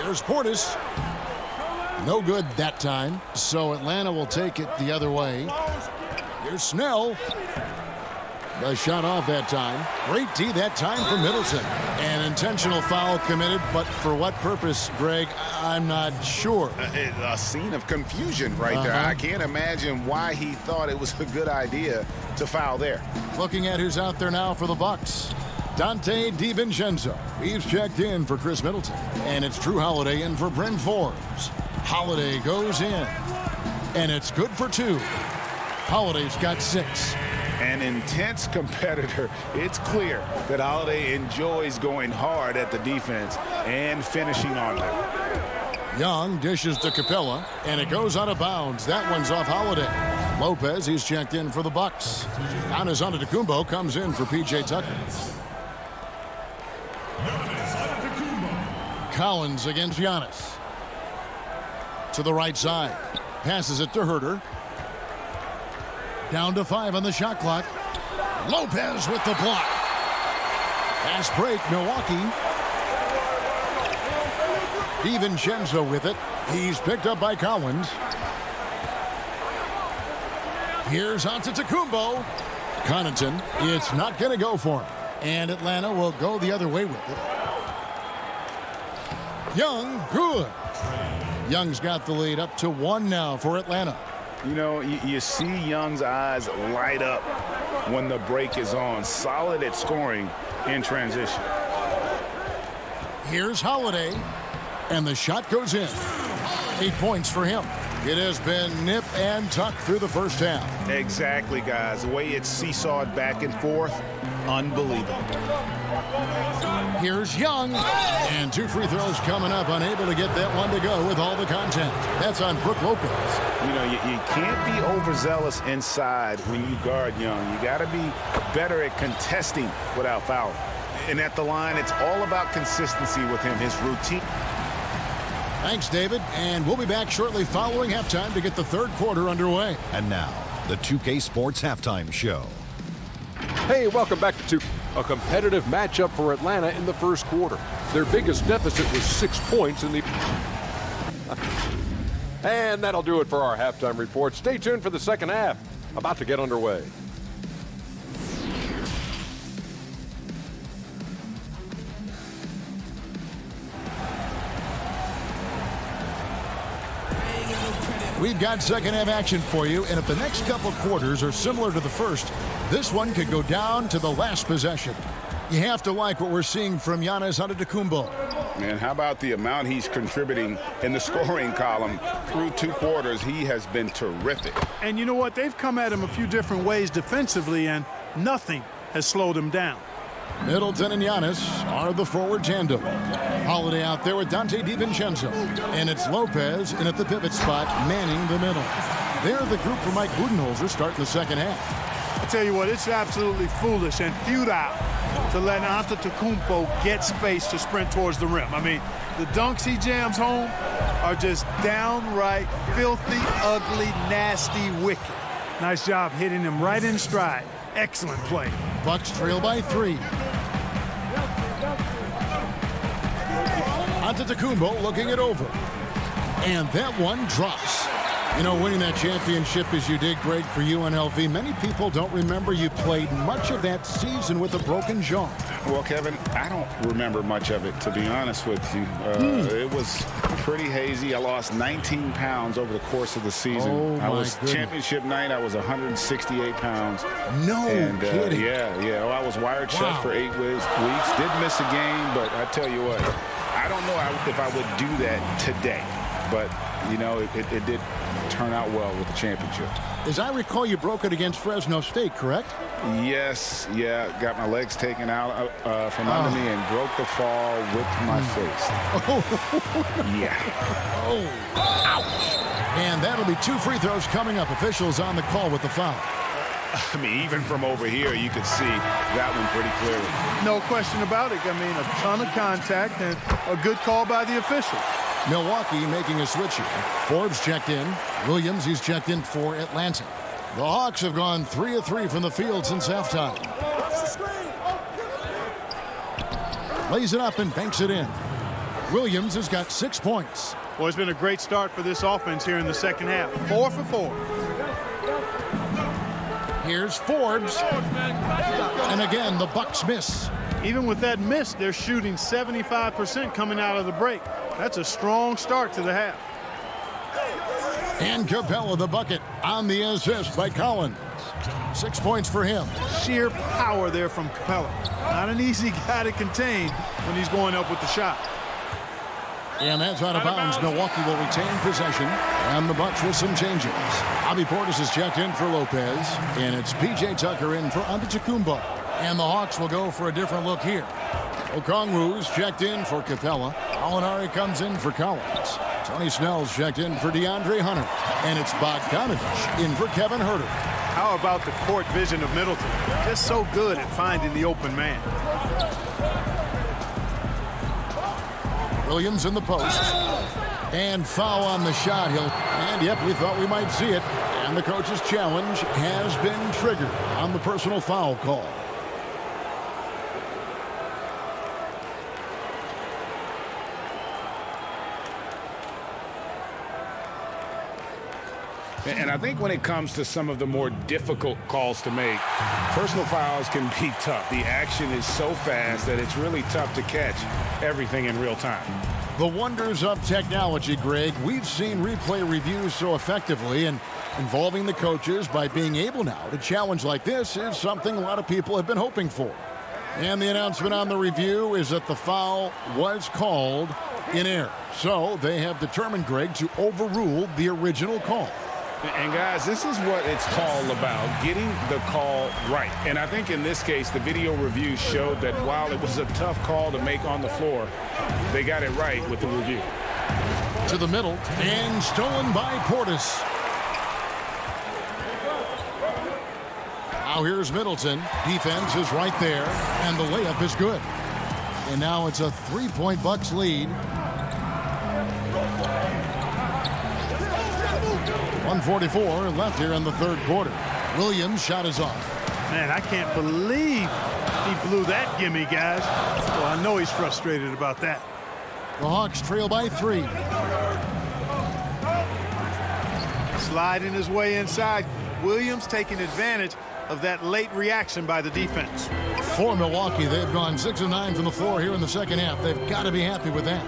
Here's Portis. No good that time. So Atlanta will take it the other way. Here's Snell. The shot off that time. Great D that time for Middleton. An intentional foul committed, but for what purpose, Greg, I'm not sure. A scene of confusion right there. I can't imagine why he thought it was a good idea to foul there. Looking at who's out there now for the Bucks. Dante DiVincenzo. He's checked in for Chris Middleton. And it's Drew Holiday in for Bryn Forbes. Holiday goes in. And it's good for 2. Holiday's got 6. An intense competitor. It's clear that Holiday enjoys going hard at the defense and finishing on them. Young dishes to Capella, and it goes out of bounds. That one's off Holiday. Lopez, he's checked in for the Bucks. Giannis Antetokounmpo comes in for P.J. Tucker. Collins against Giannis. To the right side. Passes it to Herter. Down to 5 on the shot clock. Lopez with the block. Fast break, Milwaukee. DiVincenzo with it. He's picked up by Collins. Here's Antetokounmpo. Connaughton, it's not going to go for him. And Atlanta will go the other way with it. Young, good. Young's got the lead up to 1 now for Atlanta. You know, you see Young's eyes light up when the break is on. Solid at scoring in transition. Here's Holiday. And the shot goes in. 8 points for him. It has been nip and tuck through the first half. Exactly, guys. The way it's seesawed back and forth, unbelievable. Here's Young. And 2 free throws coming up. Unable to get that one to go with all the content. That's on Brook Lopez. You know, you can't be overzealous inside when you guard Young. You got to be better at contesting without fouling. And at the line, it's all about consistency with him, his routine. Thanks, David. And we'll be back shortly following halftime to get the third quarter underway. And now, the 2K Sports Halftime Show. Hey, welcome back to a competitive matchup for Atlanta in the first quarter. Their biggest deficit was 6 points in the... And that'll do it for our halftime report. Stay tuned for the second half. About to get underway. We've got second half action for you, and if the next couple quarters are similar to the first, this one could go down to the last possession. You have to like what we're seeing from Giannis Antetokounmpo. Man, how about the amount he's contributing in the scoring column through 2 quarters? He has been terrific. And you know what? They've come at him a few different ways defensively, and nothing has slowed him down. Middleton and Giannis are the forward tandem. Holiday out there with Dante DiVincenzo. And it's Lopez in at the pivot spot, manning the middle. They're the group for Mike Budenholzer starting the second half. I tell you what, it's absolutely foolish and futile to let Antetokounmpo get space to sprint towards the rim. I mean, the dunks he jams home are just downright filthy, ugly, nasty, wicked. Nice job hitting him right in stride. Excellent play. Bucks trail by 3. Antetokounmpo looking it over. And that one drops. You know, winning that championship as you did, Greg, for UNLV, many people don't remember you played much of that season with a broken jaw. Well, Kevin, I don't remember much of it, to be honest with you. It was pretty hazy. I lost 19 pounds over the course of the season. Oh, my goodness. Championship night, I was 168 pounds. No kidding. Yeah. I was wired shut for 8 weeks. Did miss a game, but I tell you what, I don't know if I would do that today. But, you know, it did turn out well with the championship. As I recall, you broke it against Fresno State, correct? Yes, got my legs taken out from under me and broke the fall with my face. Yeah. Oh, ouch. And that'll be 2 free throws coming up. Officials on the call with the foul. I mean, even from over here, you could see that one pretty clearly. No question about it. I mean, a ton of contact and a good call by the official. Milwaukee making a switch here. Forbes checked in. Williams, he's checked in for Atlanta. The Hawks have gone 3 of 3 from the field since halftime. Lays it up and banks it in. Williams has got 6 points. Well, it's been a great start for this offense here in the second half. 4 for 4. Here's Forbes. And again, the Bucks miss. Even with that miss, they're shooting 75% coming out of the break. That's a strong start to the half. And Capella the bucket on the assist by Collins. 6 points for him. Sheer power there from Capella. Not an easy guy to contain when he's going up with the shot. And that's out of bounds. Milwaukee will retain possession. And the Bucks with some changes. Bobby Portis is checked in for Lopez. And it's P.J. Tucker in for Antetokounmpo. And the Hawks will go for a different look here. Okongwu's checked in for Capella. Alinari comes in for Collins. Tony Snell's checked in for DeAndre Hunter. And it's Bogdanovich in for Kevin Huerter. How about the court vision of Middleton? Just so good at finding the open man. Williams in the post. And foul on the shot. And yep, we thought we might see it. And the coach's challenge has been triggered on the personal foul call. And I think when it comes to some of the more difficult calls to make, personal fouls can be tough. The action is so fast that it's really tough to catch everything in real time. The wonders of technology, Greg. We've seen replay reviews so effectively, and involving the coaches by being able now to challenge like this is something a lot of people have been hoping for. And the announcement on the review is that the foul was called in error. So they have determined, Greg, to overrule the original call. And guys, this is what it's all about, getting the call right. And I think in this case, the video review showed that while it was a tough call to make on the floor, they got it right with the review. To the middle, and stolen by Portis. Now here's Middleton. Defense is right there, and the layup is good. And now it's a 3-point Bucks lead. 1:44 left here in the third quarter. Williams' shot is off. Man, I can't believe he blew that gimme, guys. Well, I know he's frustrated about that. The Hawks trail by 3. Sliding his way inside. Williams taking advantage of that late reaction by the defense. For Milwaukee, they've gone 6 of 9 from the floor here in the second half. They've got to be happy with that.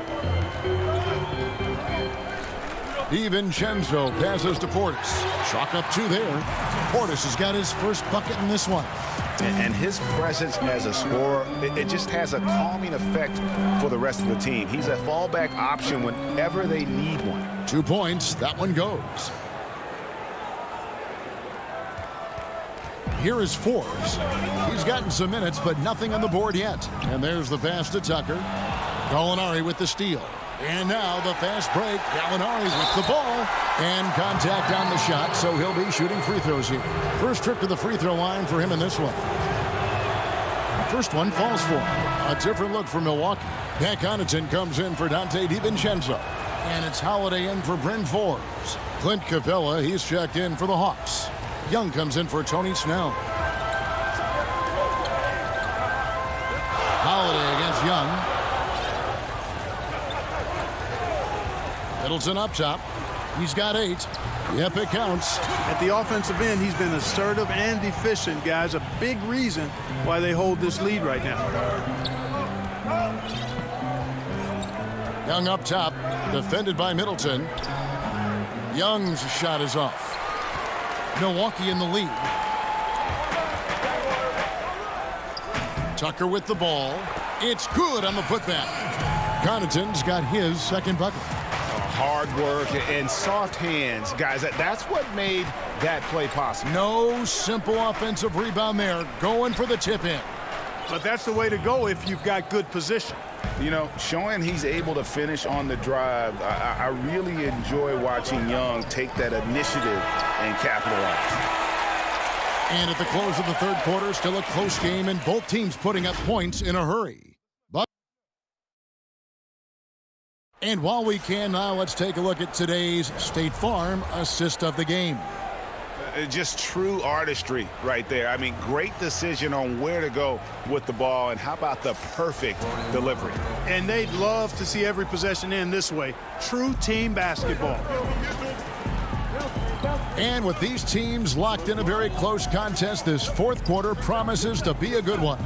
DiVincenzo passes to Portis. Chalk up 2 there. Portis has got his first bucket in this one. And his presence as a scorer, it just has a calming effect for the rest of the team. He's a fallback option whenever they need one. 2 points. That one goes. Here is Forbes. He's gotten some minutes, but nothing on the board yet. And there's the pass to Tucker. Gallinari with the steal. And now the fast break. Gallinari with the ball. And contact on the shot, so he'll be shooting free throws here. First trip to the free throw line for him in this one. First one falls for him. A different look for Milwaukee. Pat Connaughton comes in for Dante DiVincenzo. And it's Holiday in for Bryn Forbes. Clint Capella, he's checked in for the Hawks. Young comes in for Tony Snell. Holiday against Young. Middleton up top. He's got 8. Yep, it counts. At the offensive end, he's been assertive and efficient, guys. A big reason why they hold this lead right now. Young up top, defended by Middleton. Young's shot is off. Milwaukee in the lead. Tucker with the ball. It's good on the putback. Connaughton's got his second bucket. Hard work and soft hands, guys. That's what made that play possible. No simple offensive rebound there. Going for the tip in. But that's the way to go if you've got good position. You know, showing he's able to finish on the drive, I really enjoy watching Young take that initiative and capitalize. And at the close of the third quarter, still a close game, and both teams putting up points in a hurry. And while we can now, let's take a look at today's State Farm assist of the game. Just true artistry right there. I mean, great decision on where to go with the ball, and how about the perfect delivery? And they'd love to see every possession end this way. True team basketball. And with these teams locked in a very close contest, this fourth quarter promises to be a good one.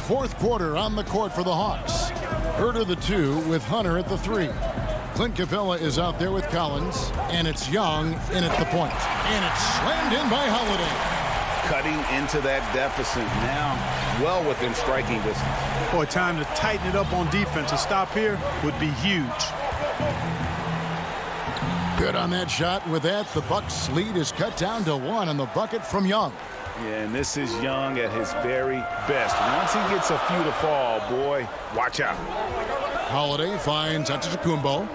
Fourth quarter on the court for the Hawks. Herter the 2 with Hunter at the 3. Clint Capella is out there with Collins, and it's Young in at the point. And it's slammed in by Holiday. Cutting into that deficit now, well within striking distance. Boy, time to tighten it up on defense. A stop here would be huge. Good on that shot. With that, the Bucks' lead is cut down to 1 on the bucket from Young. Yeah, and this is Young at his very best. Once he gets a few to fall, boy, watch out. Holiday finds Antetokounmpo.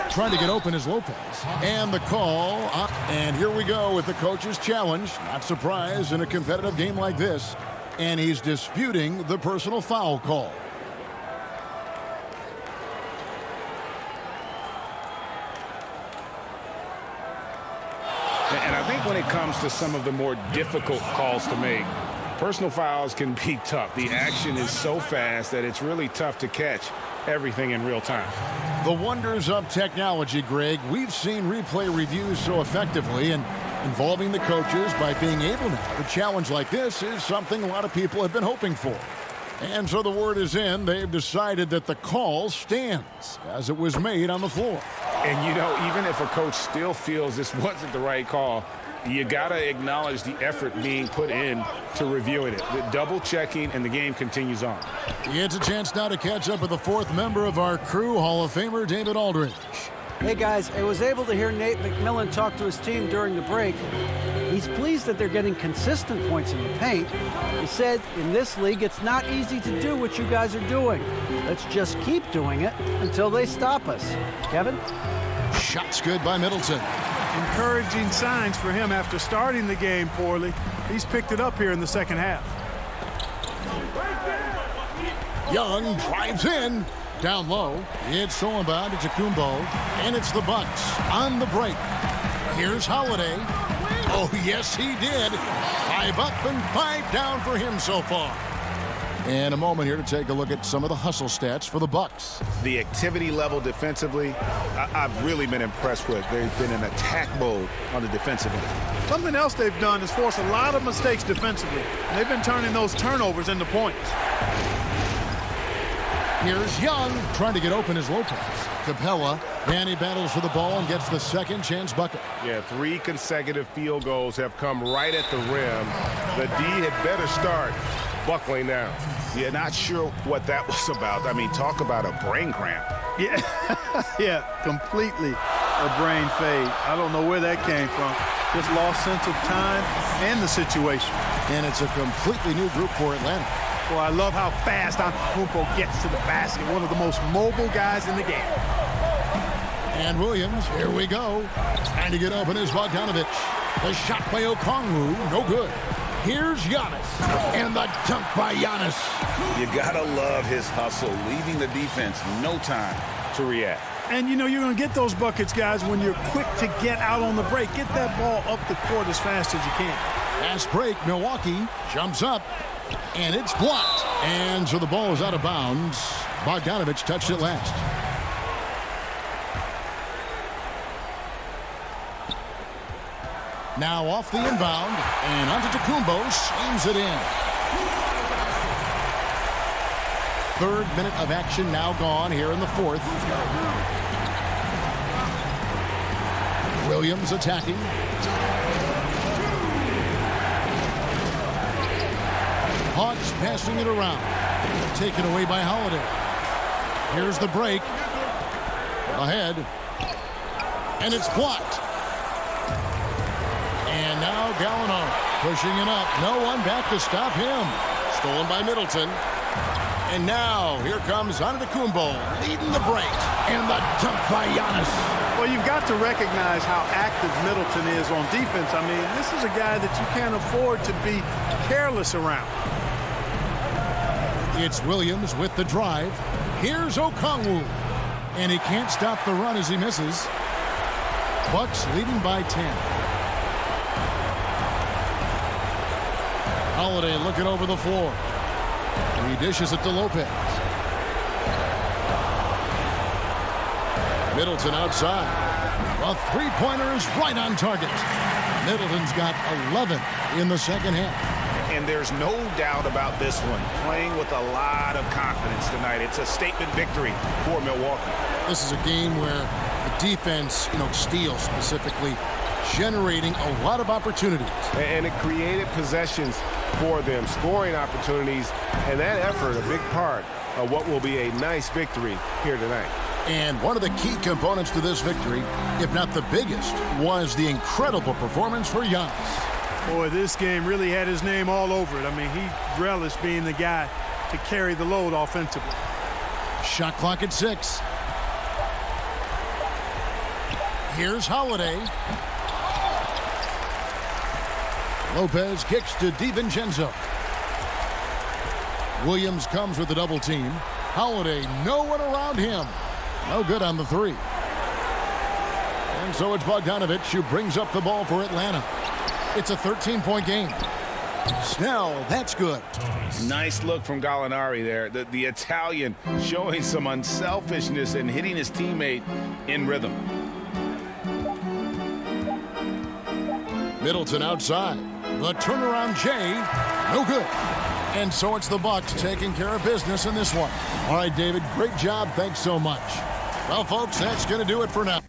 Trying to get open is Lopez. And the call. And here we go with the coach's challenge. Not surprised in a competitive game like this. And he's disputing the personal foul call. And I think when it comes to some of the more difficult calls to make, personal fouls can be tough. The action is so fast that it's really tough to catch everything in real time. The wonders of technology, Greg. We've seen replay reviews so effectively, and involving the coaches by being able to challenge like this is something a lot of people have been hoping for. And so the word is in. They've decided that the call stands as it was made on the floor. And, you know, even if a coach still feels this wasn't the right call, you got to acknowledge the effort being put in to reviewing it. The double checking, and the game continues on. It's a chance now to catch up with the fourth member of our crew, Hall of Famer David Aldridge. Hey, guys, I was able to hear Nate McMillan talk to his team during the break. He's pleased that they're getting consistent points in the paint. He said, in this league, it's not easy to do what you guys are doing. Let's just keep doing it until they stop us. Kevin? Shots good by Middleton. Encouraging signs for him after starting the game poorly. He's picked it up here in the second half. Young drives in. Down low. It's stolen by Antetokounmpo. And it's the Bucks on the break. Here's Holiday. Oh, yes, he did. 5 up and 5 down for him so far. And a moment here to take a look at some of the hustle stats for the Bucks. The activity level defensively, I've really been impressed with. They've been in attack mode on the defensive end. Something else they've done is force a lot of mistakes defensively. And they've been turning those turnovers into points. Here's Young trying to get open as Lopez. Capella, and he battles for the ball and gets the second chance bucket. Yeah, 3 consecutive field goals have come right at the rim. The D had better start buckling down. Yeah, not sure what that was about. I mean, talk about a brain cramp. Yeah, yeah, completely a brain fade. I don't know where that came from. Just lost sense of time and the situation. And it's a completely new group for Atlanta. Well, I love how fast Antetokounmpo gets to the basket. One of the most mobile guys in the game. And Williams, here we go. Trying to get open is Bogdanovic. The shot by Okongwu, no good. Here's Giannis. And the dunk by Giannis. You gotta love his hustle, leaving the defense no time to react. And, you know, you're going to get those buckets, guys, when you're quick to get out on the break. Get that ball up the court as fast as you can. Fast break, Milwaukee jumps up. And it's blocked. And so the ball is out of bounds. Bogdanovic touched it last. Now off the inbound. And Antetokounmpo slams it in. 3rd minute of action now gone here in the 4th. Williams attacking. Hawks passing it around. Taken away by Holiday. Here's the break. Ahead. And it's blocked. And now Gallinari pushing it up. No one back to stop him. Stolen by Middleton. And now here comes Antetokounmpo leading the break. And the dunk by Giannis. Well, you've got to recognize how active Middleton is on defense. I mean, this is a guy that you can't afford to be careless around. It's Williams with the drive. Here's Okongwu. And he can't stop the run as he misses. Bucks leading by 10. Holiday looking over the floor. He dishes it to Lopez. Middleton outside. The three-pointer is right on target. Middleton's got 11 in the second half. And there's no doubt about this one. Playing with a lot of confidence tonight. It's a statement victory for Milwaukee. This is a game where the defense, steals specifically, generating a lot of opportunities. And it created possessions for them, scoring opportunities, and that effort a big part of what will be a nice victory here tonight. And one of the key components to this victory, if not the biggest, was the incredible performance for Giannis. Boy, this game really had his name all over it. I mean, he relished being the guy to carry the load offensively. Shot clock at 6. Here's Holiday. Lopez kicks to DiVincenzo. Williams comes with a double team. Holiday, no one around him. No good on the three. And so it's Bogdanovic who brings up the ball for Atlanta. It's a 13-point game. Snell, that's good. Nice look from Gallinari there. The Italian showing some unselfishness and hitting his teammate in rhythm. Middleton outside. The turnaround Jay, no good. And so it's the Bucks taking care of business in this one. All right, David, great job. Thanks so much. Well, folks, that's going to do it for now.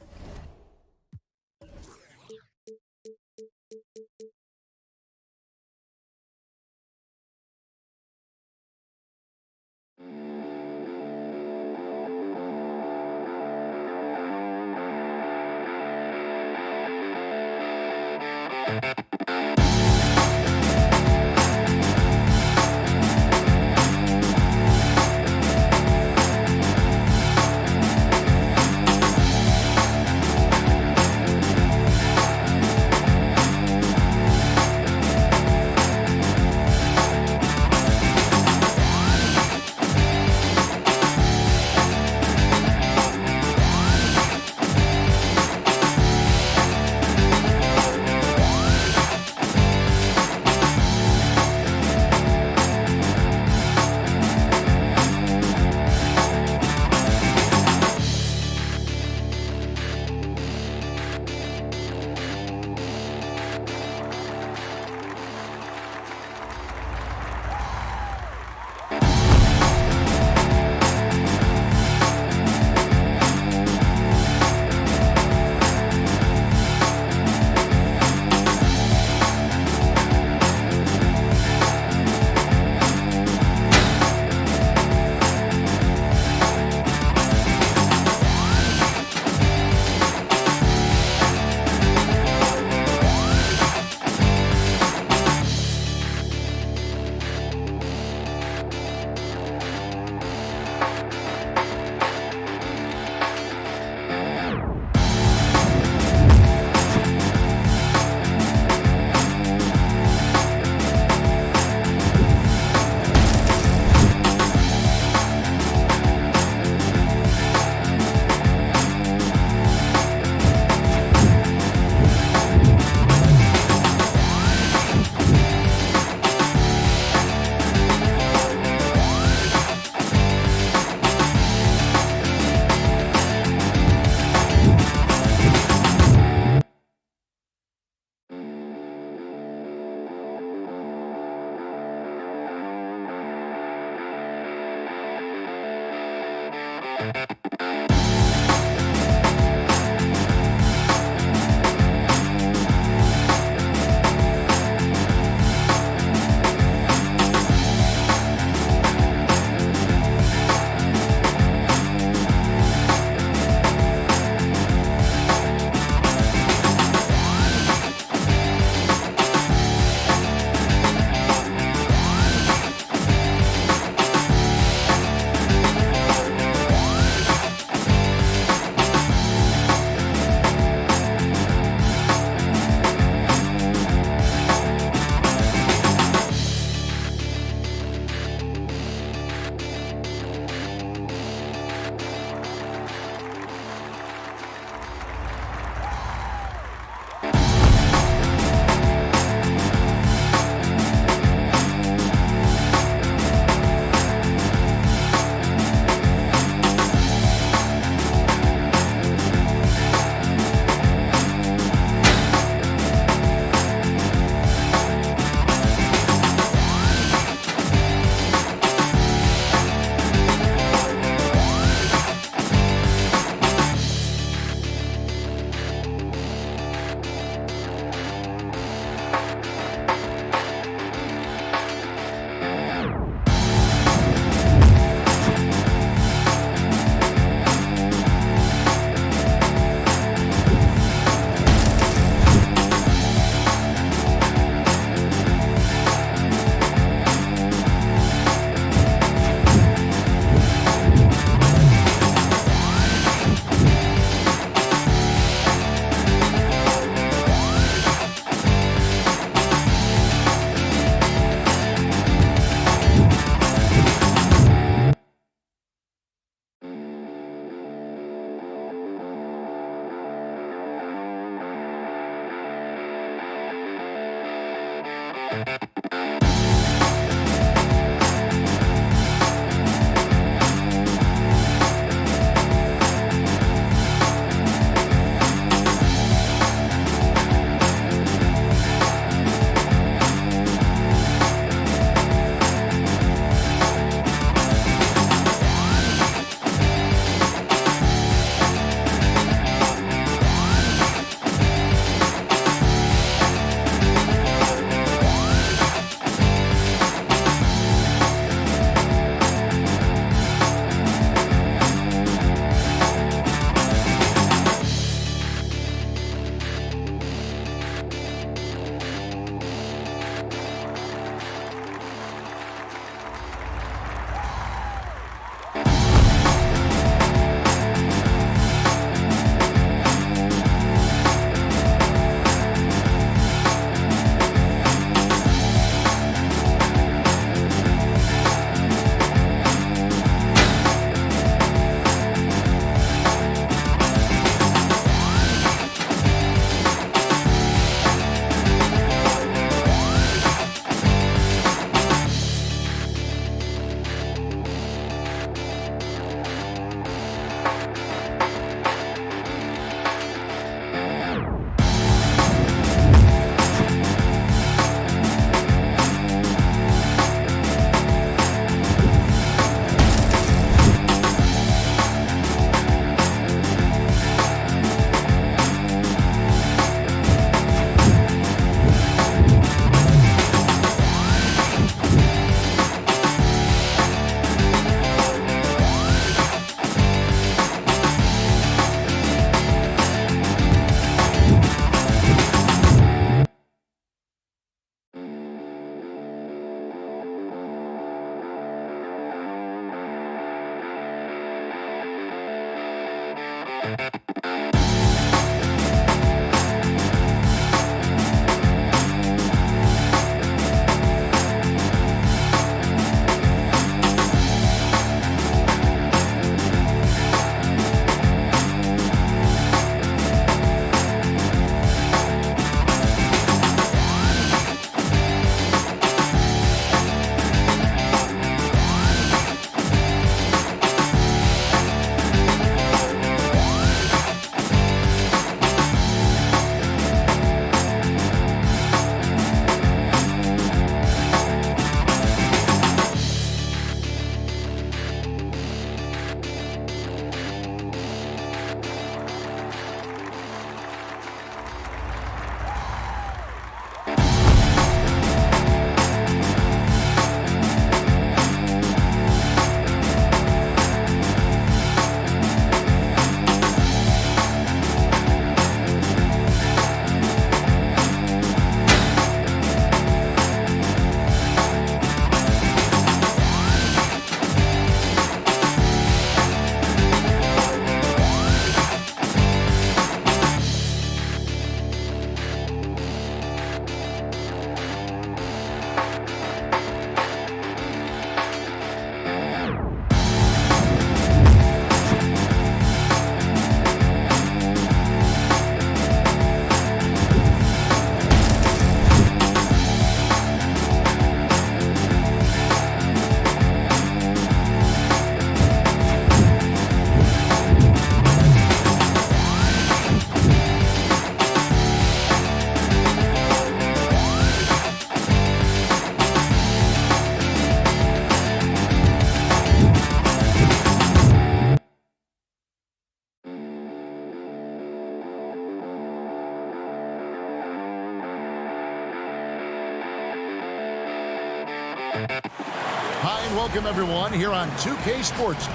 Hi, and welcome, everyone, here on 2K Sports.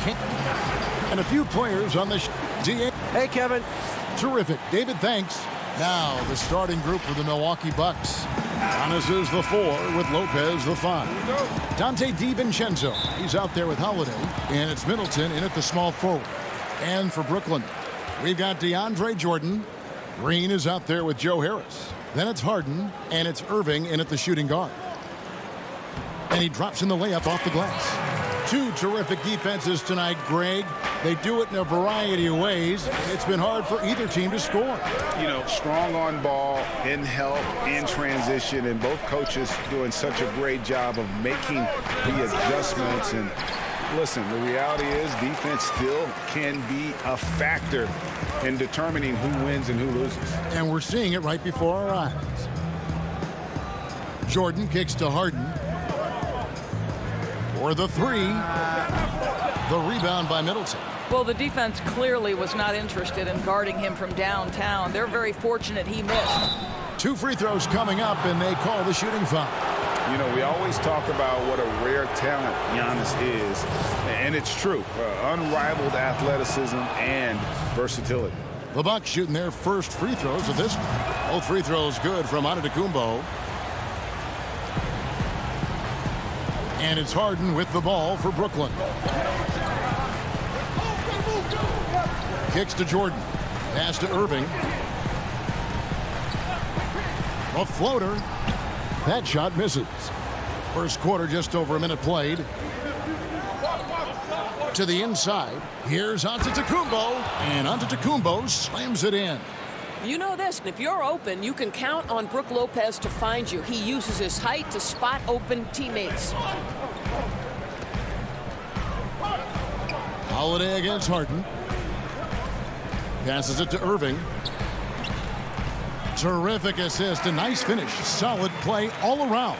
And a few players on the DA. Hey, Kevin. Terrific. David, thanks. Now, the starting group for the Milwaukee Bucks. Giannis is the 4 with Lopez the 5. Dante DiVincenzo, he's out there with Holiday. And it's Middleton in at the small forward. And for Brooklyn, we've got DeAndre Jordan. Green is out there with Joe Harris. Then it's Harden, and it's Irving in at the shooting guard. And he drops in the layup off the glass. Two terrific defenses tonight, Greg. They do it in a variety of ways. It's been hard for either team to score. You know, strong on ball, in help, in transition, and both coaches doing such a great job of making the adjustments. And listen, the reality is defense still can be a factor in determining who wins and who loses. And we're seeing it right before our eyes. Jordan kicks to Harden. For the 3. The rebound by Middleton. Well, the defense clearly was not interested in guarding him from downtown. They're very fortunate he missed. 2 free throws coming up, and they call the shooting foul. You know, we always talk about what a rare talent Giannis is, and it's true. Unrivaled athleticism and versatility. The Bucks shooting their first free throws of this. Both free throws good from Antetokounmpo. And it's Harden with the ball for Brooklyn. Kicks to Jordan. Pass to Irving. A floater. That shot misses. First quarter, just over a minute played. To the inside. Here's Antetokounmpo. And Antetokounmpo slams it in. You know this, if you're open, you can count on Brook Lopez to find you. He uses his height to spot open teammates. Holiday against Harden. Passes it to Irving. Terrific assist, a nice finish. Solid play all around.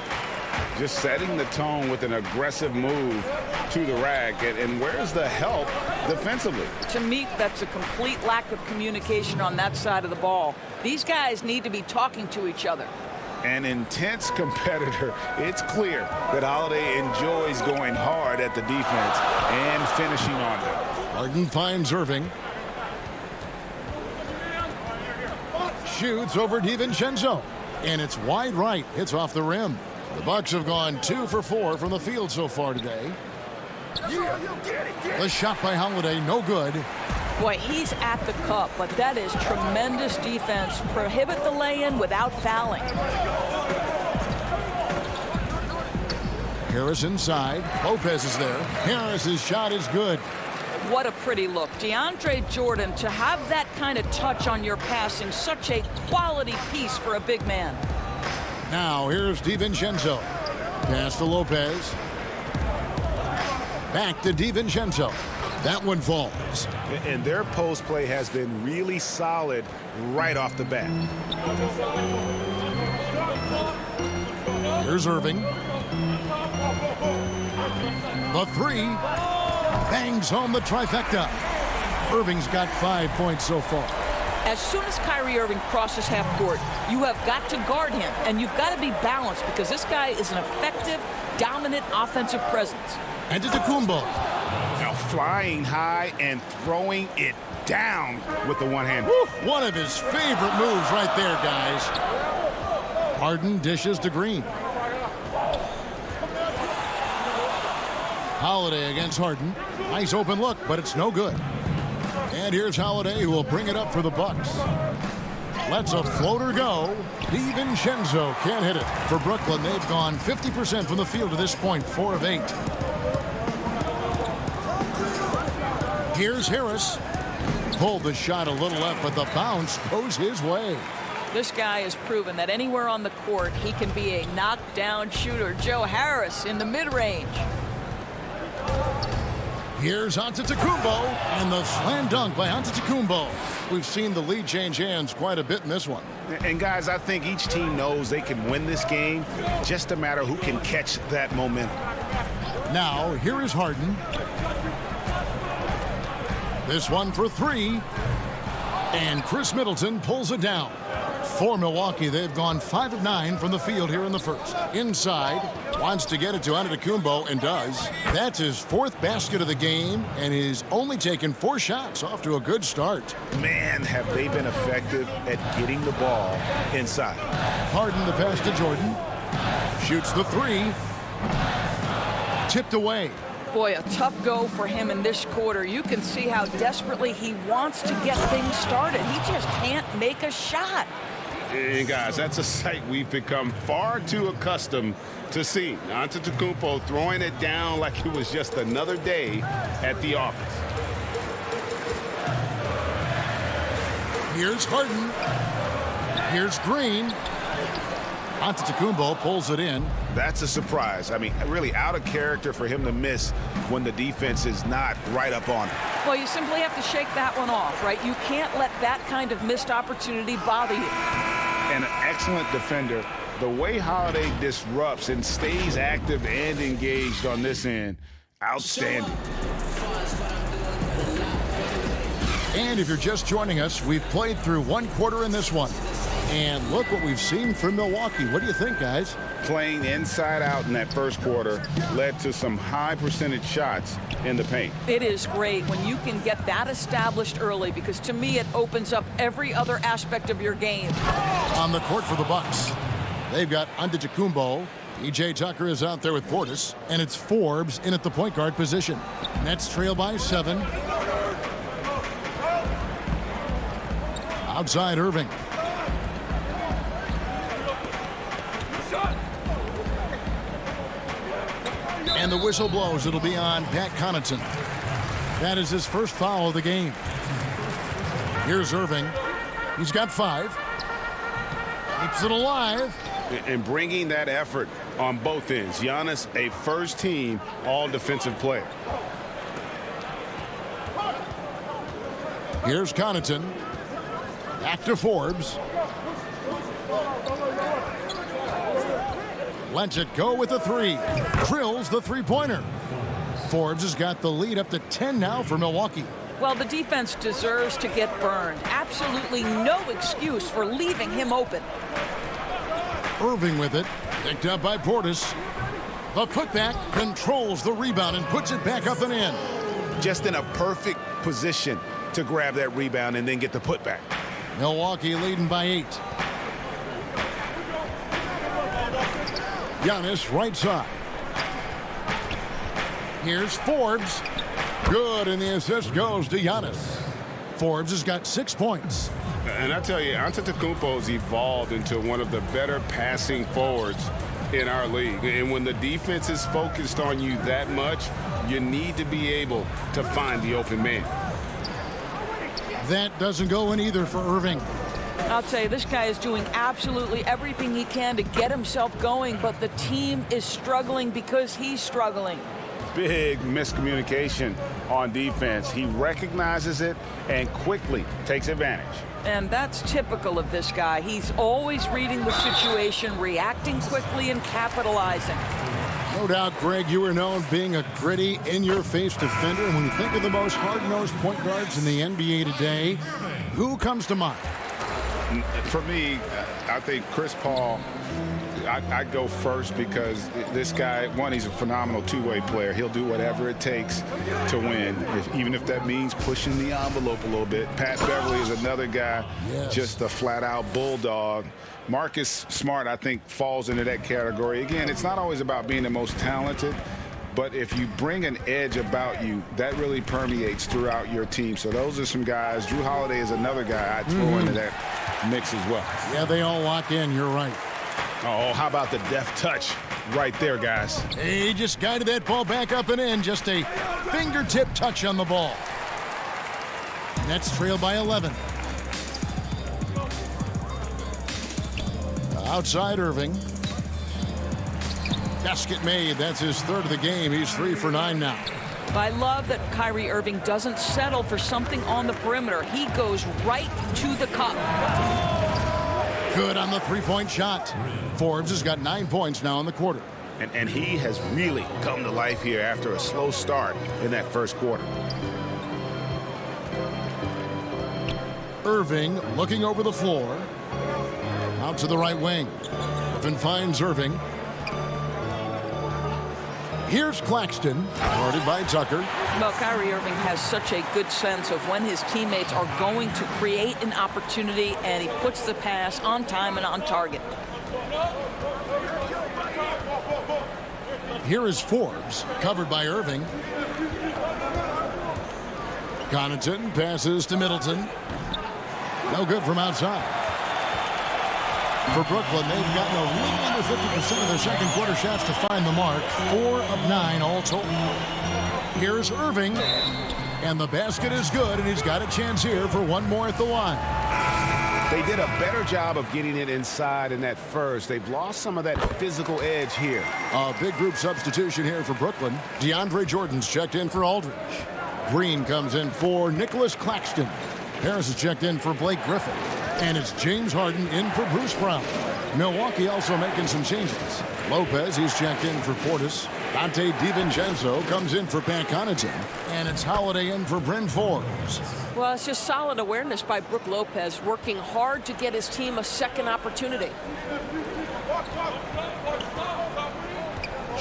Just setting the tone with an aggressive move to the rack. And where's the help defensively? To me, that's a complete lack of communication on that side of the ball. These guys need to be talking to each other. An intense competitor. It's clear that Holiday enjoys going hard at the defense and finishing on them. Harden finds Irving. Shoots over DiVincenzo. And it's wide right. Hits off the rim. The Bucks have gone 2 for 4 from the field so far today. The shot by Holiday, no good. Boy, he's at the cup, but that is tremendous defense. Prohibit the lay-in without fouling. Harris inside. Lopez is there. Harris's shot is good. What a pretty look. DeAndre Jordan, to have that kind of touch on your passing, such a quality piece for a big man. Now here's DiVincenzo. Pass to Lopez. Back to DiVincenzo. That one falls. And their post play has been really solid right off the bat. Here's Irving. The 3. Bangs home the trifecta. Irving's got 5 points so far. As soon as Kyrie Irving crosses half court, you have got to guard him, and you've got to be balanced because this guy is an effective, dominant offensive presence. Antetokounmpo. Now flying high and throwing it down with the one-hand. One of his favorite moves right there, guys. Harden dishes to Green. Holiday against Harden. Nice open look, but it's no good. And here's Holiday, who will bring it up for the Bucks. Lets a floater go. DiVincenzo can't hit it. For Brooklyn, they've gone 50% from the field to this point, 4 of 8. Here's Harris. Pulled the shot a little left, but the bounce goes his way. This guy has proven that anywhere on the court, he can be a knockdown shooter. Joe Harris in the mid-range. Here's Antetokounmpo, and the slam dunk by Antetokounmpo. We've seen the lead change hands quite a bit in this one. And guys, I think each team knows they can win this game. Just a matter who can catch that momentum. Now, here is Harden. This one for 3. And Chris Middleton pulls it down. For Milwaukee, they've gone 5 of 9 from the field here in the first. Inside, wants to get it to Antetokounmpo and does. That's his 4th basket of the game, and he's only taken 4 shots. Off to a good start. Man, have they been effective at getting the ball inside. Harden the pass to Jordan. Shoots the 3. Tipped away. Boy, a tough go for him in this quarter. You can see how desperately he wants to get things started. He just can't make a shot. And guys, that's a sight we've become far too accustomed to seeing. Antetokounmpo throwing it down like it was just another day at the office. Here's Harden. Here's Green. Antetokounmpo pulls it in. That's a surprise. I mean, really out of character for him to miss when the defense is not right up on him. Well, you simply have to shake that one off, right? You can't let that kind of missed opportunity bother you. And an excellent defender. The way Holiday disrupts and stays active and engaged on this end, outstanding. And if you're just joining us, we've played through 1 quarter in this one. And look what we've seen from Milwaukee. What do you think, guys? Playing inside out in that first quarter led to some high percentage shots in the paint. It is great when you can get that established early, because to me it opens up every other aspect of your game. On the court for the Bucks, they've got Antetokounmpo. PJ Tucker is out there with Portis, and it's Forbes in at the point guard position. Nets trail by 7. Outside Irving. And the whistle blows. It'll be on Pat Connaughton. That is his first foul of the game. Here's Irving. He's got 5. Keeps it alive. And bringing that effort on both ends. Giannis, a first-team all-defensive player. Here's Connaughton. Back to Forbes. Lets it go with the 3. Drills the 3-pointer. Forbes has got the lead up to 10 now for Milwaukee. Well, the defense deserves to get burned. Absolutely no excuse for leaving him open. Irving with it. Picked up by Portis. The putback controls the rebound and puts it back up and in. Just in a perfect position to grab that rebound and then get the putback. Milwaukee leading by 8. Giannis right side. Here's Forbes. Good, and the assist goes to Giannis. Forbes has got 6 points. And I tell you, Antetokounmpo's evolved into one of the better passing forwards in our league. And when the defense is focused on you that much, you need to be able to find the open man. That doesn't go in either for Irving. I'll tell you, this guy is doing absolutely everything he can to get himself going, but the team is struggling because he's struggling. Big miscommunication on defense. He recognizes it and quickly takes advantage. And that's typical of this guy. He's always reading the situation, reacting quickly, and capitalizing. No doubt, Greg, you are known being a gritty, in-your-face defender. And when you think of the most hard-nosed point guards in the NBA today, who comes to mind? For me, I think Chris Paul, I go first because this guy, one, he's a phenomenal two-way player. He'll do whatever it takes to win, even if that means pushing the envelope a little bit. Pat Beverly is another guy, just a flat-out bulldog. Marcus Smart, I think, falls into that category. Again, it's not always about being the most talented, but if you bring an edge about you, that really permeates throughout your team. So those are some guys. Drew Holiday is another guy I'd throw into that mix as well. Yeah, they all lock in. You're right. Oh, how about the deft touch right there, guys? He just guided that ball back up and in. Just a fingertip touch on the ball. Nets trail by 11. Outside Irving. Basket made. That's his 3rd of the game. He's 3 for 9 now. I love that Kyrie Irving doesn't settle for something on the perimeter. He goes right to the cup. Good on the 3-point shot. Forbes has got 9 points now in the quarter. And he has really come to life here after a slow start in that first quarter. Irving looking over the floor. Out to the right wing. Griffin finds Irving. Here's Claxton, guarded by Tucker. Well, Kyrie Irving has such a good sense of when his teammates are going to create an opportunity, and he puts the pass on time and on target. Here is Forbes, covered by Irving. Connaughton passes to Middleton. No good from outside. For Brooklyn, they've gotten a little under 50% of their second quarter shots to find the mark. 4 of 9 all told. Here's Irving, and the basket is good, and he's got a chance here for one more at the line. They did a better job of getting it inside in that first. They've lost some of that physical edge here. A big group substitution here for Brooklyn. DeAndre Jordan's checked in for Aldridge. Green comes in for Nicholas Claxton. Harris is checked in for Blake Griffin. And it's James Harden in for Bruce Brown. Milwaukee also making some changes. Lopez, he's checked in for Portis. Dante DiVincenzo comes in for Pat Connaughton. And it's Holiday in for Bryn Forbes. Well, it's just solid awareness by Brook Lopez, working hard to get his team a second opportunity.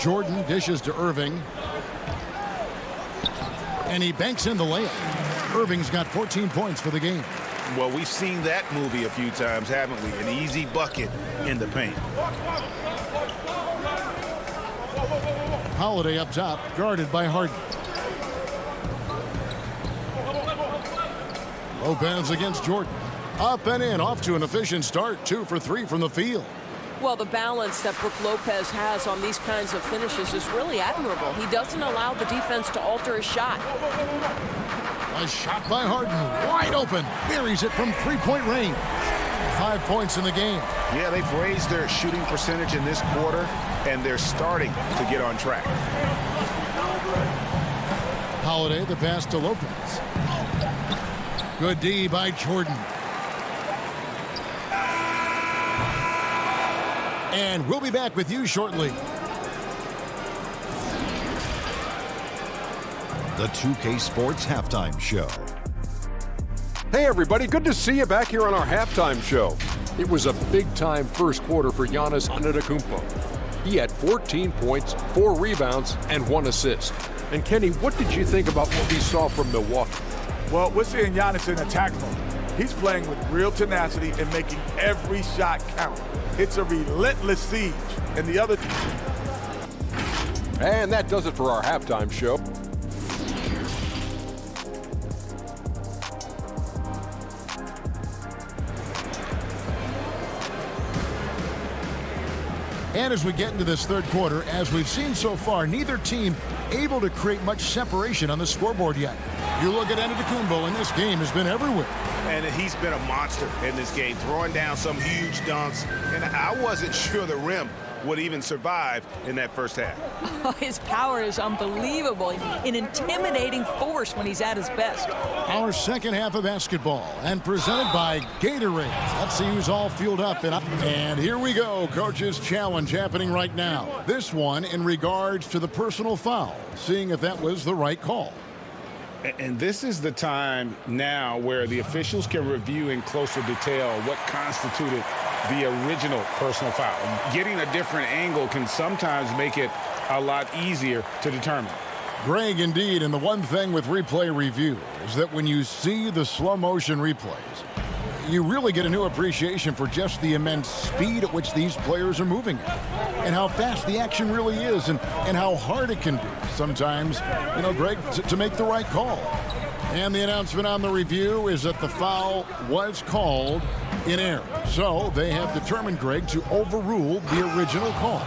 Jordan dishes to Irving. And he banks in the layup. Irving's got 14 points for the game. Well, we've seen that movie a few times, haven't we? An easy bucket in the paint. Holiday up top, guarded by Harden. Lopez against Jordan. Up and in, off to an efficient start. 2 for 3 from the field. Well, the balance that Brook Lopez has on these kinds of finishes is really admirable. He doesn't allow the defense to alter his shot. A shot by Harden, wide open. Buries it from three-point range. 5 points in the game. Yeah, they've raised their shooting percentage in this quarter, and they're starting to get on track. Holiday, the pass to Lopez. Good D by Jordan. And we'll be back with you shortly. The 2K Sports Halftime Show. Hey everybody, good to see you back here on our halftime show. It was a big-time first quarter for Giannis Antetokounmpo. He had 14 points, 4 rebounds, and 1 assist. And Kenny, what did you think about what we saw from Milwaukee? Well, we're seeing Giannis in attack mode. He's playing with real tenacity and making every shot count. It's a relentless siege, and the other... And that does it for our halftime show. And as we get into this third quarter, as we've seen so far, neither team able to create much separation on the scoreboard yet. You look at Antetokounmpo, and this game has been everywhere. And he's been a monster in this game, throwing down some huge dunks. And I wasn't sure the rim would even survive in that first half. Oh, his power is unbelievable. An intimidating force when he's at his best. Our second half of basketball, and presented by Gatorade. Let's see who's all fueled up. And here we go. Coach's challenge happening right now. This one in regards to the personal foul, seeing if that was the right call. And this is the time now where the officials can review in closer detail what constituted the original personal foul. Getting a different angle can sometimes make it a lot easier to determine. Greg, indeed, and the one thing with replay review is that when you see the slow motion replays, you really get a new appreciation for just the immense speed at which these players are moving at, and how fast the action really is, and how hard it can be sometimes, you know, Greg, to make the right call. And the announcement on the review is that the foul was called in error. So they have determined, Greg, to overrule the original call.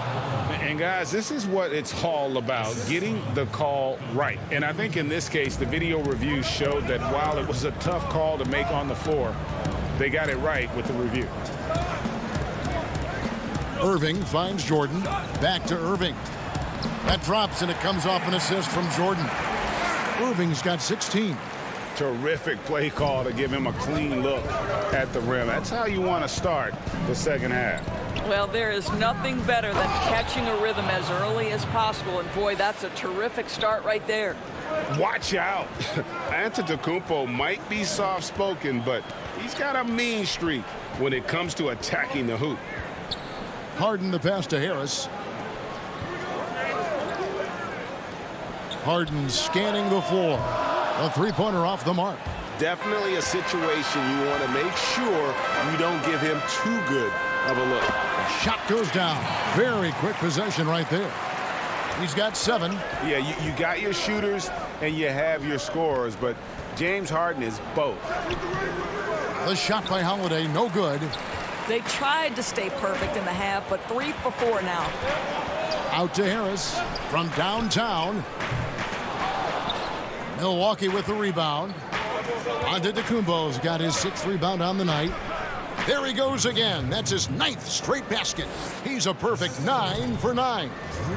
And guys, this is what it's all about, getting the call right. And I think in this case, the video review showed that while it was a tough call to make on the floor, they got it right with the review. Irving finds Jordan. Back to Irving. That drops, and it comes off an assist from Jordan. Irving's got 16. Terrific play call to give him a clean look at the rim. That's how you want to start the second half. Well, there is nothing better than catching a rhythm as early as possible. And boy, that's a terrific start right there. Watch out. Antetokounmpo might be soft-spoken, but he's got a mean streak when it comes to attacking the hoop. Harden the pass to Harris. Harden scanning the floor. A three-pointer off the mark. Definitely a situation you want to make sure you don't give him too good of a look. The shot goes down. Very quick possession right there. He's got 7. Yeah, you got your shooters and you have your scorers, but James Harden is both. The shot by Holiday, no good. They tried to stay perfect in the half, but 3 for 4 now. Out to Harris from downtown. Milwaukee with the rebound. Antetokounmpo's got his 6th rebound on the night. There he goes again. That's his 9th straight basket. He's a perfect 9 for 9.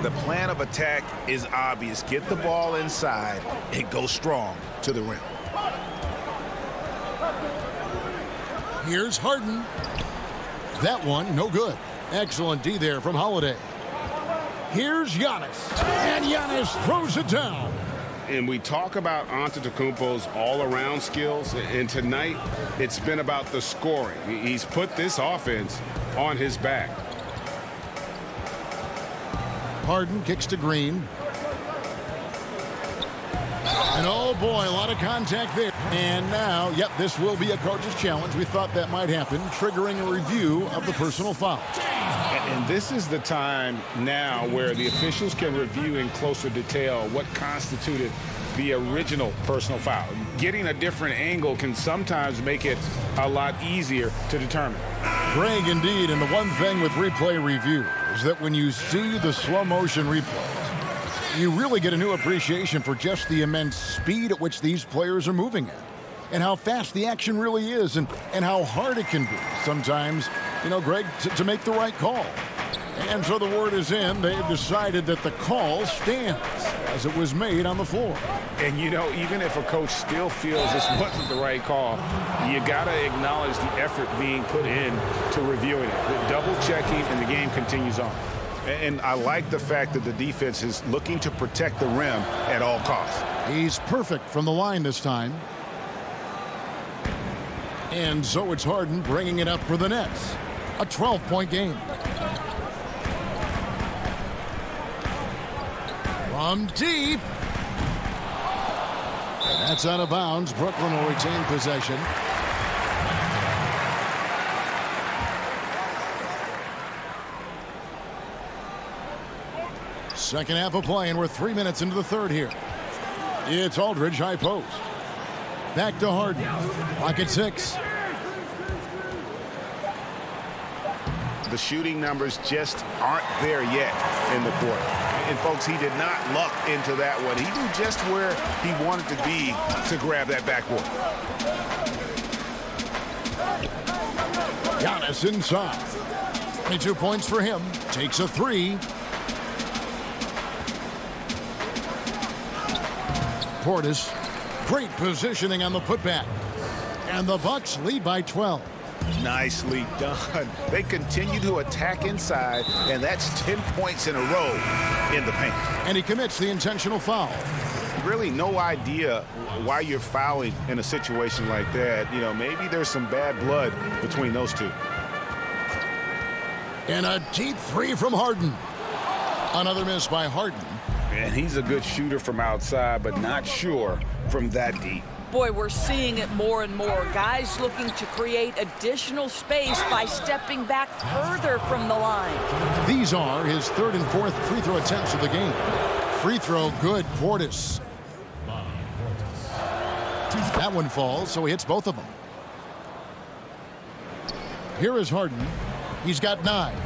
The plan of attack is obvious. Get the ball inside and go strong to the rim. Here's Harden. That one, no good. Excellent D there from Holiday. Here's Giannis. And Giannis throws it down. And we talk about Antetokounmpo's all-around skills, and tonight it's been about the scoring. He's put this offense on his back. Harden kicks to Green. And oh boy, a lot of contact there. And now, yep, this will be a coach's challenge. We thought that might happen, triggering a review of the personal foul. And this is the time now where the officials can review in closer detail what constituted the original personal foul. Getting a different angle can sometimes make it a lot easier to determine. Greg, indeed, and the one thing with replay review is that when you see the slow motion replays, you really get a new appreciation for just the immense speed at which these players are moving at, and how fast the action really is, and how hard it can be sometimes, you know, Greg, to make the right call. And so the word is in. They've decided that the call stands as it was made on the floor. And, you know, even if a coach still feels this wasn't the right call, you got to acknowledge the effort being put in to reviewing it. The double checking, and the game continues on. And I like the fact that the defense is looking to protect the rim at all costs. He's perfect from the line this time. And so it's Harden bringing it up for the Nets. A 12-point game. From deep. That's out of bounds. Brooklyn will retain possession. Second half of play, and we're 3 minutes into the third here. It's Aldridge, high post. Back to Harden. Clock at 6. The shooting numbers just aren't there yet in the quarter. And, folks, he did not luck into that one. He knew just where he wanted to be to grab that backboard. Giannis inside. 22 points for him. Takes a 3. Portis. Great positioning on the putback. And the Bucks lead by 12. Nicely done. They continue to attack inside, and that's 10 points in a row in the paint. And he commits the intentional foul. Really no idea why you're fouling in a situation like that. You know, maybe there's some bad blood between those two. And a deep 3 from Harden. Another miss by Harden. And he's a good shooter from outside, but not sure from that deep. Boy, we're seeing it more and more. Guys looking to create additional space by stepping back further from the line. These are his 3rd and 4th free throw attempts of the game. Free throw good, Portis. That one falls, so he hits both of them. Here is Harden. He's got 9.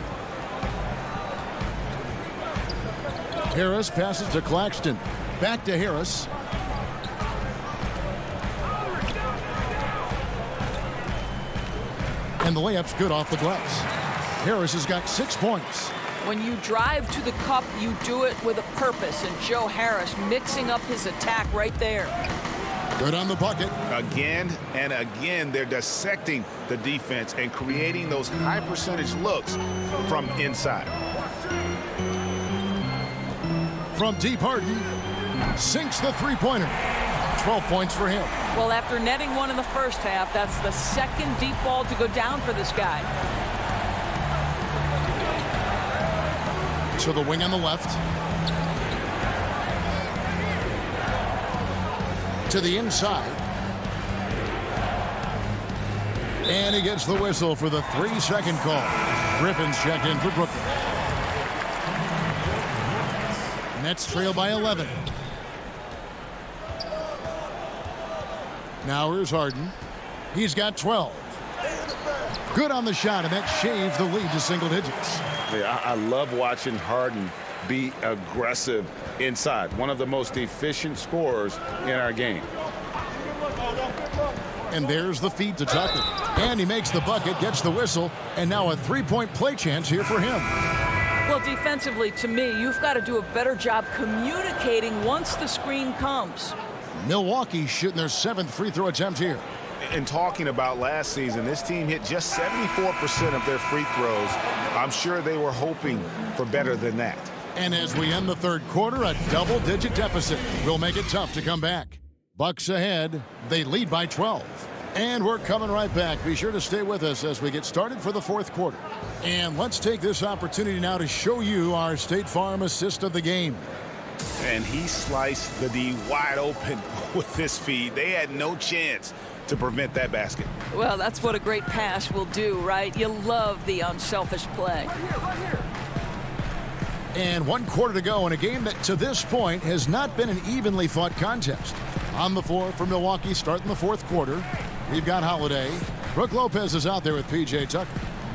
Harris passes to Claxton. Back to Harris. And the layup's good off the glass. Harris has got 6 points. When you drive to the cup, you do it with a purpose. And Joe Harris mixing up his attack right there. Good on the bucket. again and again, they're dissecting the defense and creating those high percentage looks from inside. From deep, Harden sinks the three-pointer. 12 points for him. Well, after netting one in the first half, that's the second deep ball to go down for this guy. To the wing on the left. To the inside. And he gets the whistle for the 3-second call. Griffin's checked in for Brooklyn. Nets trail by 11. Now here's Harden. He's got 12. Good on the shot, and that shaves the lead to single digits. Yeah, I love watching Harden be aggressive inside. One of the most efficient scorers in our game. And there's the feed to Tucker. And he makes the bucket, gets the whistle, and now a three-point play chance here for him. Well, defensively, to me, you've got to do a better job communicating once the screen comes. Milwaukee shooting their 7th free throw attempt here. And talking about last season, this team hit just 74% of their free throws. I'm sure they were hoping for better than that. And as we end the third quarter, a double-digit deficit will make it tough to come back. Bucks ahead. They lead by 12. And we're coming right back. Be sure to stay with us as we get started for the fourth quarter. And let's take this opportunity now to show you our State Farm assist of the game. And he sliced the D wide open with this feed. They had no chance to prevent that basket. Well, that's what a great pass will do, right? You love the unselfish play. And 1 quarter to go in a game that to this point has not been an evenly fought contest. On the floor for Milwaukee starting the fourth quarter, we've got Holiday. Brook Lopez is out there with P.J. Tucker.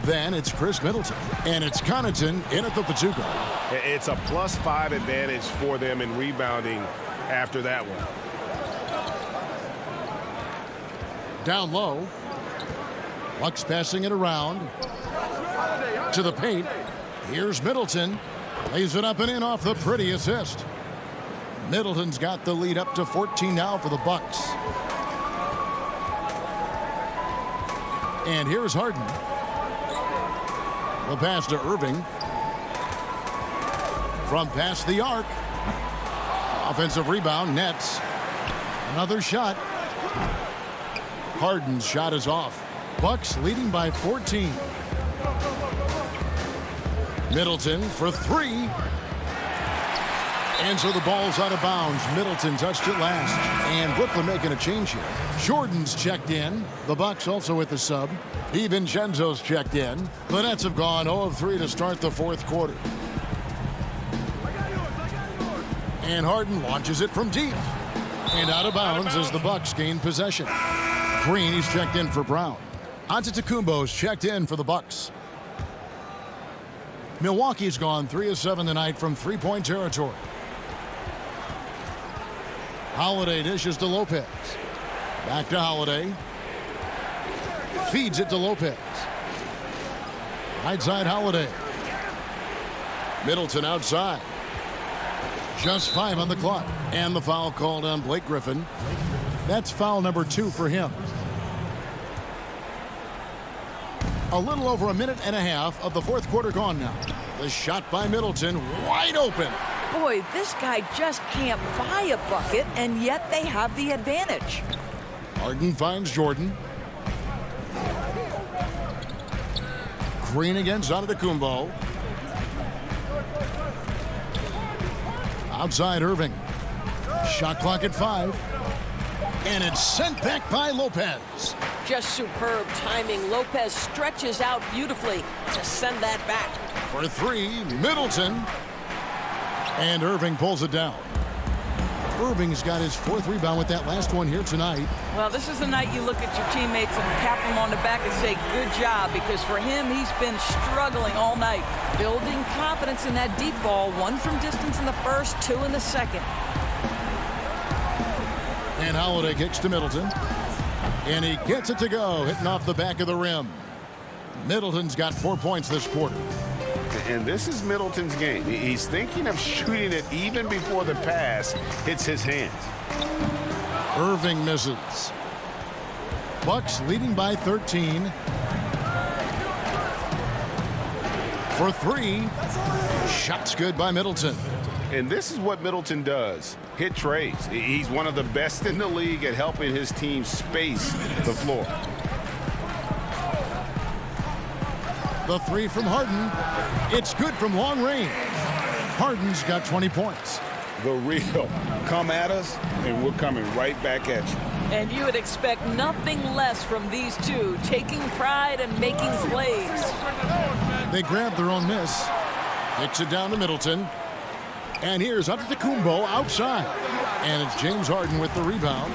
Then it's Chris Middleton. And it's Connaughton in at the Pachuca. It's a +5 advantage for them in rebounding after that one. Down low. Bucks passing it around. To the paint. Here's Middleton. Lays it up and in off the pretty assist. Middleton's got the lead up to 14 now for the Bucks. And here's Harden. The pass to Irving. From past the arc. Offensive rebound, Nets. Another shot. Harden's shot is off. Bucks leading by 14. Middleton for 3. And so the ball's out of bounds. Middleton touched it last. And Brooklyn making a change here. Jordan's checked in. The Bucks also with the sub. DiVincenzo's checked in. The Nets have gone 0 of 3 to start the fourth quarter. And Harden launches it from deep. And out of bounds as the Bucks gain possession. Green, he's checked in for Brown. Antetokounmpo's checked in for the Bucks. Milwaukee's gone 3 of 7 tonight from three-point territory. Holiday dishes to Lopez. Back to Holiday. Feeds it to Lopez. Right side Holiday. Middleton outside. Just 5 on the clock. And the foul called on Blake Griffin. That's foul number 2 for him. A little over a minute and a half of the fourth quarter gone now. The shot by Middleton, wide open. Boy, this guy just can't buy a bucket, and yet they have the advantage. Harden finds Jordan. Green against Antetokounmpo. Outside Irving. Shot clock at 5. And it's sent back by Lopez. Just superb timing. Lopez stretches out beautifully to send that back. For 3, Middleton. And Irving pulls it down. Irving's got his 4th rebound with that last one here tonight. Well, this is the night you look at your teammates and tap them on the back and say, good job, because for him, he's been struggling all night. Building confidence in that deep ball. 1 from distance in the first, 2 in the second. And Holiday kicks to Middleton. And he gets it to go, hitting off the back of the rim. Middleton's got 4 points this quarter. And this is Middleton's game. He's thinking of shooting it even before the pass hits his hands. Irving misses. Bucks leading by 13. For three. Shot's good by Middleton. And this is what Middleton does. Hit trays. He's one of the best in the league at helping his team space the floor. The three from Harden. It's good from long range. Harden's got 20 points. The real. Come at us, and we're coming right back at you. And you would expect nothing less from these two, taking pride and making plays. They grab their own miss. Kicks it down to Middleton. And here's Antetokounmpo outside. And it's James Harden with the rebound.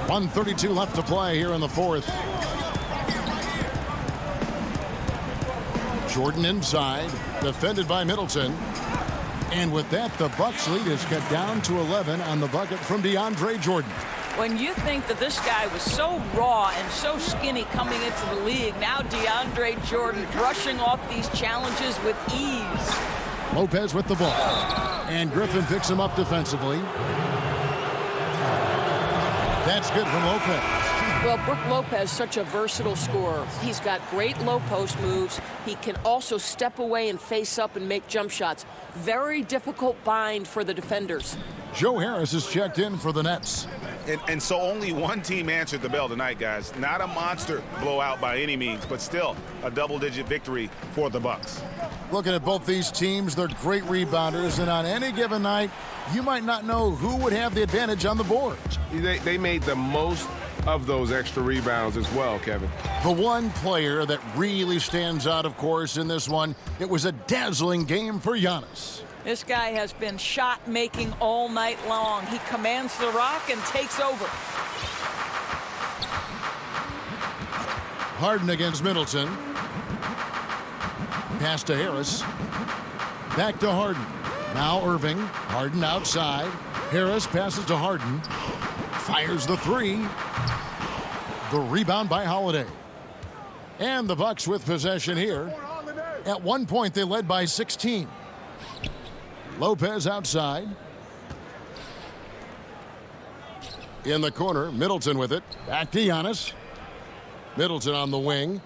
1:32 left to play here in the fourth. Jordan inside, defended by Middleton. And with that, the Bucks lead is cut down to 11 on the bucket from DeAndre Jordan. When you think that this guy was so raw and so skinny coming into the league, now DeAndre Jordan brushing off these challenges with ease. Lopez with the ball. And Griffin picks him up defensively. That's good from Lopez. Well, Brook Lopez, such a versatile scorer. He's got great low post moves. He can also step away and face up and make jump shots. Very difficult bind for the defenders. Joe Harris is checked in for the Nets. And so only one team answered the bell tonight, guys. Not a monster blowout by any means, but still a double-digit victory for the Bucks. Looking at both these teams, they're great rebounders, and on any given night, you might not know who would have the advantage on the boards. They made the most of those extra rebounds as well, Kevin. The one player that really stands out, of course, in this one, it was a dazzling game for Giannis. This guy has been shot-making all night long. He commands the rock and takes over. Harden against Middleton. Pass to Harris. Back to Harden. Now Irving. Harden outside. Harris passes to Harden. Fires the three. The rebound by Holiday. And the Bucks with possession here. At one point, they led by 16. Lopez outside. In the corner, Middleton with it. Back to Giannis. Middleton on the wing.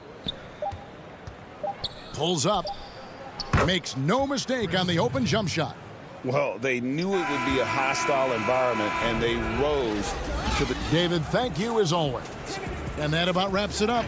Pulls up. Makes no mistake on the open jump shot. Well, they knew it would be a hostile environment, and they rose to the... David, thank you as always. And that about wraps it up.